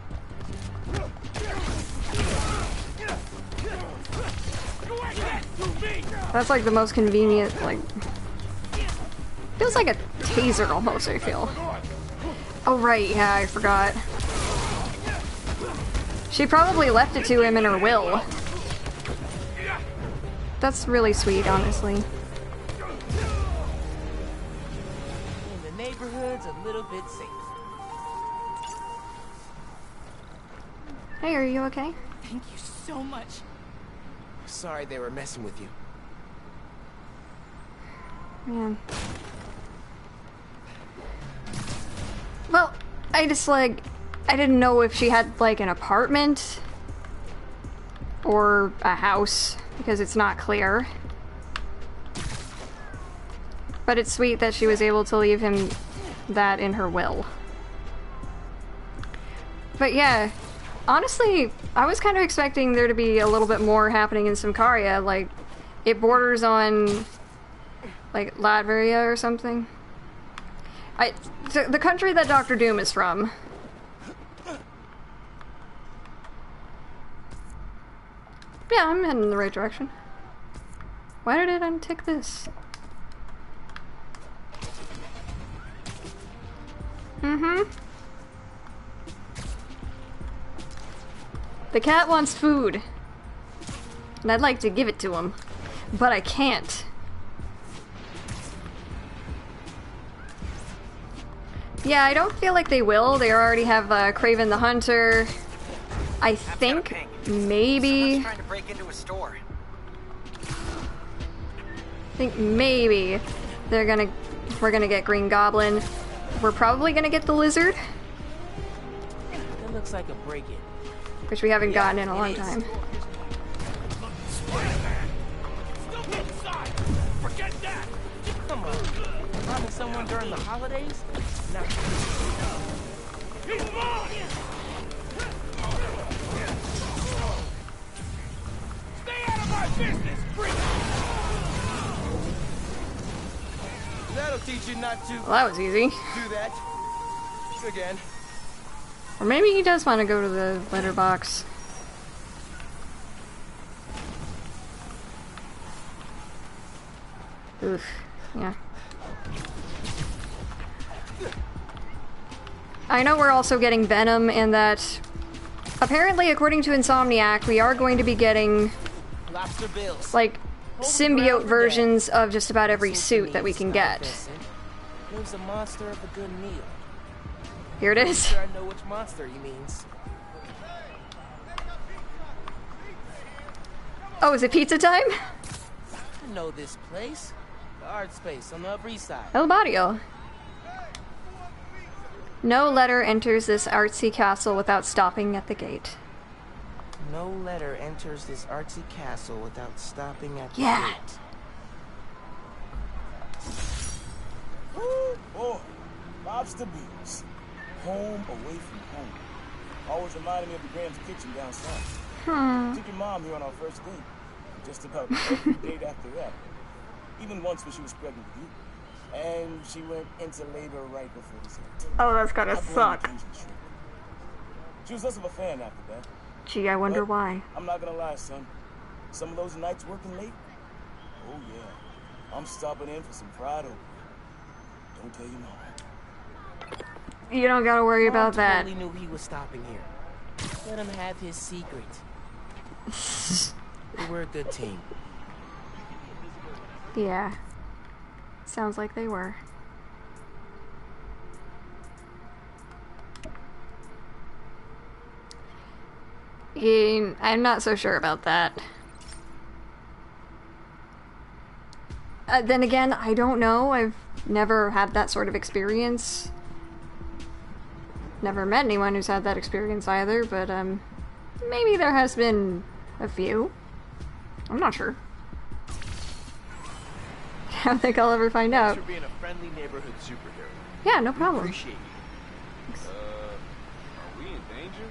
You ain't that to me. That's like the most convenient, like... Feels like a taser almost, I feel. Oh right, yeah, I forgot. She probably left it to him in her will. That's really sweet, honestly. And the neighborhood's a little bit safe. Hey, are you okay? Thank you so much. Sorry they were messing with you. Man. Well, I just, like... I didn't know if she had, like, an apartment or a house, because it's not clear. But it's sweet that she was able to leave him that in her will. But yeah, honestly, I was kind of expecting there to be a little bit more happening in Symkaria. Like, it borders on, like, Latveria or something. The country that Dr. Doom is from. Yeah, I'm heading in the right direction. Why did it untick this? Mm-hmm. The cat wants food. And I'd like to give it to him. But I can't. Yeah, I don't feel like they will. They already have Kraven the Hunter. I think maybe... Trying to break into a store. I think maybe we're gonna get Green Goblin. We're probably gonna get the Lizard, That looks like a break-in. which we haven't gotten in a long time. Forget that. Come on. Robbing someone during the holidays? Nah. He's mine. Stay out of my business, freak. That'll teach you not to Well, that was easy. do that. Again. Or maybe he does want to go to the letterbox. Oof. Yeah. I know we're also getting Venom, and that apparently, according to Insomniac, we are going to be getting Lobster bills. like symbiote versions of just about every suit that we can get. Lives a monster of a good meal. Here it is. Sure I know which monster he means. Oh, is it pizza time? I know this place. The art space on the Upper East Side. El Barrio. No letter enters this artsy castle without stopping at the gate. No letter enters this artsy castle without stopping at the Yeah. gate. Ooh, boy, lobster beans. Home away from home. Always reminded me of the Graham's kitchen down south. Took your mom here on our first date. just about every date after that. Even once when she was pregnant with you. And she went into labor right before this happened. Oh, that's gotta suck. She was less of a fan after that. Gee, I wonder why. I'm not gonna lie, son. Some of those nights working late, oh yeah, I'm stopping in for some fried okra. Don't tell your mom. You don't gotta worry about that. Totally knew he was stopping here. Let him have his secret. We're a good team. Yeah. Sounds like they were. I'm not so sure about that. Then again, I don't know. I've never had that sort of experience. Never met anyone who's had that experience either, but maybe there has been a few. I'm not sure. I don't think I'll ever find out. Thanks for being a friendly neighborhood superhero. Yeah, no problem. Appreciate you. Are we in danger?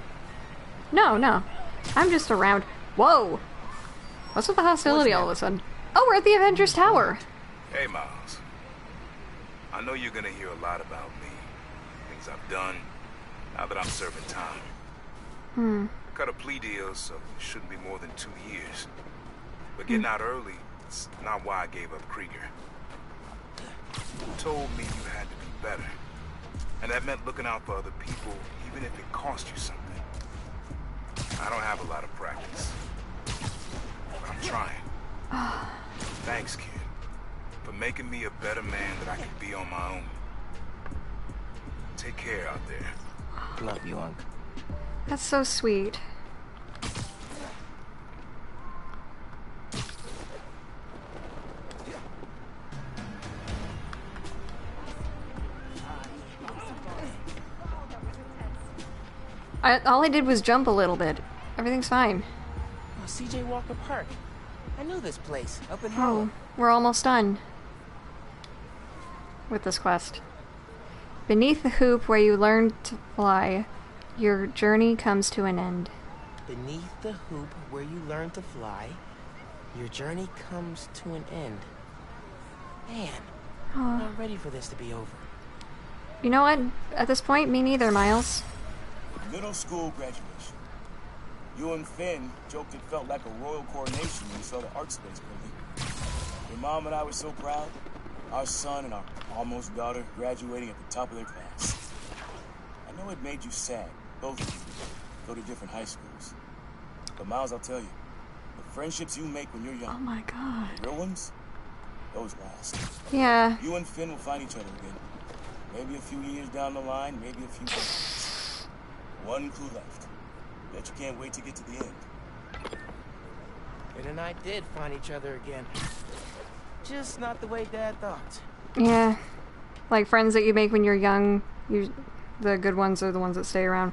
No. I'm just around. Whoa! What's with the hostility all of a sudden? Oh, we're at the Avengers Tower. Hey, Miles. I know you're gonna hear a lot about me. Things I've done, now that I'm serving time. Cut a plea deal, so it shouldn't be more than 2 years. But getting out early, it's not why I gave up Krieger. You told me you had to be better. And that meant looking out for other people, even if it cost you something. I don't have a lot of practice. But I'm trying. Thanks, kid, for making me a better man that I can be on my own. Take care out there. Love you, Unc. That's so sweet. All I did was jump a little bit. Everything's fine. Oh, CJ Walker Park. I know this place, up in Oh, Harlem. we're almost done with this quest. Beneath the hoop where you learn to fly, your journey comes to an end. Beneath the hoop where you learn to fly, your journey comes to an end. Man, I'm not ready for this to be over. You know what? At this point, me neither, Miles. Middle school graduation. You and Finn joked it felt like a royal coronation when we saw the art space building. Your mom and I were so proud. Our son and our almost daughter graduating at the top of their class. I know it made you sad, both of you, go to different high schools. But Miles, I'll tell you, the friendships you make when you're young. Oh my god. The real ones, those last. Yeah. You and Finn will find each other again. Maybe a few years down the line, maybe a few decades. One clue left. Bet you can't wait to get to the end. Finn and I did find each other again. Just not the way Dad thought. Yeah. Like friends that you make when you're young, the good ones are the ones that stay around.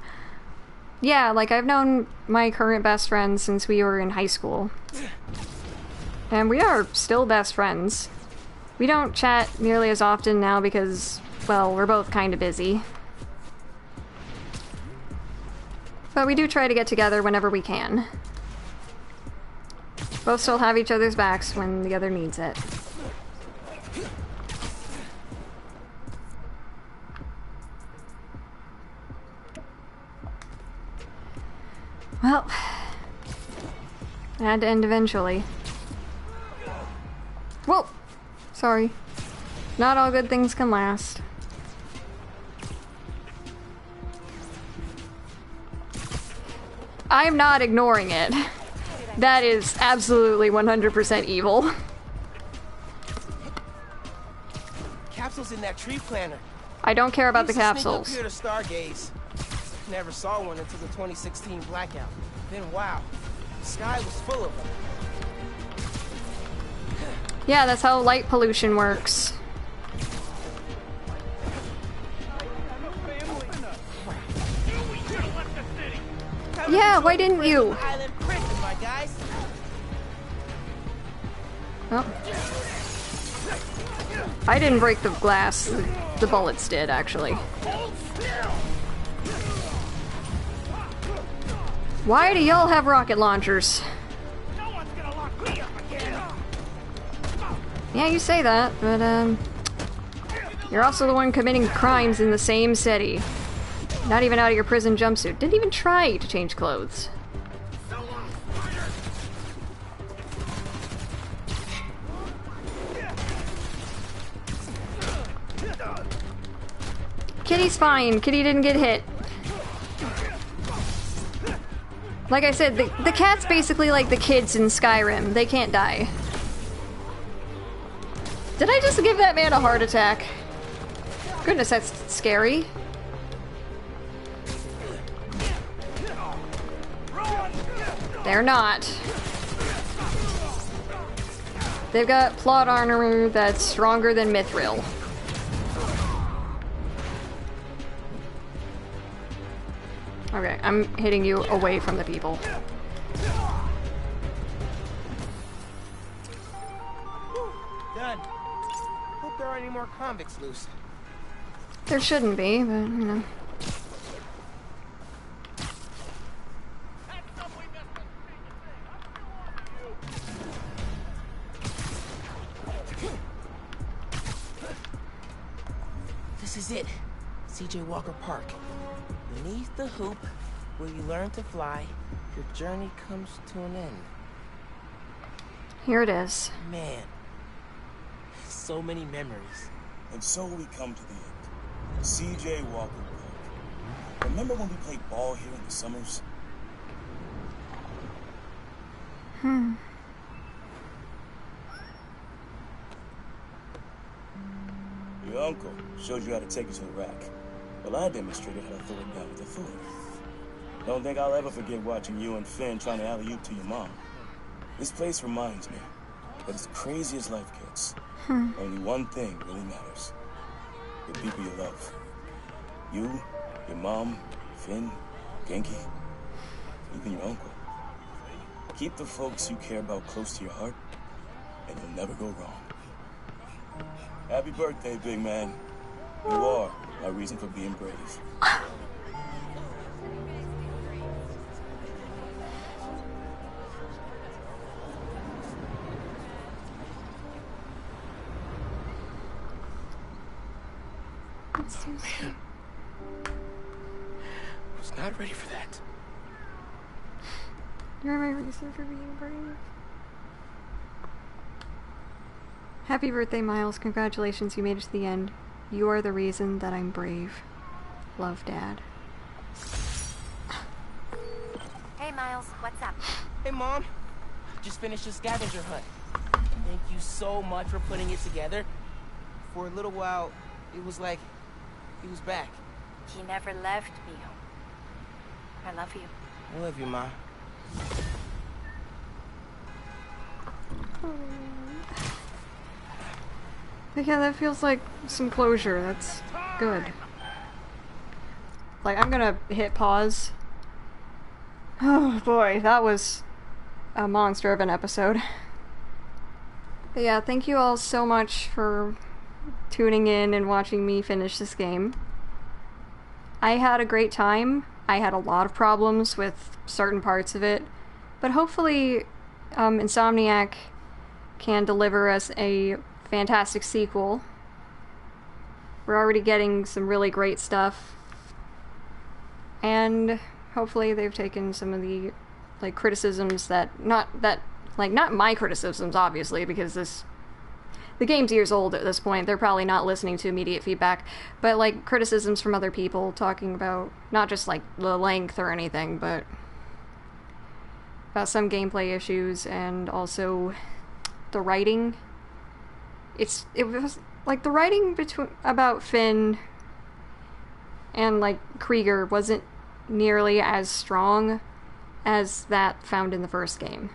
Yeah, like I've known my current best friend since we were in high school. And we are still best friends. We don't chat nearly as often now because, well, we're both kind of busy. But we do try to get together whenever we can. Both still have each other's backs when the other needs it. Well, it had to end eventually. Whoa! Sorry. Not all good things can last. I'm not ignoring it. That is absolutely 100% evil. Capsules in that tree planter. I don't care about the Used to sneak capsules. up here to stargaze. Never saw one until the 2016 blackout. Then wow, the sky was full of them. Yeah, that's how light pollution works. Yeah, why didn't you? Island prison, my guys. Oh. I didn't break the glass. The bullets did, actually. Why do y'all have rocket launchers? No one's gonna lock me up Yeah, you say that, but, you're also the one committing crimes in the same city. Not even out of your prison jumpsuit. Didn't even try to change clothes. Kitty's fine. Kitty didn't get hit. Like I said, the cat's basically like the kids in Skyrim. They can't die. Did I just give that man a heart attack? Goodness, that's scary. They're not. They've got plot armor that's stronger than Mithril. Okay, I'm hitting you away from the people. Done. Hope there aren't any more convicts loose. There shouldn't be, but, you know. This is it. C.J. Walker Park. Beneath the hoop, where you learn to fly, your journey comes to an end. Here it is. Man. So many memories. And so we come to the end. C.J. Walker Park. Remember when we played ball here in the summers? Your uncle showed you how to take it to the rack. Well, I demonstrated how to throw it down with authority. Don't think I'll ever forget watching you and Finn trying to alley-oop to your mom. This place reminds me that as crazy as life gets, only one thing really matters. The people you love. You, your mom, Finn, Genki, even your uncle. Keep the folks you care about close to your heart, and you'll never go wrong. Happy birthday, big man. You are my reason for being brave. That's so man. I was not ready for that. You're my reason for being brave. Happy birthday, Miles. Congratulations, you made it to the end. You are the reason that I'm brave. Love, Dad. Hey, Miles, what's up? Hey, Mom. Just finished a scavenger hunt. Thank you so much for putting it together. For a little while, it was like he was back. He never left me. I love you. I love you, Ma. Yeah, that feels like some closure. That's good. Like, I'm gonna hit pause. Oh boy, that was a monster of an episode. But yeah, thank you all so much for tuning in and watching me finish this game. I had a great time. I had a lot of problems with certain parts of it, but hopefully Insomniac can deliver us a fantastic sequel. We're already getting some really great stuff, and hopefully they've taken some of the criticisms not my criticisms, obviously, because the game's years old at this point. They're probably not listening to immediate feedback, but criticisms from other people talking about not just the length or anything, but about some gameplay issues and also the writing. It was the writing about Finn and Krieger wasn't nearly as strong as that found in the first game.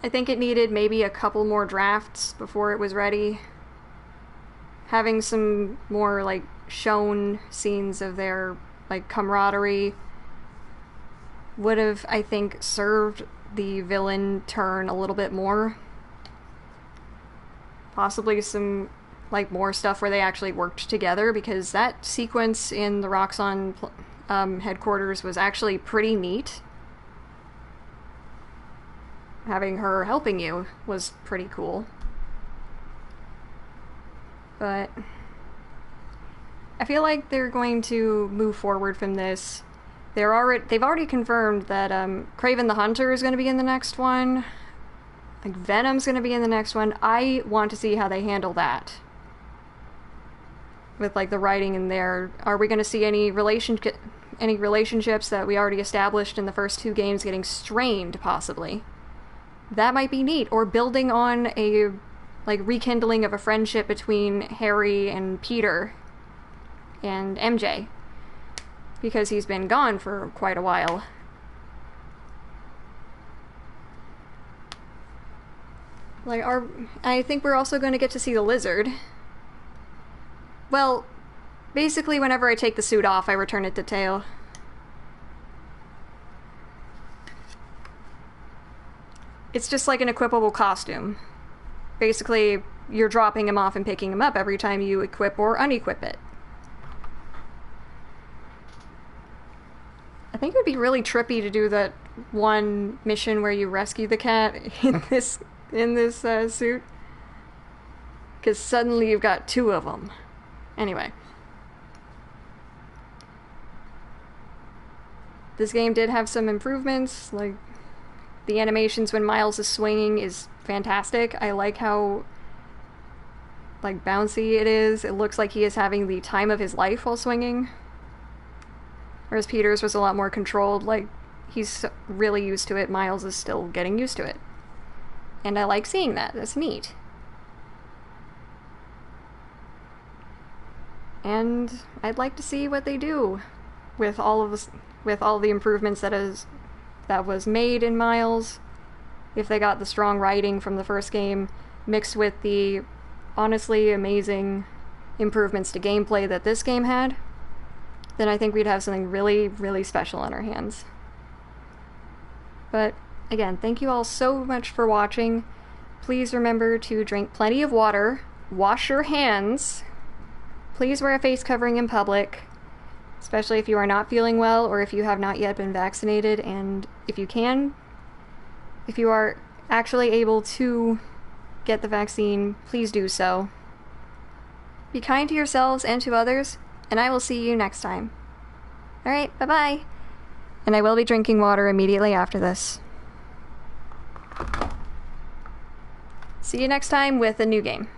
I think it needed maybe a couple more drafts before it was ready. Having some more shown scenes of their camaraderie would have, I think, served the villain turn a little bit more. Possibly some more stuff where they actually worked together, because that sequence in the Roxxon headquarters was actually pretty neat. having her helping you was pretty cool. But I feel like they're going to move forward from this. They've already confirmed that Kraven the Hunter is going to be in the next one. Like Venom's going to be in the next one. I want to see how they handle that. With like the writing in there. Are we going to see any relationships that we already established in the first 2 games getting strained, possibly? That might be neat. Or building on a like rekindling of a friendship between Harry and Peter and MJ. Because he's been gone for quite a while. Like, I think we're also going to get to see the Lizard. Well, basically whenever I take the suit off, I return it to Teo. It's just like an equipable costume. Basically, you're dropping him off and picking him up every time you equip or unequip it. I think it would be really trippy to do that one mission where you rescue the cat in this suit. Because suddenly you've got 2 of them. Anyway. This game did have some improvements, like the animations when Miles is swinging is fantastic. I like how like bouncy it is. It looks like he is having the time of his life while swinging. Whereas Peter's was a lot more controlled, like, he's really used to it, Miles is still getting used to it. And I like seeing that, that's neat. And I'd like to see what they do with all of this, with all the improvements that was made in Miles. If they got the strong writing from the first game, mixed with the honestly amazing improvements to gameplay that this game had, then I think we'd have something really, really special in our hands. But, again, thank you all so much for watching. Please remember to drink plenty of water, wash your hands, please wear a face covering in public, especially if you are not feeling well or if you have not yet been vaccinated, and if you are actually able to get the vaccine, please do so. Be kind to yourselves and to others, and I will see you next time. Alright, bye-bye. And I will be drinking water immediately after this. See you next time with a new game.